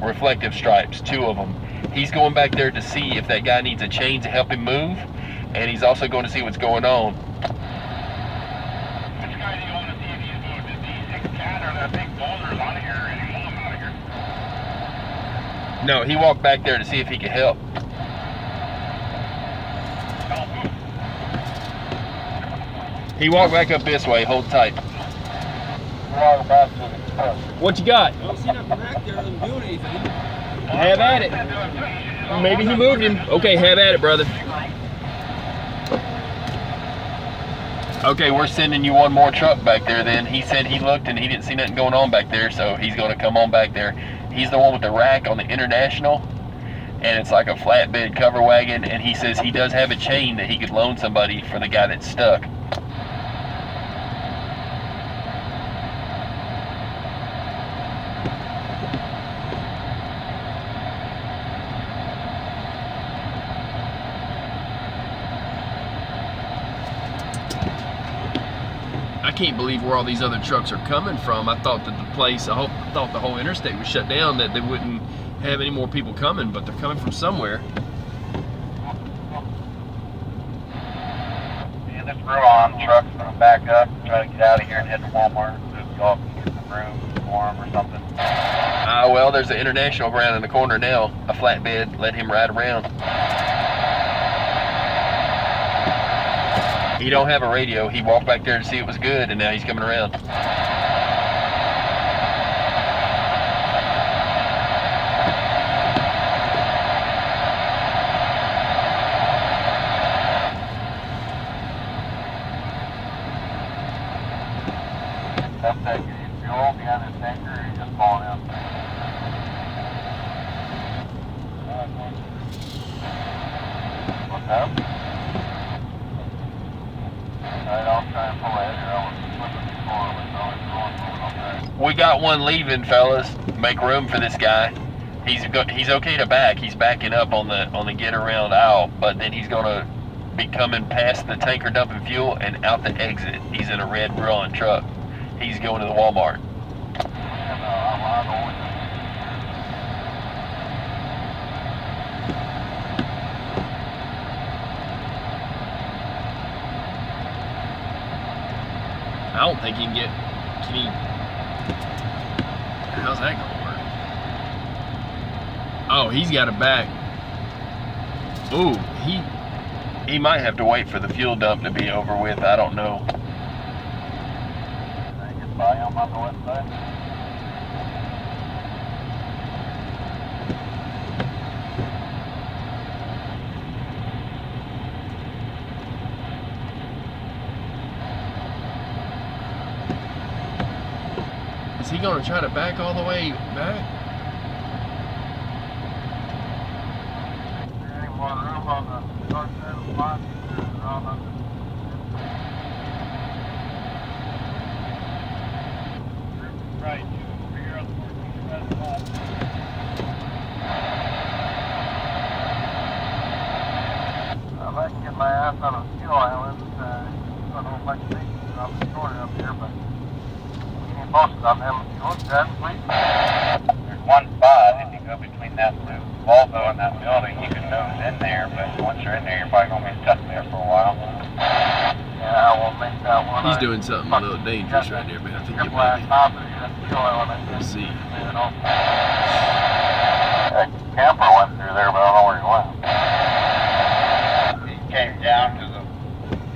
reflective stripes, 2 of them. He's going back there to see if that guy needs a chain to help him move, and he's also going to see what's going on. Which guy do you want to see if he's moved? Is he 6 cat or that big boulder's on here and he won't out of here? No, he walked back there to see if he could help. He walked back up this way, hold tight. What you got? I don't see nothing back there doesn't do anything. Have at it. Maybe he moved him. Okay, have at it, brother. Okay, we're sending you one more truck back there then. He said he looked and he didn't see nothing going on back there, so he's going to come on back there. He's the one with the rack on the International, and it's like a flatbed cover wagon, and he says he does have a chain that he could loan somebody for the guy that's stuck. I can't believe where all these other trucks are coming from. I thought that the place, I thought the whole interstate was shut down, that they wouldn't have any more people coming, but they're coming from somewhere. And this Ruan truck's going to back up, try to get out of here and head to Walmart, so if y'all can get some room for him or something. Well, there's an International around in the corner now, a flatbed, let him ride around. He don't have a radio. He walked back there to see it was good, and now he's coming around. That's that fuel behind this tanker, or he's just falling out. What's up? I'll try and pull it here. I was flipping before, but no, it's going okay. We got one leaving, fellas. Make room for this guy. He's okay to back. He's backing up on the get around aisle, but then he's gonna be coming past the tanker dumping fuel and out the exit. He's in a red Ruan truck. He's going to the Walmart. I don't think he can get, how's that gonna work? Oh, he's got it back. Ooh, He might have to wait for the fuel dump to be over with. I don't know. Can I get by him on the west side? is he gonna try to back all the way back? Is there any more room on the north side of the lot? Right, over here on the northeast side of the lot. If I can get my ass on a fuel island, I don't know if I can make it off the shore up here, but we need most of them fuel jets, please. There's one spot, if you go between that blue Volvo and that building, you can nose in there, but once you're in there, you're probably going to be stuck there for a while. Yeah, we'll make that one. He's doing something a little dangerous right there, but I think it might be. Let's see. That camper went through there, but I don't know where he went. He came down to the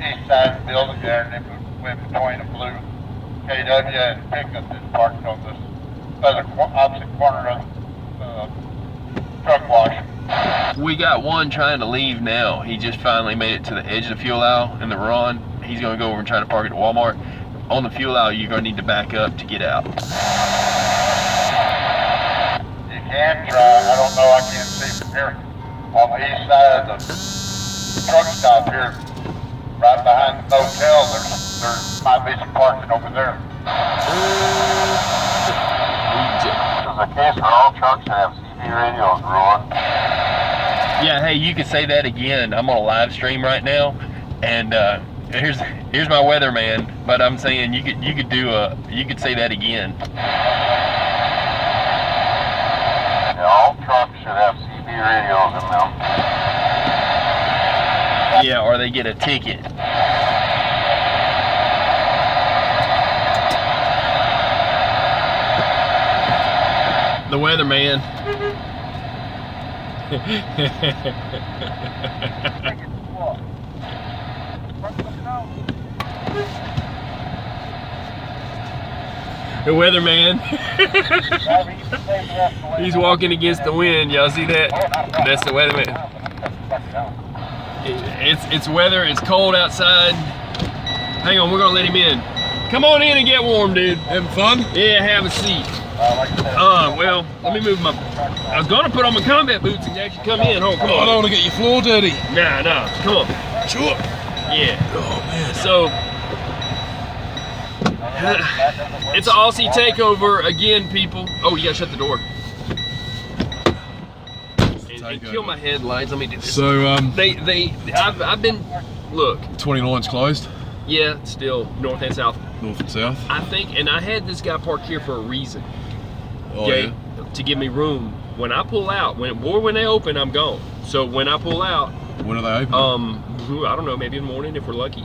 east side of the building there, and then went between the blue KW and pickup that's parked on this other opposite corner of the truck wash. We got one trying to leave now. He just finally made it to the edge of the fuel aisle in the Ruan. He's going to go over and try to park at Walmart. on the fuel aisle, you're gonna need to back up to get out. You can try. I don't know. I can't see from here. On the east side of the truck stop here, right behind the hotel, there might be some parking over there. There's a case for all trucks that have CB radios, Rowan. Yeah, hey, you could say that again. I'm on a live stream right now, and here's my weatherman. But I'm saying you could say that again. Yeah, all trucks should have CB radios in them. Yeah, or they get a ticket. The weatherman. The weatherman. He's walking against the wind. Y'all see that? That's the weatherman. It's weather. It's cold outside. Hang on, we're gonna let him in. Come on in and get warm, dude. Having fun? Yeah, have a seat. Well, let me move my. I was gonna put on my combat boots and actually come in. Oh, come I on. don't want to get your floor dirty. Nah, come on. Sure. Yeah. Oh man. So it's an Aussie takeover again, people. Oh, you gotta shut the door. And kill my headlights. Let me do this. So I've been. Look. 29's closed. Yeah, still north and south. North and south. I think, and I had this guy parked here for a reason. Oh Okay, yeah. to give me room. When I pull out, when they open, I'm gone. So when I pull out, When are they open? I don't know, maybe in the morning if we're lucky.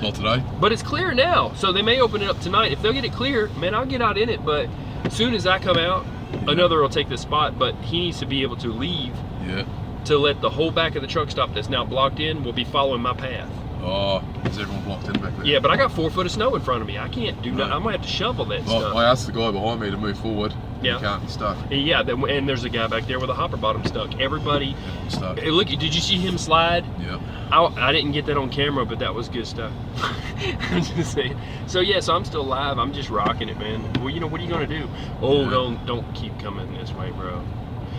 Not today. But it's clear now, so they may open it up tonight. If they'll get it clear, man, I'll get out in it. But as soon as I come out, another will take the spot. But he needs to be able to leave Yeah. to let the whole back of the truck stop that's now blocked in will be following my path. Oh, is everyone blocked in back there? Yeah, but I got 4 foot of snow in front of me. I can't do nothing. I'm gonna have to shovel that Well, stuff. I asked the guy behind me to move forward. Yeah. He can't. He's stuck. Yeah, and there's a guy back there with a hopper bottom stuck. Everybody, Everyone's stuck. hey, look, did you see him slide? Yep. I didn't get that on camera, but that was good stuff. I'm just saying. So yeah, so I'm still live. I'm just rocking it, man. Well, you know, what are you gonna do? Oh, Yeah. don't keep coming this way, bro.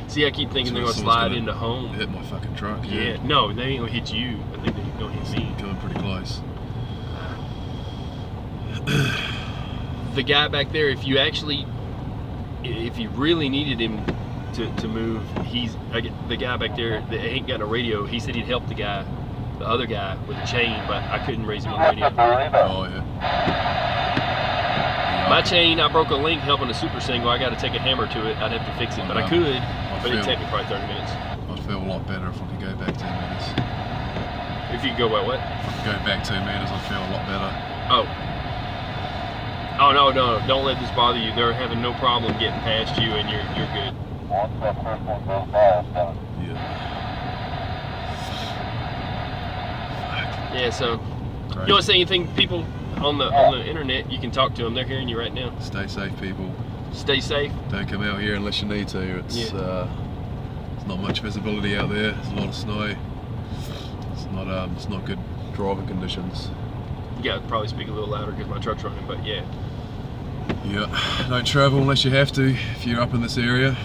See, I keep thinking they're gonna Someone's slide gonna into home. Hit my fucking truck. Yeah, no, they ain't gonna hit you. I think they're gonna hit me. Coming pretty close. The guy back there, if you really needed him to move, the guy back there that ain't got a radio. He said he'd help the other guy with a chain, but I couldn't raise him on the radio. Oh yeah. My chain, I broke a link helping a super single. I got to take a hammer to it. I'd have to fix it, but I could. But it'd take me probably 30 minutes. I'd feel a lot better if I could go back 10 meters. If you go by what? If I could go back 2 meters, I'd feel a lot better. Oh no! Don't let this bother you. They're having no problem getting past you, and you're good. Once that first one goes by, it's done. Yeah. Yeah. So Crazy. you want to say anything, people on the internet? You can talk to them. They're hearing you right now. Stay safe, people. Stay safe. Don't come out here unless you need to. It's there's not much visibility out there. There's a lot of snow. It's not good driving conditions. You got to probably speak a little louder because my truck's running. But yeah. Yeah. Don't travel unless you have to. If you're up in this area,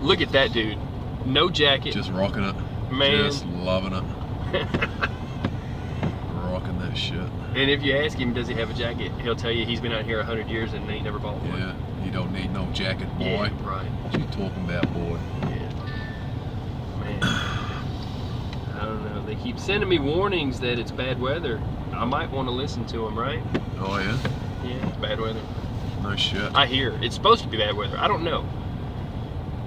Look at that dude. No jacket. just rocking it. Man. Just loving it. Rocking that shit. And if you ask him, does he have a jacket? He'll tell you he's been out here 100 years and ain't never bought one. Yeah. You don't need no jacket, boy. Yeah, right. What you talking about, boy? Yeah. Man. I don't know. They keep sending me warnings that it's bad weather. I might want to listen to them, right? Oh yeah. Yeah, it's bad weather. No shit. I hear it's supposed to be bad weather. I don't know.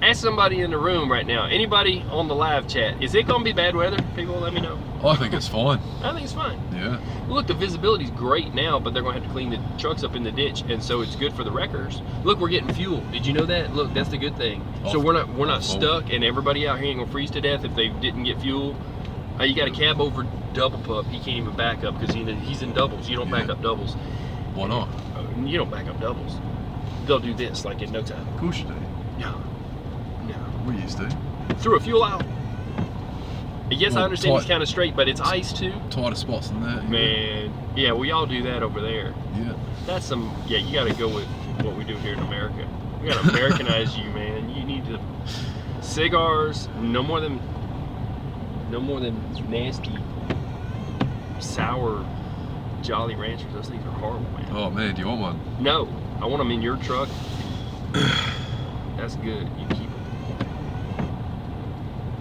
Ask somebody in the room right now. Anybody on the live chat, is it gonna be bad weather? People, let me know. I think it's fine. I think it's fine. Yeah. Look, the visibility's great now, but they're gonna have to clean the trucks up in the ditch, and so it's good for the wreckers. Look, we're getting fuel. Did you know that? Look, that's the good thing. So we're not stuck, and everybody out here ain't gonna freeze to death if they didn't get fuel. You got a cab over double pup. He can't even back up because he's in doubles. You don't back up doubles. Why not? You don't back up doubles. They'll do this like in no time. Of course you do. No. We used to. Through a fuel aisle. Yes, I Well, understand he's tight- kind of straight, but it's ice too. Tighter spots than that. Man, yeah, we all do that over there. Yeah. That's some, yeah, you got to go with what we do here in America. We got to Americanize you, man. You need to, cigars, no more than nasty, sour Jolly Ranchers. Those things are horrible, man. Oh man, do you want one? No, I want them in your truck. That's good. You keep them.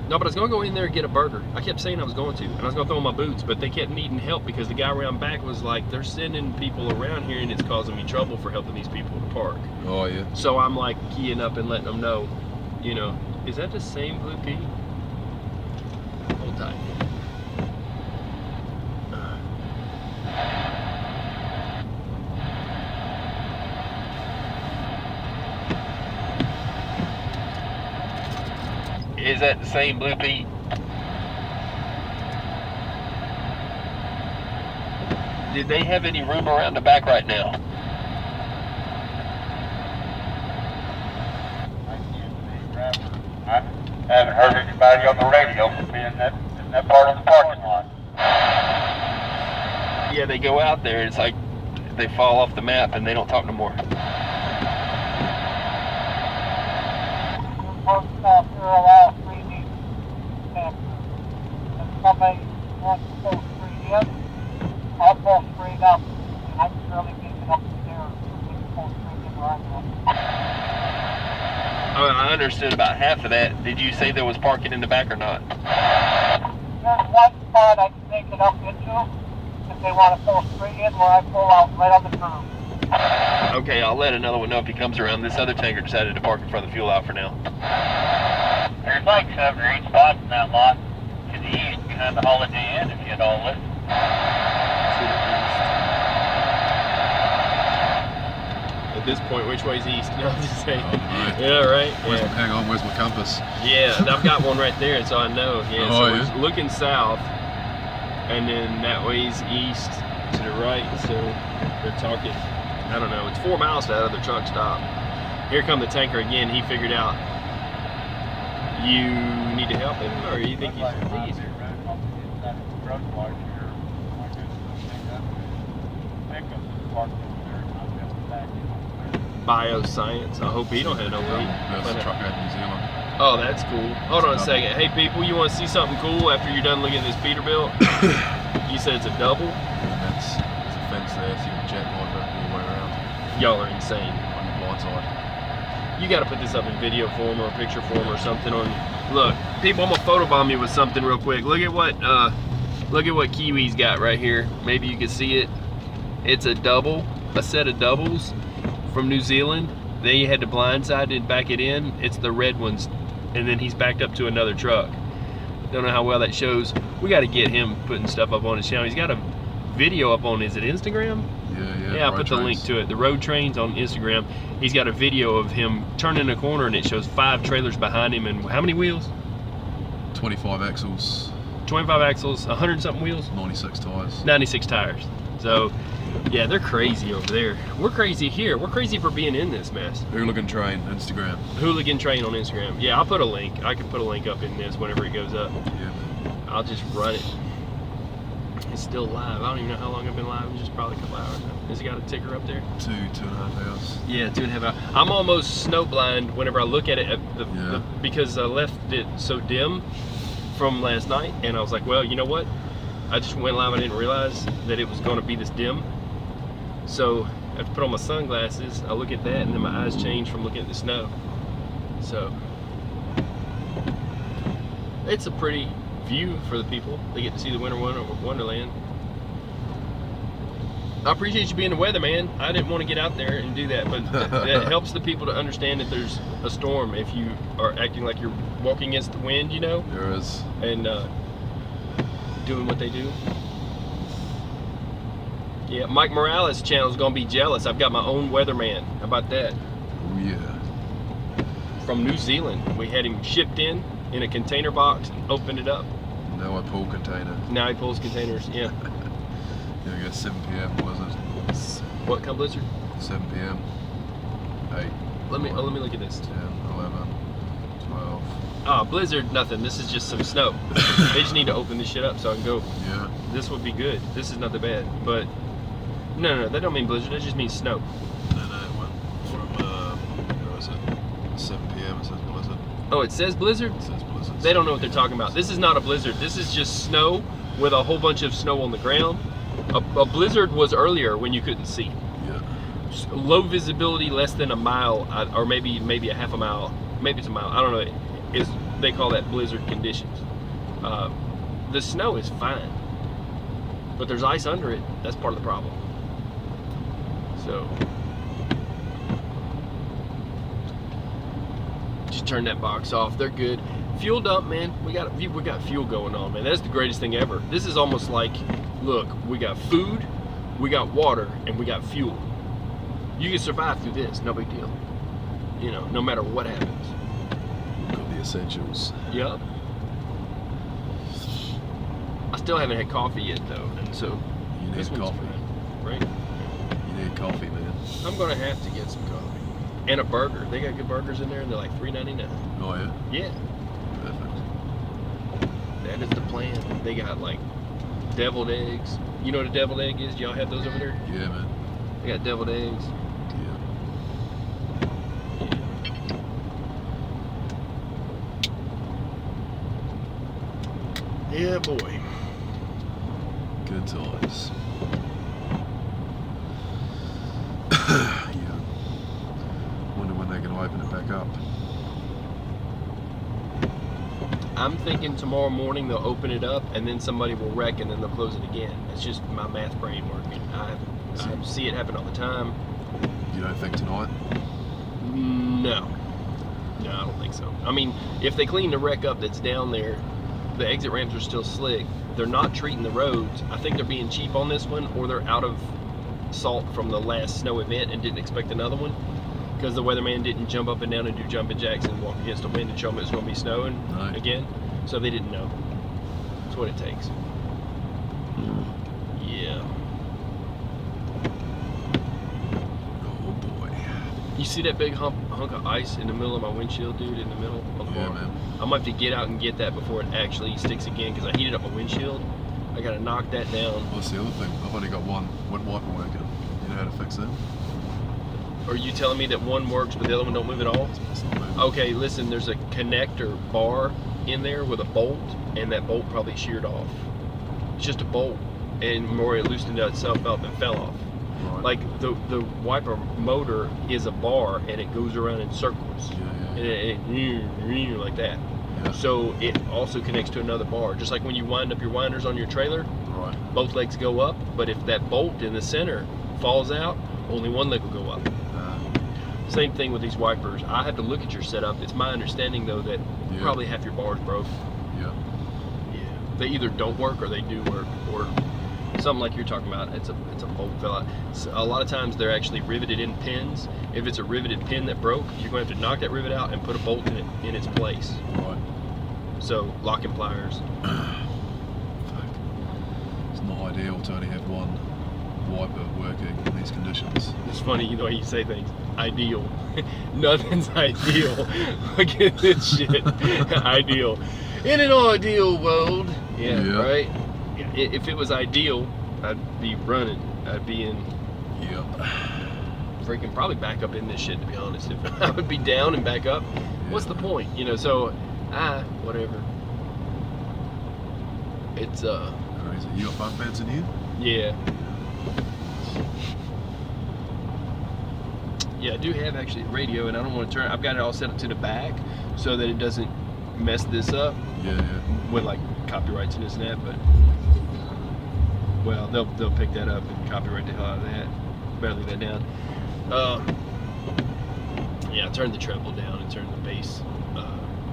No, but I was gonna go in there and get a burger. I kept saying I was going to, and I was gonna throw on my boots, but they kept needing help because the guy around back was like, they're sending people around here and it's causing me trouble for helping these people to park. Oh yeah. So I'm like keying up and letting them know, you know, is that the same Blue Pea? Hold tight. Is that the same Blue Pea? Did they have any room around the back right now? I haven't heard anybody on the radio being in that part of the parking lot. Yeah, they go out there. It's like they fall off the map and they don't talk no more. Post stop here allow 3 weeks. And if somebody wants to pull straight in, I'll pull straight up. And I'm surely getting up the stairs. We can pull straight in right now. I understood about half of that. Did you say there was parking in the back or not? There's one spot I can take it up into if they want to pull straight in where I pull out right on the curb. Okay, I'll let another one know if he comes around. This other tanker decided to park in front of the fuel out for now. There's like 7 or 8 spots in that lot to the east behind the Holiday Inn if you'd all listen. At this point, which way's east? No, I'm just saying. Oh, right. Yeah, right. Where's Yeah. hang on, where's my compass? Yeah, I've got one right there, so I know. Yeah, Oh, so yeah? we're looking south, and then that way's east to the right. So they're talking. I don't know. It's 4 miles to that other truck stop. Here come the tanker again. He figured out. You need to help him, or you think he's? Bioscience. I hope he don't have no weight. There's a truck out in New Zealand. Oh, that's cool. Hold on a second. Hey, people, you want to see something cool after you're done looking at this Peterbilt? You said it's a double? And there's a fence there, so you can jet line all the way around Y'all are insane. on the blind side. You got to put this up in video form or picture form or something on. Look, people, I'm gonna photobomb you with something real quick. Look at what Kiwi's got right here. Maybe you can see it. It's a double, a set of doubles from New Zealand. They had to blindside and back it in. It's the red ones, and then he's backed up to another truck. Don't know how well that shows. We got to get him putting stuff up on his channel. He's got a video up on, is it Instagram? Yeah, I put the link to it. The Road Trains on Instagram. He's got a video of him turning a corner and it shows 5 trailers behind him and how many wheels? 25 axles, 25 axles, 100 something wheels, 96 tyres. 96 tires. So, yeah, they're crazy over there. We're crazy here. We're crazy for being in this mess. Hooligan Train, Instagram. Hooligan Train on Instagram. Yeah, I'll put a link. I can put a link up in this whenever it goes up. Yeah. I'll just run it. It's still live. I don't even know how long I've been live. It's just probably a couple hours now. Has it got a ticker up there? 2.5 hours. Yeah, 2.5 hours. I'm almost snow blind whenever I look at it because I left it so dim from last night, and I was like, well, you know what? I just went live. I didn't realize that it was going to be this dim. So I have to put on my sunglasses. I look at that, and then my eyes change from looking at the snow. So it's a pretty view for the people. They get to see the winter wonderland. I appreciate you being the weatherman. I didn't want to get out there and do that, but that helps the people to understand that there's a storm if you are acting like you're walking against the wind, you know, There is. and doing what they do. Yeah, Mike Morales' channel is gonna be jealous. I've got my own weatherman. How about that? Oh yeah. From New Zealand. We had him shipped in a container box, opened it up. Now I pull container. Now he pulls containers. Yeah. Yeah, I guess 7 p.m. blizzard. What kind of blizzard? 7 p.m. 8. Let me look at this. 10, 11, 12, Oh, blizzard, nothing. This is just some snow. They just need to open this shit up so I can go. Yeah. This would be good. This is not that bad. But no, that don't mean blizzard. That just means snow. No, where was it? 7 p.m. It says blizzard. Oh, it says blizzard? It says blizzard. They don't know what they're talking about. This is not a blizzard. This is just snow with a whole bunch of snow on the ground. A blizzard was earlier when you couldn't see. Yeah. Low visibility, less than a mile, or maybe a half a mile. Maybe it's a mile. I don't know. They call that blizzard conditions. The snow is fine, but there's ice under it. That's part of the problem. So just turn that box off. They're good. Fuel dump, man. We got fuel going on, man. That's the greatest thing ever. This is almost like, look, we got food, we got water, and we got fuel. You can survive through this. No big deal. You know, no matter what happens. Got the essentials. Yup. I still haven't had coffee yet though, and so You need this one's coffee. fine, right? You need coffee, man. I'm gonna have to get some coffee and a burger. They got good burgers in there, and they're like $3.99. Oh yeah. Yeah, Perfect. that is the plan. They got like deviled eggs. You know what a deviled egg is? Y'all have those over there? Yeah, man. They got deviled eggs. Yeah. Yeah, boy. Good times. Yeah. Wonder when they're gonna open it back up. I'm thinking tomorrow morning they'll open it up, and then somebody will wreck, and then they'll close it again. It's just my math brain working. I see it happen all the time. You don't think tonight? No, I don't think so. I mean, if they clean the wreck up that's down there, the exit ramps are still slick. They're not treating the roads. I think they're being cheap on this one, or they're out of salt from the last snow event and didn't expect another one, because the weatherman didn't jump up and down and do jumping jacks and walk against the wind and show them it's going to be snowing Right. again. So they didn't know. That's what it takes. Yeah. Oh boy. You see that big hunk of ice in the middle of my windshield, dude? In the middle of the Yeah, car? man. I'm gonna have to get out and get that before it actually sticks again, because I heated up my windshield. I gotta knock that down. What's the other thing? I've only got one wiper working. You know how to fix that? Are you telling me that one works but the other one don't move at all? It's not moving. Okay, listen, there's a connector bar in there with a bolt, and that bolt probably sheared off. It's just a bolt, and more it loosened itself up and fell off. Right. Like the wiper motor is a bar, and it goes around in circles. Yeah, And it like that. yeah. So it also connects to another bar. Just like when you wind up your winders on your trailer, Right. both legs go up, but if that bolt in the center falls out, only one leg will go up. Same thing with these wipers. I have to look at your setup. It's my understanding though that Yeah. probably half your bars broke. Yeah. Yeah. They either don't work or they do work, or something like you're talking about. It's a bolt fell out. So a lot of times they're actually riveted in pins. If it's a riveted pin that broke, you're going to have to knock that rivet out and put a bolt in it in its place. Right. So locking pliers. Fuck. It's not ideal to only have one wiper working in these conditions. It's funny, you know how you say things. Ideal. Nothing's ideal. Look at this shit. Ideal. In an ideal world. Yeah, Yeah. right? If it was ideal, I'd be running. I'd be in Yep. freaking probably back up in this shit, to be honest. If I would be down and back up, what's the point? You know, so, whatever. It's, Crazy. You got bunk beds in here? yeah. Yeah, I do have actually radio, and I don't want to turn. I've got it all set up to the back so that it doesn't mess this up Yeah, yeah. with like copyrights and this and that. But well, they'll pick that up and copyright the hell out of that. Better leave that down. Yeah, I turned the treble down and turned the bass.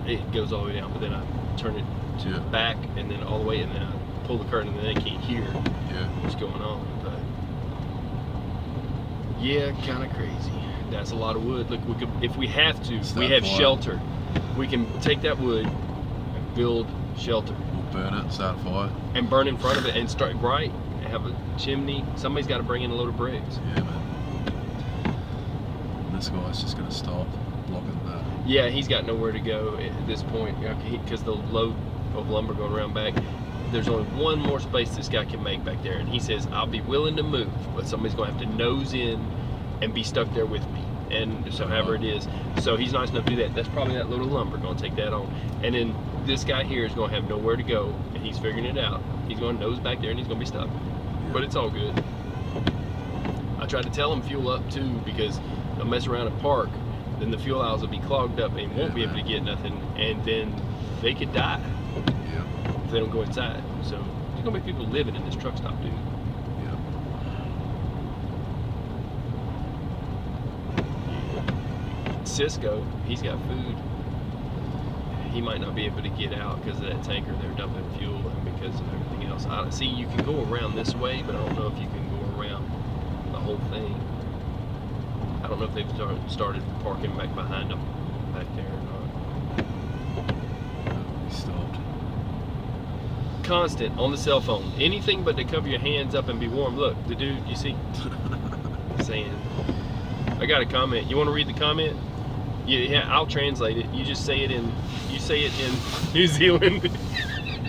It goes all the way down, but then I turn it to the back and then all the way, and then I pull the curtain, and then they can't hear Yeah. what's going on. But yeah, kind of crazy. That's a lot of wood. Look, we could, if we have to, It's we that have far. shelter. We can take that wood and build shelter We'll burn it, start a fire. and burn in front of it and start right. Have a chimney. Somebody's got to bring in a load of bricks. Yeah, man. And this guy's just gonna stop blocking the Yeah, he's got nowhere to go at this point because the load of lumber going around back. There's only one more space this guy can make back there, and he says, I'll be willing to move, but somebody's going to have to nose in and be stuck there with me. And so however it is. So he's nice enough to do that. That's probably that load of lumber going to take that on. And then this guy here is going to have nowhere to go, and he's figuring it out. He's going to nose back there, and he's going to be stuck. Yeah. But it's all good. I tried to tell him fuel up too, because they'll mess around and park, then the fuel aisles will be clogged up and won't be able to get nothing, and then they could die Yeah. if they don't go inside. So there's gonna be people living in this truck stop, dude. Yeah. Cisco, he's got food. He might not be able to get out because of that tanker they're dumping fuel and because of everything else. I see you can go around this way, but I don't know if you can go around the whole thing. I don't know if they've started parking back behind them back there or not. We stopped. Constant on the cell phone. Anything but to cover your hands up and be warm. Look, the dude, you see, saying, I got a comment. You want to read the comment? Yeah, I'll translate it. You just say it in, New Zealand.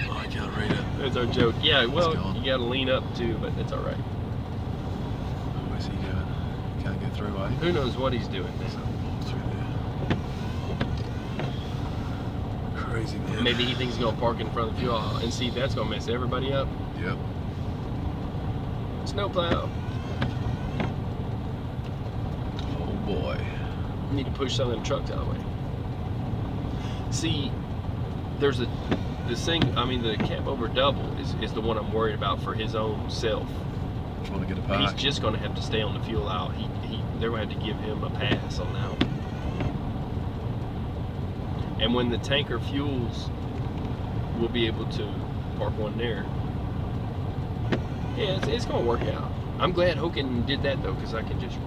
Oh, I can't read it. That's our joke. Yeah, well, gone. you got to lean up too, but that's all right. Where's he going? Can't get through, eh? Who knows what he's doing, So, man. walk through there. Crazy, man. Maybe he thinks he's going to park in front of the fuel aisle, and see, that's going to mess everybody up. Yep. Snowplow. Oh boy. You need to push some of them trucks out of the way. See, there's the thing, I mean, the cab over double is the one I'm worried about for his own self. Trying to get a He's park. just going to have to stay on the fuel aisle. They're going to have to give him a pass on that one. And when the tanker fuels, we'll be able to park one there. Yeah, it's going to work out. I'm glad Hogan did that though, because I can just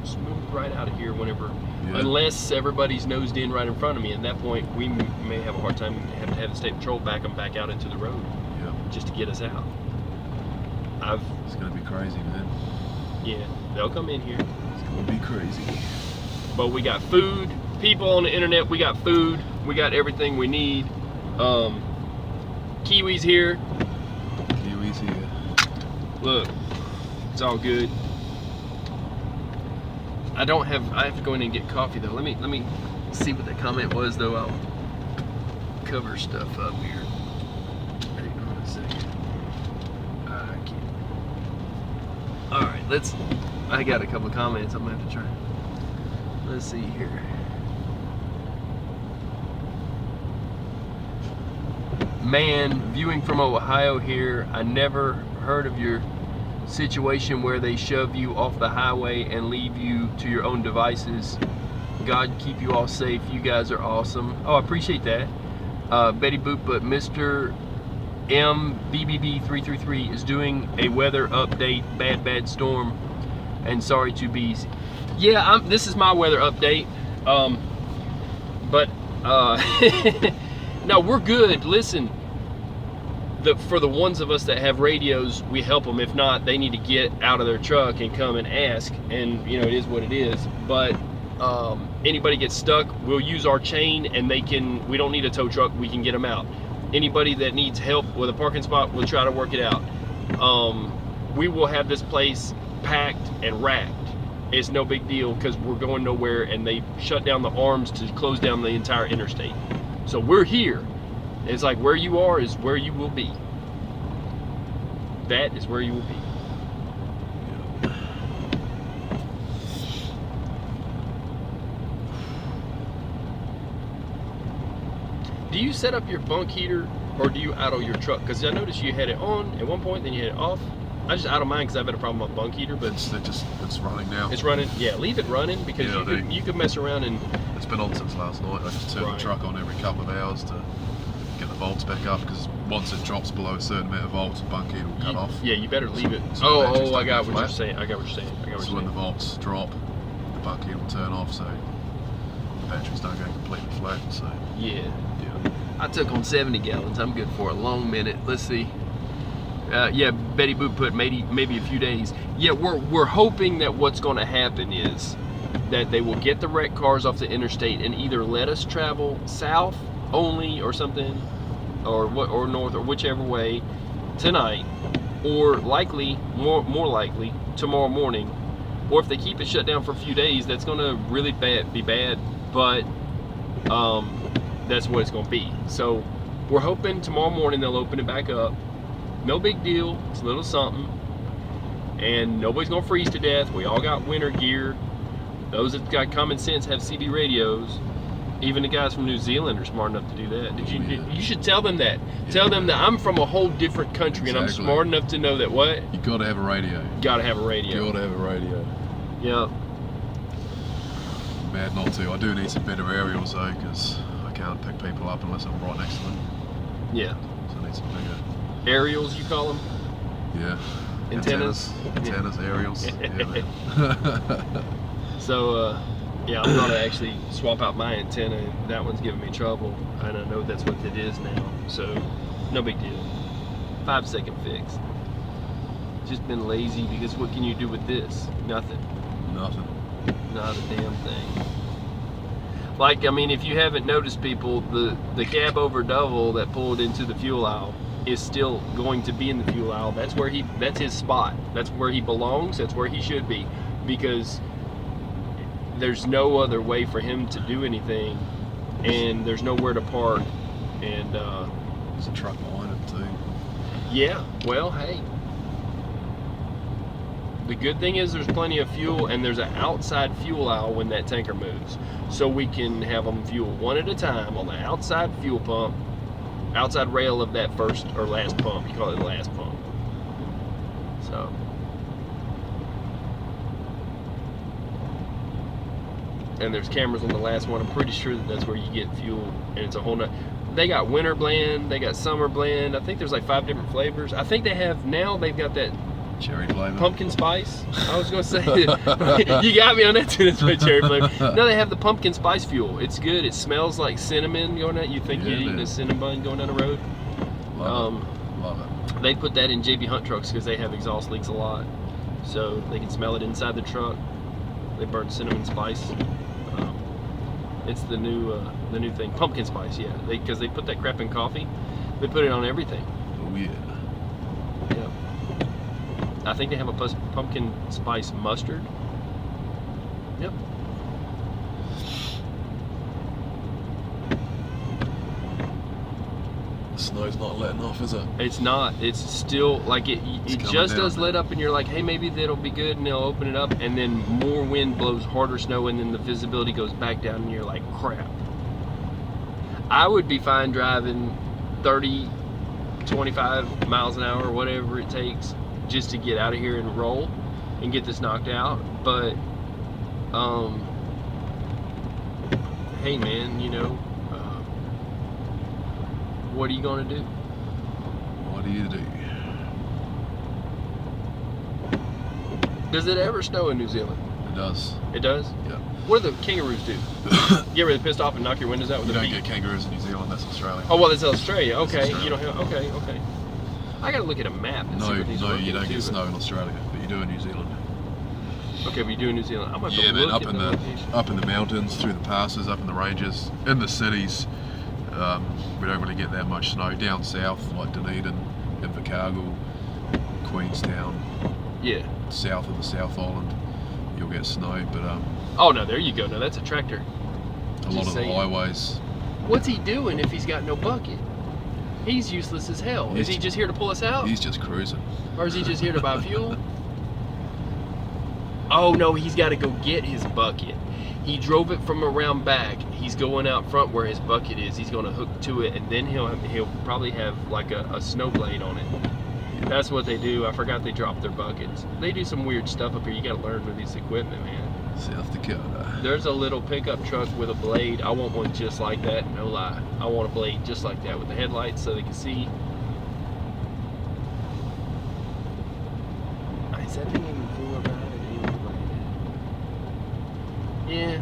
smooth right out of here whenever, unless everybody's nosed in right in front of me. At that point, we may have a hard time, have to have the state patrol back them back out into the road Yep. just to get us out. It's gonna be crazy, man. Yeah, they'll come in here. It's gonna be crazy. But we got food. People on the internet, we got food. We got everything we need. Kiwi's here. Kiwis here. Look, it's all good. I have to go in and get coffee though. Let me see what the comment was though. I'll cover stuff up here. Hang on a second. I can't. All right, I got a couple of comments I'm gonna have to try. Let's see here. Man, viewing from Ohio here, I never heard of your situation where they shove you off the highway and leave you to your own devices. God keep you all safe. You guys are awesome. Oh, I appreciate that. Betty Boop, but Mr. MBBB333 is doing a weather update. Bad storm, and sorry to be. Yeah, this is my weather update. No, we're good. Listen, for the ones of us that have radios, we help them. If not, they need to get out of their truck and come and ask. And you know, it is what it is. But anybody gets stuck, we'll use our chain, and we don't need a tow truck. We can get them out. Anybody that needs help with a parking spot, we'll try to work it out. We will have this place packed and racked. It's no big deal because we're going nowhere, and they shut down the arms to close down the entire interstate. So we're here. It's like where you are is where you will be. That is where you will be. Do you set up your bunk heater or do you idle your truck? Because I noticed you had it on at one point, then you had it off. I just idle mine because I've had a problem with my bunk heater, but It's running now. it's running. Yeah, leave it running because you could mess around and. It's been on since last night. I just turn the truck on every couple of hours to get the volts back up, because once it drops below a certain amount of volts, the bunk heater will cut off. Yeah, you better leave it. So the batteries I don't got go what you're flat. saying. I got what you're saying. So when the volts drop, the bunk heater will turn off, so the batteries don't go completely flat. So Yeah. yeah, I took on 70 gallons. I'm good for a long minute. Let's see. Yeah, Betty Boop put maybe a few days. Yeah, we're hoping that what's going to happen is that they will get the wrecked cars off the interstate and either let us travel south only or something, or north, or whichever way tonight, or likely, more likely, tomorrow morning. Or if they keep it shut down for a few days, that's going to really be bad, but that's what it's going to be. So we're hoping tomorrow morning they'll open it back up. No big deal, it's a little something, and nobody's going to freeze to death. We all got winter gear. Those that got common sense have CB radios. Even the guys from New Zealand are smart enough to do that. You should tell them that. Yeah. Tell them that I'm from a whole different country, and I'm smart enough to know that what? You gotta have a radio. Gotta have a radio. You gotta have a radio. Yeah. Bad not to. I do need some better aerials though, because I can't pick people up unless I'm right next to them. Yeah. So I need some bigger. Aerials, you call them? Yeah. Antennas, aerials. Yeah, so, yeah, I'm gonna actually swap out my antenna. That one's giving me trouble, and I know that's what it is now. So, no big deal. 5-second fix. Just been lazy, because what can you do with this? Nothing. Nothing. Not a damn thing. Like, I mean, if you haven't noticed, people, the cab over double that pulled into the fuel aisle is still going to be in the fuel aisle. That's his spot. That's where he belongs. That's where he should be, because there's no other way for him to do anything, and there's nowhere to park, and there's a truck behind it too. Yeah, well, hey, the good thing is there's plenty of fuel, and there's an outside fuel aisle when that tanker moves, so we can have them fuel one at a time on the outside fuel pump, outside rail of that first or last pump. You call it the last pump. So and there's cameras on the last one. I'm pretty sure that's where you get fuel, and it's a whole nother. They got winter blend, they got summer blend. I think there's like 5 different flavors. I think they've got that cherry flavor, pumpkin spice. I was gonna say, you got me on that too. That's my cherry flavor. No, they have the pumpkin spice fuel. It's good. It smells like cinnamon going out. You think you're eating a cinnamon bun going down the road. Love it. They put that in JB Hunt trucks because they have exhaust leaks a lot, so they can smell it inside the truck. They burn cinnamon spice. It's the new thing, pumpkin spice. Yeah, because they put that crap in coffee. They put it on everything. Oh yeah. Yeah. I think they have a pumpkin spice mustard. Yep. The snow's not letting off, is it? It's not. It's still like it just does let up, and you're like, hey, maybe that'll be good, and they'll open it up, and then more wind blows, harder snow, and then the visibility goes back down, and you're like, crap. I would be fine driving 30, 25 miles an hour, whatever it takes, just to get out of here and roll and get this knocked out. But hey man, you know, what are you gonna do? What do you do? Does it ever snow in New Zealand? It does. It does? Yeah. What do the kangaroos do? Get really pissed off and knock your windows out with you their don't feet? get kangaroos in New Zealand, that's Australia. Oh, well, that's Australia. Okay. Australia. You don't have, okay. I gotta look at a map and see what these No, are you don't too, get snow in Australia, but you do in New Zealand. Okay, but you do in New Zealand. I'm gonna have to Man, look up at in the the location. up in the mountains, through the passes, up in the ranges, in the cities, we don't really get that much snow. Down south, like Dunedin, Invercargill, Queenstown, Yeah. south of the South Island, you'll get snow. But Oh no, there you go. No, that's a tractor. a lot of the highways. What's he doing if he's got no bucket? He's useless as hell. Is he just here to pull us out? He's just cruising. Or is he just here to buy fuel? Oh no, he's got to go get his bucket. He drove it from around back. He's going out front where his bucket is. He's going to hook to it, and then he'll probably have like a snow blade on it. That's what they do. I forgot they drop their buckets. They do some weird stuff up here. You got to learn with this equipment, man. South Dakota. There's a little pickup truck with a blade. I want one just like that, no lie. I want a blade just like that with the headlights so they can see. Is that thing even cool about it? Yeah.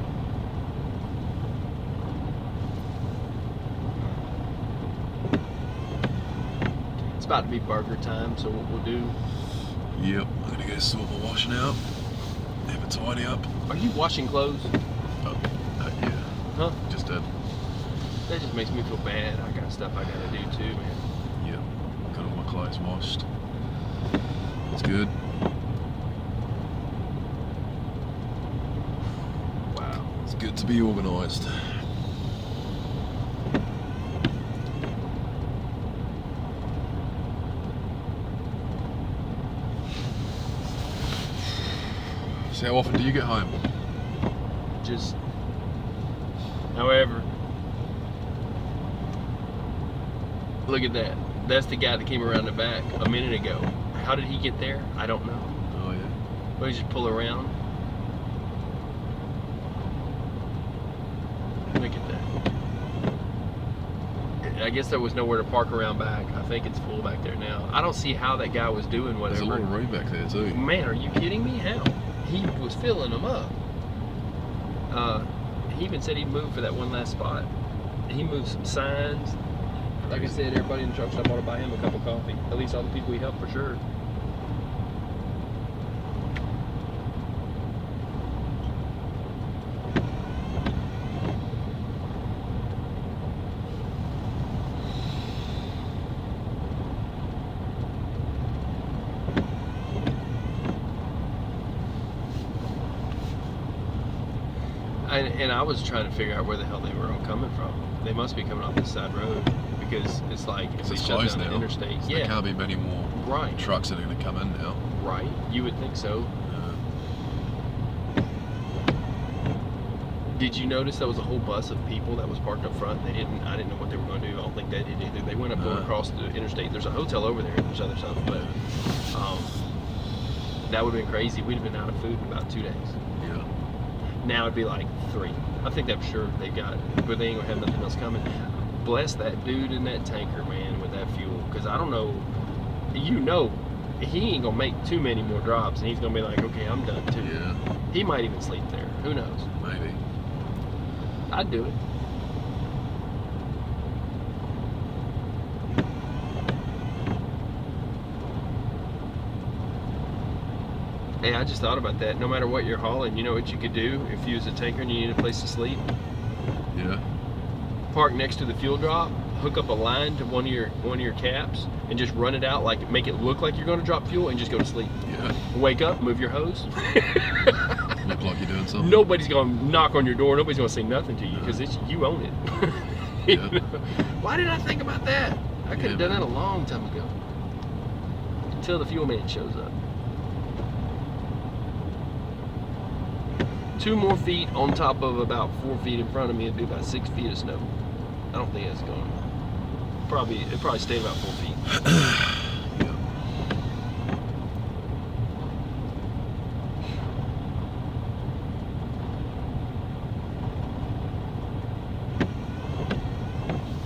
It's about to be burger time, so what we'll do. Yep, I'm gonna go sort my washing out. have a tidy up. Are you washing clothes? Oh, yeah. Huh? Just did. That just makes me feel bad. I got stuff I gotta do too, man. Yep. Got all my clothes washed. It's good. Wow. It's good to be organised. So how often do you get home? Just, however, look at that. That's the guy that came around the back a minute ago. How did he get there? I don't know. Oh yeah. But he just pull around. Look at that. I guess there was nowhere to park around back. I think it's full back there now. I don't see how that guy was doing whatever. There's a lot of room back there too. Man, are you kidding me? How? He was filling them up. He even said he'd move for that one last spot. He moved some signs. Like I said, everybody in the truck stop ought to buy him a cup of coffee. At least all the people he helped for sure. And I was trying to figure out where the hell they were all coming from. They must be coming off this side road because it's like if we It's shut closed down the now. interstate. So Yeah, there can't be many more right, trucks that are going to come in now. right. You would think so. Did you notice there was a whole bus of people that was parked up front? I didn't know what they were going to do. I don't think they did either. They went up going across the interstate. There's a hotel over there. There's other stuff, but that would have been crazy. We'd have been out of food in about 2 days. Yeah. Now it'd be like 3. I think I'm sure they got it, but they ain't gonna have nothing else coming. Bless that dude in that tanker, man, with that fuel. Because I don't know, he ain't gonna make too many more drops, and he's gonna be like, okay, I'm done too. Yeah. He might even sleep there. Who knows? Maybe. I'd do it. Hey, I just thought about that. No matter what you're hauling, you know what you could do if you was a tanker and you need a place to sleep? Yeah. Park next to the fuel drop, hook up a line to one of your caps, and just run it out, like make it look like you're going to drop fuel, and just go to sleep. Yeah. Wake up, move your hose. Look like you're doing something. Nobody's going to knock on your door. Nobody's going to say nothing to you because you own it. You Yeah. know? Why didn't I think about that? I could have Yeah, done man. that a long time ago. Until the fuel man shows up. 2 more feet on top of about 4 feet in front of me, it'd be about 6 feet of snow. I don't think that's going. It'd probably stay about 4 feet. Yeah.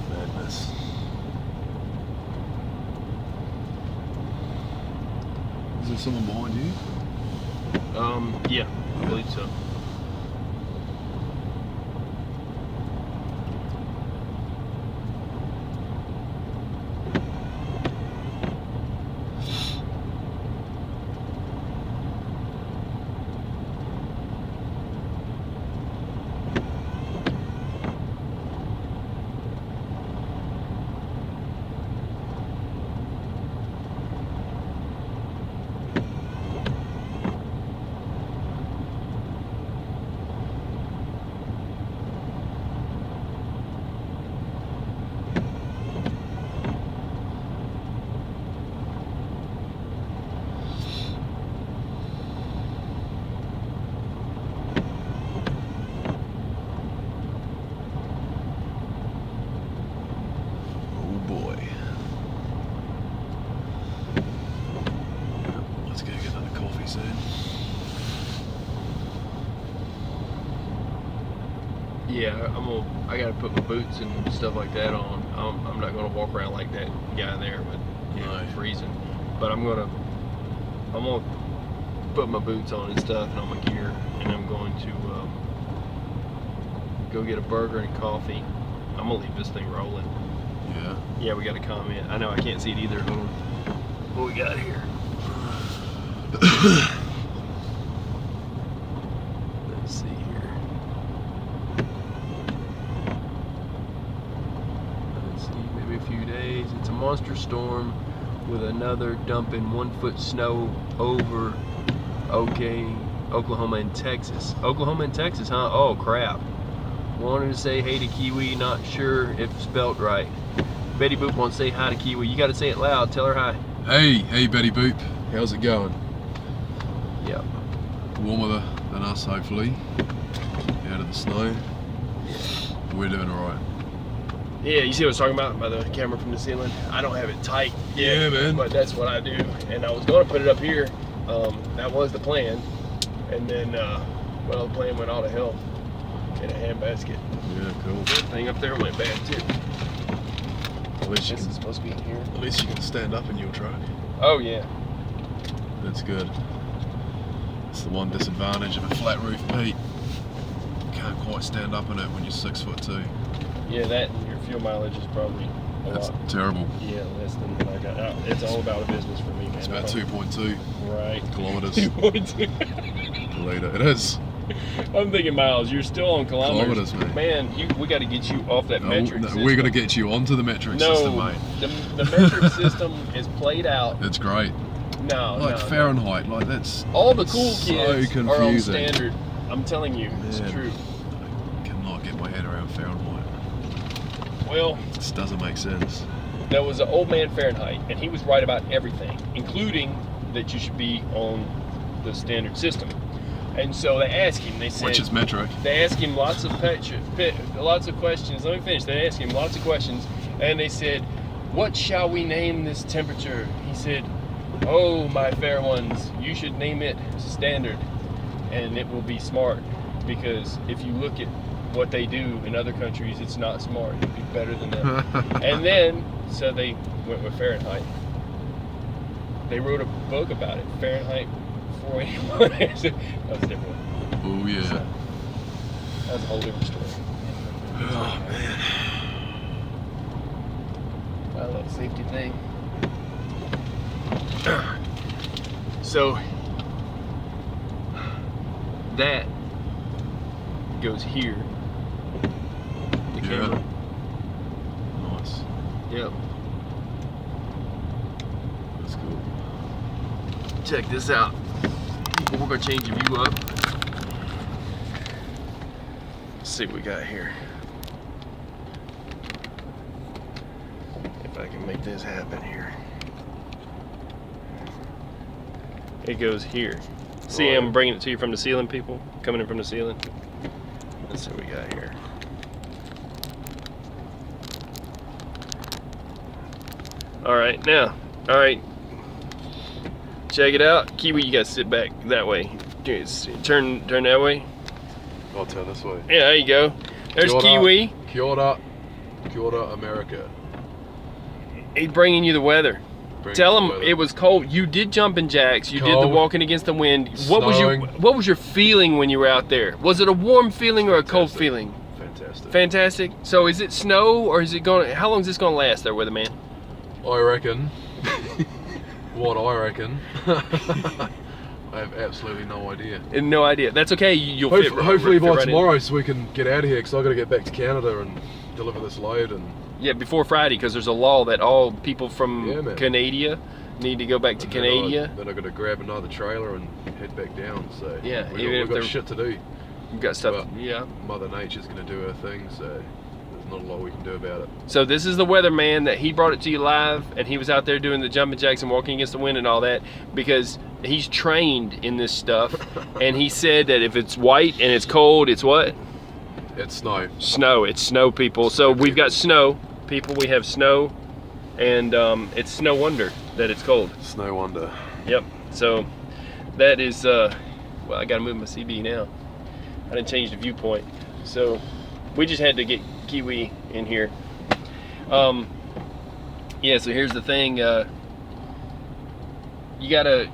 Madness. Is there someone behind you? Yeah, I believe so. Oh boy. Let's go get another coffee soon. Yeah, I gotta put my boots and stuff like that on. I'm not gonna walk around like that guy there with No. freezing. But I'm gonna put my boots on and stuff and all my gear, and I'm going to go get a burger and coffee. I'm gonna leave this thing rolling. Yeah. Yeah, we got a comment. I know I can't see it either. Hold on. What we got here? a few days. It's a monster storm with another dumping 1 foot snow over Oklahoma and Texas. Oklahoma and Texas, huh? Oh crap. Wanted to say hey to Kiwi, not sure if spelt right. Betty Boop wants to say hi to Kiwi. You gotta say it loud, tell her hi. Hey Betty Boop, how's it going? Yep. Warmer than us, hopefully. Out of the snow. We're doing alright. Yeah, you see what I was talking about by the camera from the ceiling? I don't have it tight yet, Yeah, man. but that's what I do. And I was going to put it up here. That was the plan. And then, well, the plan went all to hell in a handbasket. Yeah, cool. The thing up there went bad too. At least you This can, is supposed to be in here. at least you can stand up in your truck. Oh yeah. That's good. It's the one disadvantage of a flat roof, Pete. You can't quite stand up in it when you're 6'2". Yeah, that and your fuel mileage is probably a That's lot. terrible. Yeah, less than what I got. It's all about a business for me, man. It's about 2.2 Right. kilometers 2.2. per litre. It is. I'm thinking miles. You're still on kilometers. Kilometers, Man, we got to get you off that metric system. We're going to get you onto the metric system, mate. The metric system is played out. It's great. No, Like no, Fahrenheit, like that's all the cool so kids are on confusing. standard. I'm telling you, it's Man. true. I cannot get my head around Fahrenheit. Well, It just doesn't make sense. there was an old man Fahrenheit, and he was right about everything, including that you should be on the standard system. And so they asked him. They said, Which is metric. They asked him lots of questions. Let me finish. They asked him lots of questions, and they said, "What shall we name this temperature?" He said, "Oh, my fair ones, you should name it standard, and it will be smart, because if you look at what they do in other countries, it's not smart. It'd be better than them." And then, so they went with Fahrenheit. They wrote a book about it, Fahrenheit 481. That was different. Oh yeah. So, that's a whole different story. Oh man. I love the safety thing. So that goes here. The Yeah. camera. Nice. Yep. That's cool. Check this out. We're gonna change the view up. Let's see what we got here. If I can make this happen here. It goes here. See, I'm bringing it to you from the ceiling, people. Coming in from the ceiling. Let's see what we got here. All right, now, all right. Check it out. Kiwi, you gotta sit back that way. Turn that way. I'll turn this way. Yeah, there you go. There's Kia ora. Kiwi. Kia ora. Kia ora, America. He's bringing you the weather. Bring Tell the him weather. it was cold. You did jumping jacks. You did the Cold. walking against the wind. Snowing. What was your feeling when you were out there? Was it a warm feeling or a cold Fantastic. feeling? Fantastic. Fantastic. So is it snow or is it going? How long is this going to last there, weatherman? I reckon. What I reckon. I have absolutely no idea. No idea. That's okay. You'll fit. Hopefully fit by right in. tomorrow, so we can get out of here, because I've got to get back to Canada and deliver this load. And Yeah, before Friday, because there's a law that all people from Yeah, man. Canada need to go back to Canada. Then I've got to grab another trailer and head back down. So Yeah, even if we've got they're- shit to do. You've got stuff. Well, Yeah. Mother Nature's going to do her thing, so there's not a lot we can do about it. So this is the weatherman that he brought it to you live, and he was out there doing the jumping jacks and walking against the wind and all that, because he's trained in this stuff. And he said that if it's white and it's cold, it's what? It's snow. Snow. It's snow, people. So we've got snow, people. We have snow, and it's no wonder that it's cold. Snow wonder. Yep. So that is. Well, I gotta move my CB now. I didn't change the viewpoint, so we just had to get Kiwi in here. Yeah. So here's the thing. You gotta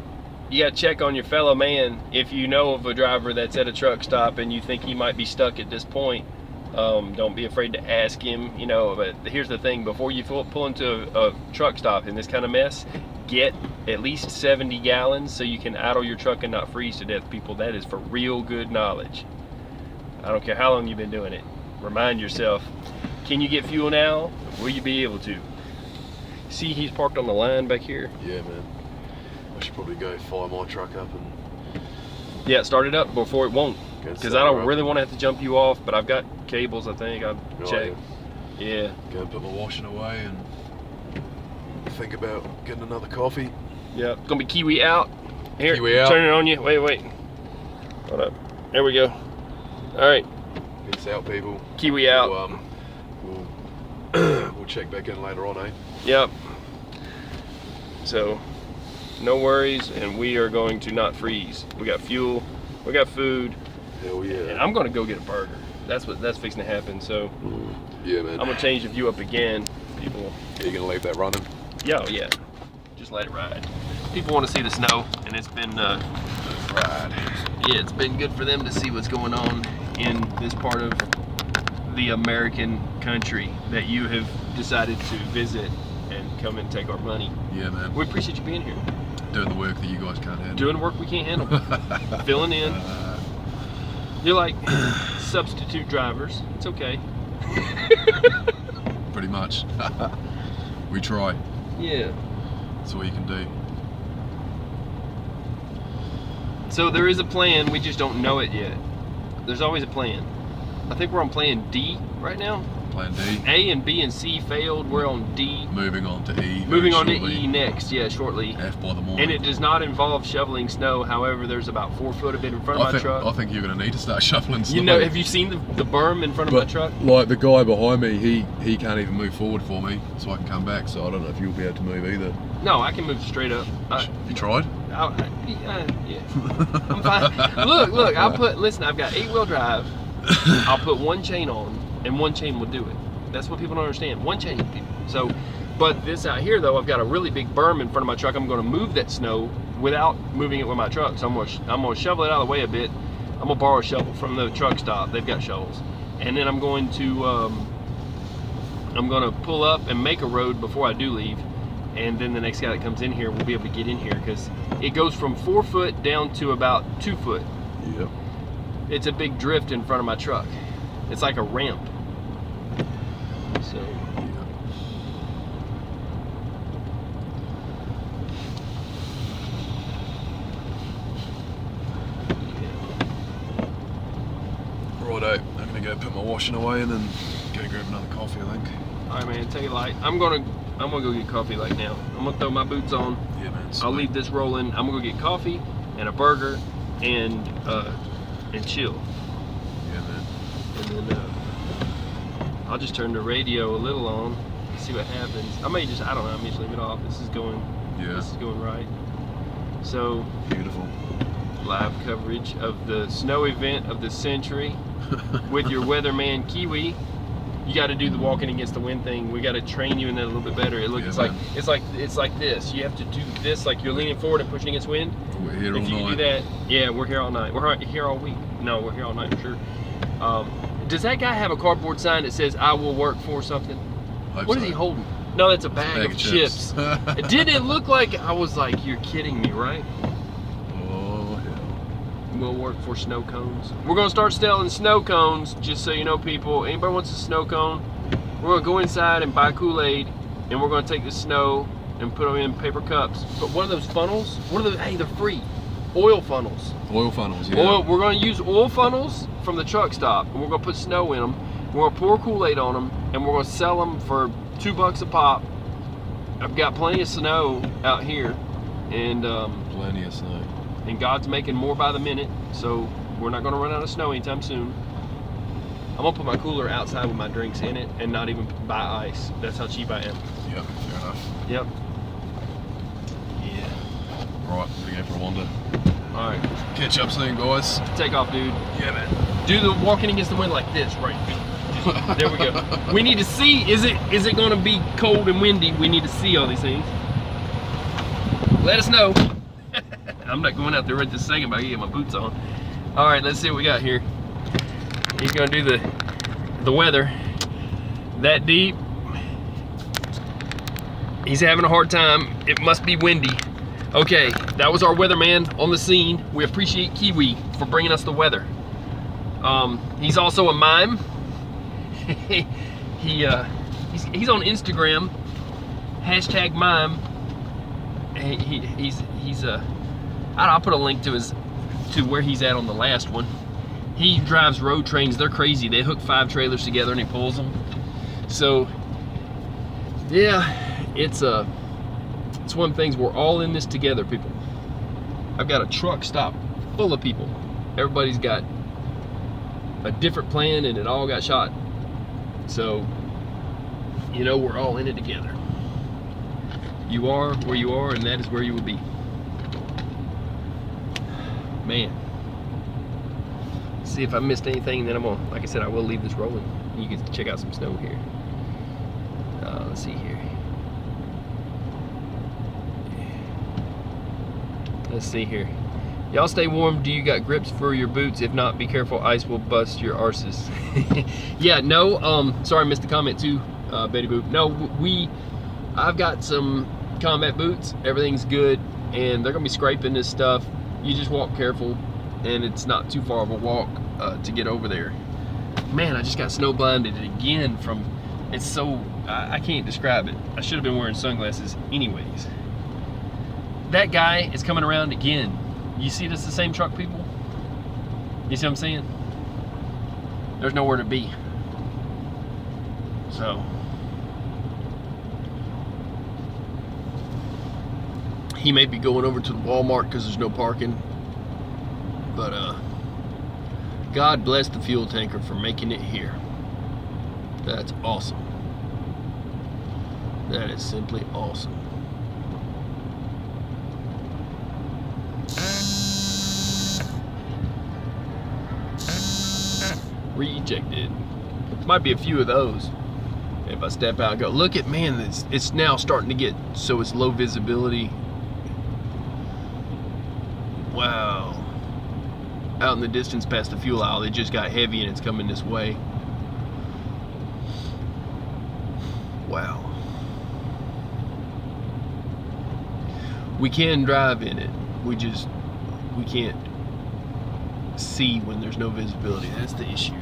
check on your fellow man. If you know of a driver that's at a truck stop and you think he might be stuck at this point, don't be afraid to ask him. You know, but here's the thing: before you pull into a truck stop in this kind of mess, get at least 70 gallons so you can idle your truck and not freeze to death, people. That is for real good knowledge. I don't care how long you've been doing it. Remind yourself, can you get fuel now? Will you be able to? See, he's parked on the line back here. Yeah, man. I should probably go fire my truck up and Yeah, start it up before it won't. go Because set I don't her up. really want to have to jump you off, but I've got cables, I think. I've Oh, checked. Yeah. Go and put my washing away and think about getting another coffee. Yeah. It's going to be Kiwi out. Here, Kiwi out. turn it on you. Wait. Hold up. There we go. All right. Peace out, people. Kiwi out. We'll check back in later on, eh? Yep. So, no worries, and we are going to not freeze. We got fuel, we got food, Hell and yeah. I'm gonna go get a burger. That's fixing to happen. So Yeah, man. I'm gonna change the view up again. People, You're gonna leave that running? yeah, just let it ride. People want to see the snow, and it's been Right. yeah, it's been good for them to see what's going on in this part of the American country that you have decided to visit and come and take our money. Yeah, man. We appreciate you being here. Doing the work that you guys can't handle. Doing work we can't handle. Filling in. You're like substitute drivers. It's okay. Pretty much. We try. Yeah. That's all you can do. So there is a plan, we just don't know it yet. There's always a plan. I think we're on plan D right now. Plan D. A and B and C failed. We're on D. Moving on to E. Moving on to shortly. E next, yeah, shortly. F by the morning. And it does not involve shoveling snow. However, there's about 4 foot of it in front of my truck. I think you're going to need to start shoveling snow. You know, have you seen the berm in front of my truck? Like the guy behind me, he can't even move forward for me, so I can come back. So I don't know if you'll be able to move either. No, I can move straight up. You tried? Yeah, I'm fine. Look, I've got 8-wheel drive. I'll put one chain on, and one chain will do it. That's what people don't understand. One chain, people. So, but this out here though, I've got a really big berm in front of my truck. I'm going to move that snow without moving it with my truck. So I'm going to shovel it out of the way a bit. I'm going to borrow a shovel from the truck stop. They've got shovels, and then I'm going to pull up and make a road before I do leave. And then the next guy that comes in here will be able to get in here because it goes from 4 foot down to about 2 foot. Yep. It's a big drift in front of my truck. It's like a ramp. So. Righto. I'm gonna go put my washing away and then go grab another coffee, I think. All right, man. Take it light. I'm gonna go get coffee like now. I'm gonna throw my boots on. Yeah, man. I'll leave this rolling. I'm gonna go get coffee and a burger and chill. Yeah, man. And then I'll just turn the radio a little on, see what happens. I may just leave it off. This is going right. So Beautiful. live coverage of the snow event of the century with your weatherman Kiwi. You got to do the walking against the wind thing. We got to train you in that a little bit better. It's like this. You have to do this like you're leaning forward and pushing against wind. We're here all If you night. do that, yeah, we're here all night. We're here all week. No, we're here all night for sure. Does that guy have a cardboard sign that says "I will work for something"? Hope What is so. he holding? No, that's a bag of chips. Did it look like? I was like, you're kidding me, right? Oh, hell. We'll work for snow cones. We're gonna start selling snow cones, just so you know, people. Anybody wants a snow cone? We're gonna go inside and buy Kool-Aid, and we're gonna take the snow and put them in paper cups. But one of those funnels, hey, they're free. Oil funnels. Oil funnels, yeah. Oil. We're gonna use oil funnels from the truck stop, and we're gonna put snow in them. We're gonna pour Kool-Aid on them, and we're gonna sell them for $2 a pop. I've got plenty of snow out here, and Plenty of snow. and God's making more by the minute, so we're not gonna run out of snow anytime soon. I'm gonna put my cooler outside with my drinks in it and not even buy ice. That's how cheap I am. Yep, fair enough. Yep. Yeah. Right, I'm gonna go for a wander. All right. Catch up soon, guys. Take off, dude. Yeah, man. Do the walking against the wind like this, right? Just, there we go. We need to see, is it gonna be cold and windy? We need to see all these things. Let us know. I'm not going out there right this second, but I get my boots on. All right, let's see what we got here. He's gonna do the weather. That deep. He's having a hard time. It must be windy. Okay, that was our weatherman on the scene. We appreciate Kiwi for bringing us the weather. He's also a mime. He's on Instagram. Hashtag mime. I'll put a link to where he's at on the last one. He drives road trains. They're crazy. They hook 5 trailers together and he pulls them. So yeah, it's one of the things. We're all in this together, people. I've got a truck stop full of people. Everybody's got a different plan and it all got shot. So, you know, we're all in it together. You are where you are, and that is where you will be. Man. See if I missed anything, then I'm gonna, like I said, I will leave this rolling. You can check out some snow here. Let's see here. Let's see here. Y'all stay warm. Do you got grips for your boots? If not, be careful. Ice will bust your arses. Yeah, no. Sorry, I missed the comment too, Betty Boop. No, I've got some combat boots. Everything's good, and they're gonna be scraping this stuff. You just walk careful, and it's not too far of a walk to get over there. Man, I just got snow blinded again from. It's so I can't describe it. I should have been wearing sunglasses anyways. That guy is coming around again. You see this the same truck, people? You see what I'm saying? There's nowhere to be. So he may be going over to the Walmart because there's no parking. But God bless the fuel tanker for making it here. That's awesome. That is simply awesome. Rejected. Might be a few of those. If I step out and go, look at, man, it's now starting to get so it's low visibility. Wow. Out in the distance past the fuel aisle, it just got heavy and it's coming this way. Wow. We can drive in it. We can't see when there's no visibility. That's the issue.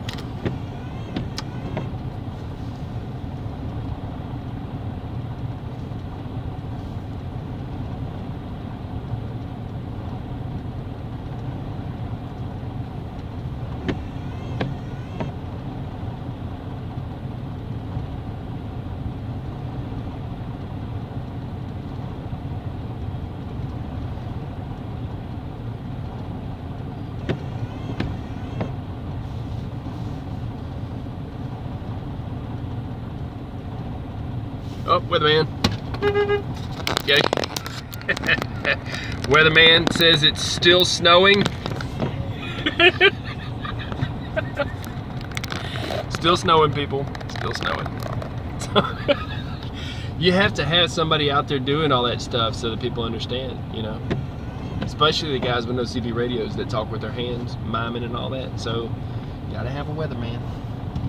Oh, weatherman. Okay. Weatherman says it's still snowing. Still snowing, people. Still snowing. You have to have somebody out there doing all that stuff so that people understand, you know. Especially the guys with no CD radios that talk with their hands, miming and all that. So, you gotta have a weatherman.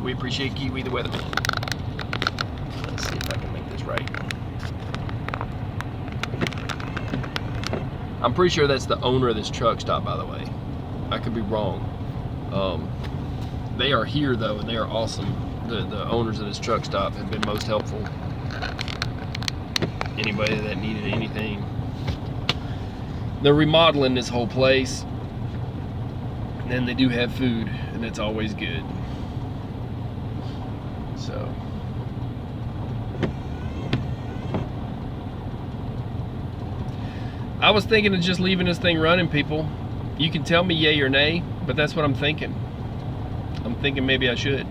We appreciate Kiwi the weatherman. Let's see if I can make this right. I'm pretty sure that's the owner of this truck stop, by the way. I could be wrong. They are here though, and they are awesome. The owners of this truck stop have been most helpful. Anybody that needed anything. They're remodeling this whole place, and they do have food, and it's always good. So. I was thinking of just leaving this thing running, people. You can tell me yay or nay, but that's what I'm thinking. I'm thinking maybe I should.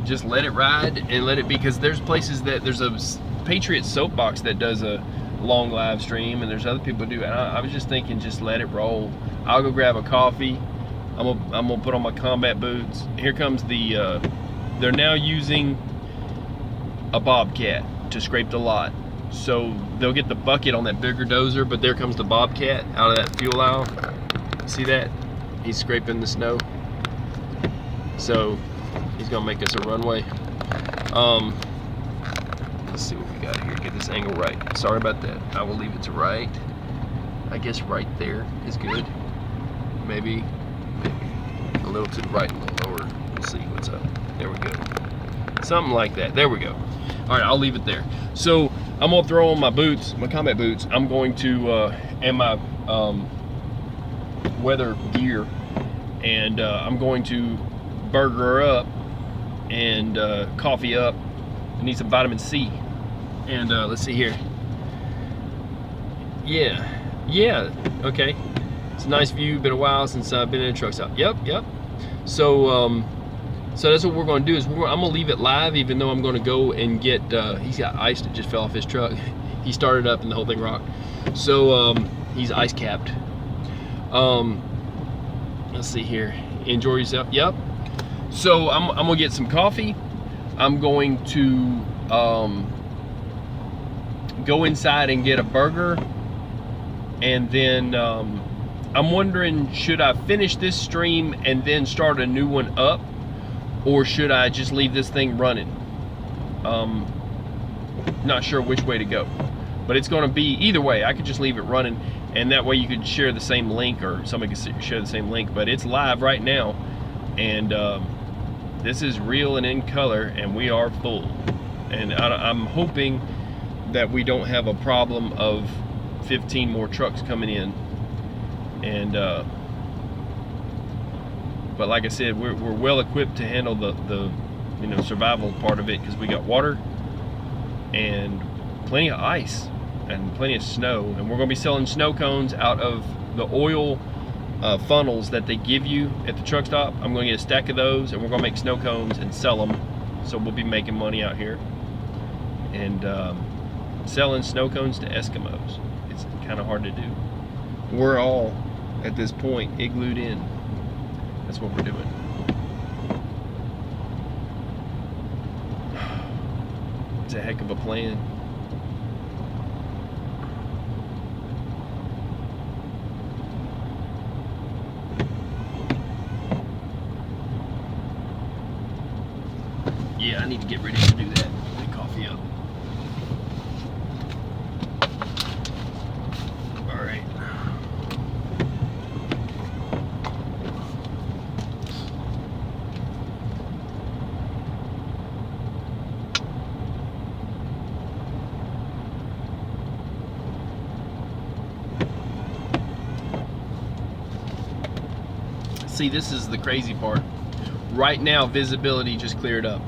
Just let it ride and let it be, because there's places that, there's a Patriot Soapbox that does a long live stream, and there's other people who do. And I was just thinking, just let it roll. I'll go grab a coffee. I'm gonna put on my combat boots. Here comes the, they're now using a Bobcat to scrape the lot. So they'll get the bucket on that bigger dozer, but there comes the Bobcat out of that fuel aisle. See that? He's scraping the snow. So he's gonna make us a runway. Let's see what we got here. Get this angle right. Sorry about that. I will leave it to right. I guess right there is good. Maybe a little to the right, a little lower. We'll see what's up. There we go. Something like that. There we go. All right, I'll leave it there. So I'm gonna throw on my boots, my combat boots. I'm going to, and my weather gear, and I'm going to burger up and coffee up. I need some vitamin C. And let's see here. Yeah, okay. It's a nice view. Been a while since I've been in a truck stop. Yep. So so that's what we're going to do. Is I'm going to leave it live, even though I'm going to go and get. He's got ice that just fell off his truck. He started up and the whole thing rocked. So he's ice capped. Let's see here. Enjoy yourself. Yep. So I'm gonna get some coffee. I'm going to go inside and get a burger, and then I'm wondering, should I finish this stream and then start a new one up, or should I just leave this thing running? Not sure which way to go, but it's going to be either way. I could just leave it running, and that way you could share the same link, or somebody could share the same link. But it's live right now, and this is real and in color, and we are full. And I'm hoping that we don't have a problem of 15 more trucks coming in. And but like I said, we're well equipped to handle the survival part of it, because we got water and plenty of ice and plenty of snow, and we're going to be selling snow cones out of the oil funnels that they give you at the truck stop. I'm going to get a stack of those, and we're going to make snow cones and sell them. So we'll be making money out here and selling snow cones to Eskimos. It's kind of hard to do. We're all at this point iglooed in. That's what we're doing. It's a heck of a plan. Yeah, I need to get ready to do that. Get coffee up. All right. See, this is the crazy part. Right now, visibility just cleared up.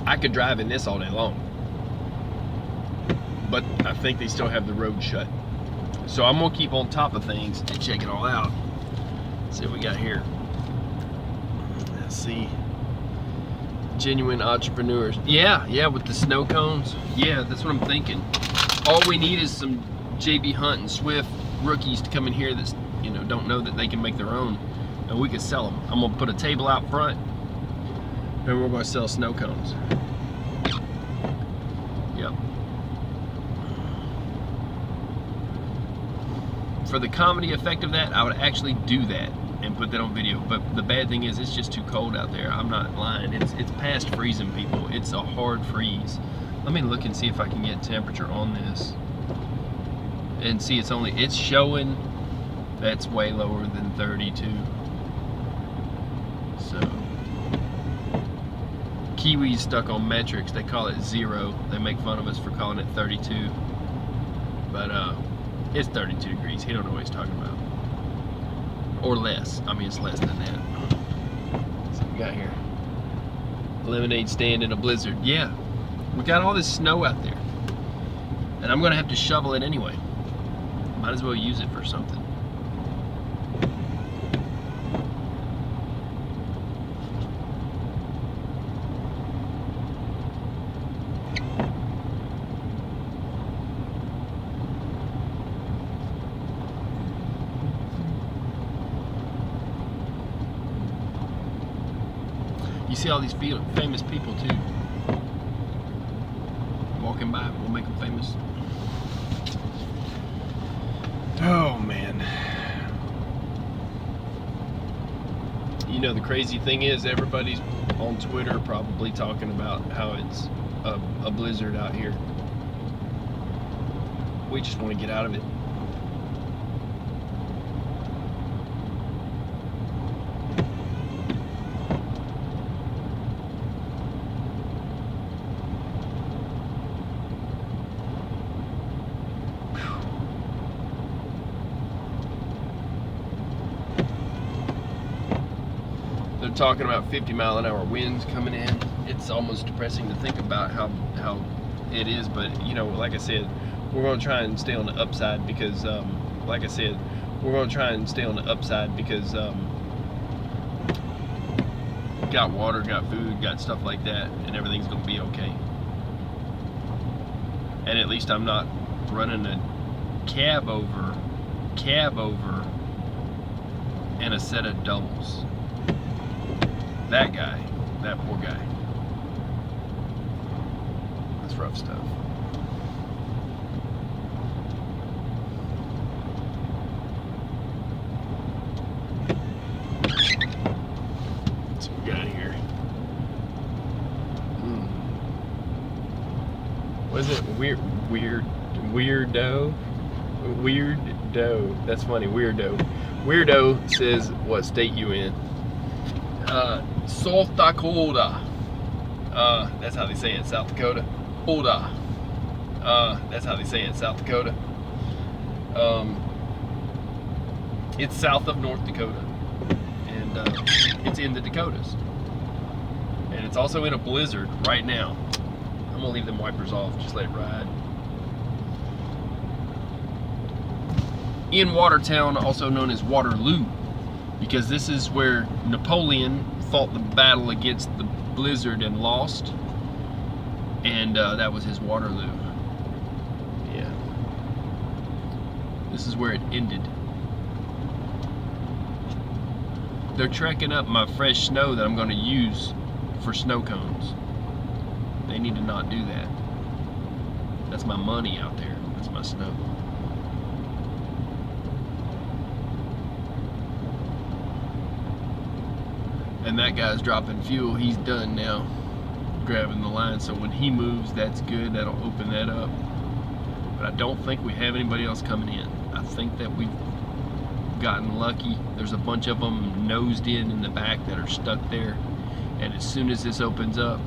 I could drive in this all day long, but I think they still have the road shut. So I'm gonna keep on top of things and check it all out. Let's see what we got here. Let's see. Genuine entrepreneurs. Yeah, with the snow cones. Yeah, that's what I'm thinking. All we need is some JB Hunt and Swift rookies to come in here that don't know that they can make their own, and we can sell them. I'm gonna put a table out front, and we're gonna sell snow cones. Yep. For the comedy effect of that, I would actually do that and put that on video. But the bad thing is, it's just too cold out there. I'm not lying. It's past freezing, people. It's a hard freeze. Let me look and see if I can get temperature on this. And see, it's showing that's way lower than 32. So Kiwi's stuck on metrics. They call it 0. They make fun of us for calling it 32. But it's 32 degrees. He don't know what he's talking about. Or less. I mean, it's less than that. So we got here. Lemonade stand in a blizzard. Yeah. We got all this snow out there. And I'm gonna have to shovel it anyway. Might as well use it for something. You see all these famous people too. Walking by, we'll make them famous. Oh man. The crazy thing is, everybody's on Twitter probably talking about how it's a blizzard out here. We just want to get out of it. talking about 50-mile-an-hour winds coming in. It's almost depressing to think about how it is, but you know, like I said, we're going to try and stay on the upside because, got water, got food, got stuff like that, and everything's going to be okay. And at least I'm not running a cab over, and a set of doubles. That poor guy. That's rough stuff. What's we got here? Was it weirdo? That's funny, weirdo. Weirdo says, what state you in? South Dakota. That's how they say it, South Dakota. That's how they say it, South Dakota. It's south of North Dakota, and it's in the Dakotas. And it's also in a blizzard right now. I'm gonna leave them wipers off, just let it ride. In Watertown, also known as Waterloo, because this is where Napoleon fought the battle against the blizzard and lost, and that was his Waterloo. Yeah, this is where it ended. They're trekking up my fresh snow that I'm going to use for snow cones. They need to not do that. That's my money out there. That's my snow. And that guy's dropping fuel. He's done now, grabbing the line. So when he moves, that's good. That'll open that up. But I don't think we have anybody else coming in. I think that we've gotten lucky. There's a bunch of them nosed in the back that are stuck there. And as soon as this opens up,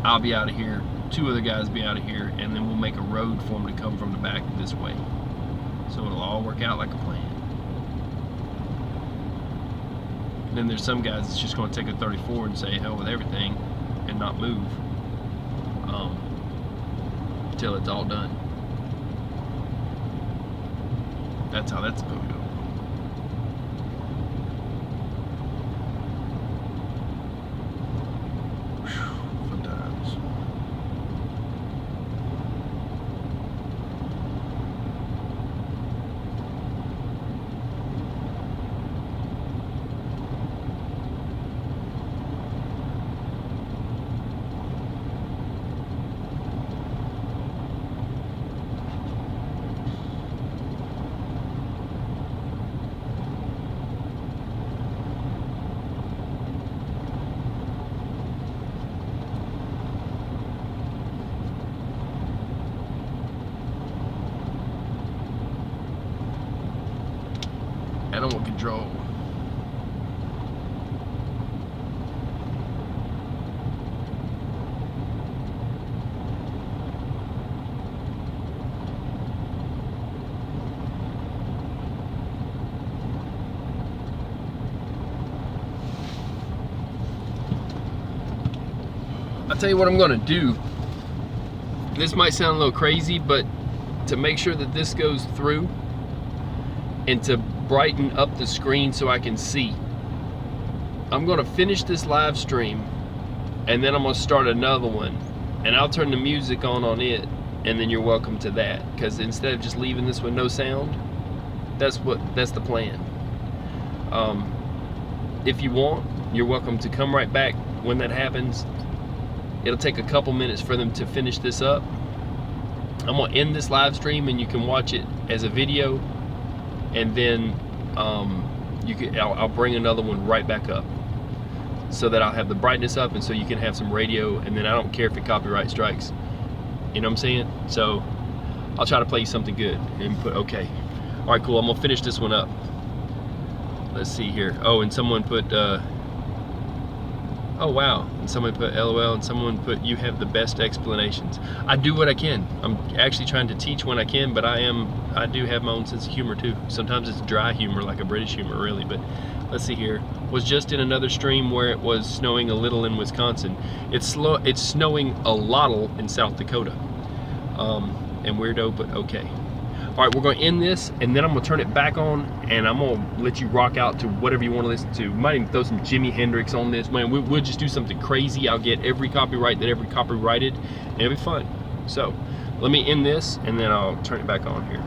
I'll be out of here. Two other guys be out of here, and then we'll make a road for them to come from the back this way. So it'll all work out like a plan. Then there's some guys that's just going to take a 34 and say hell with everything and not move until it's all done. That's how that's supposed to go. Whew, fun times. Animal control. I'll tell you what I'm gonna do. This might sound a little crazy, but to make sure that this goes through and to brighten up the screen so I can see, I'm gonna finish this live stream and then I'm gonna start another one, and I'll turn the music on it, and then you're welcome to that, because instead of just leaving this with no sound, that's the plan. If you want, you're welcome to come right back when that happens. It'll take a couple minutes for them to finish this up. I'm gonna end this live stream and you can watch it as a video, and then I'll bring another one right back up so that I'll have the brightness up, and so you can have some radio, and then I don't care if it copyright strikes, you know what I'm saying? So I'll try to play you something good and put okay. All right, cool. I'm gonna finish this one up. Let's see here. Oh, and someone put Oh wow, and someone put LOL, and someone put you have the best explanations. I do what I can. I'm actually trying to teach when I can, but I do have my own sense of humor too. Sometimes it's dry humor, like a British humor really, but let's see here. Was just in another stream where it was snowing a little in Wisconsin. It's snowing a lottle in South Dakota. And weirdo, but okay. All right, we're going to end this, and then I'm going to turn it back on, and I'm going to let you rock out to whatever you want to listen to. Might even throw some Jimi Hendrix on this. Man, we'll just do something crazy. I'll get every copyright that every copyrighted, and it'll be fun. So, let me end this, and then I'll turn it back on here.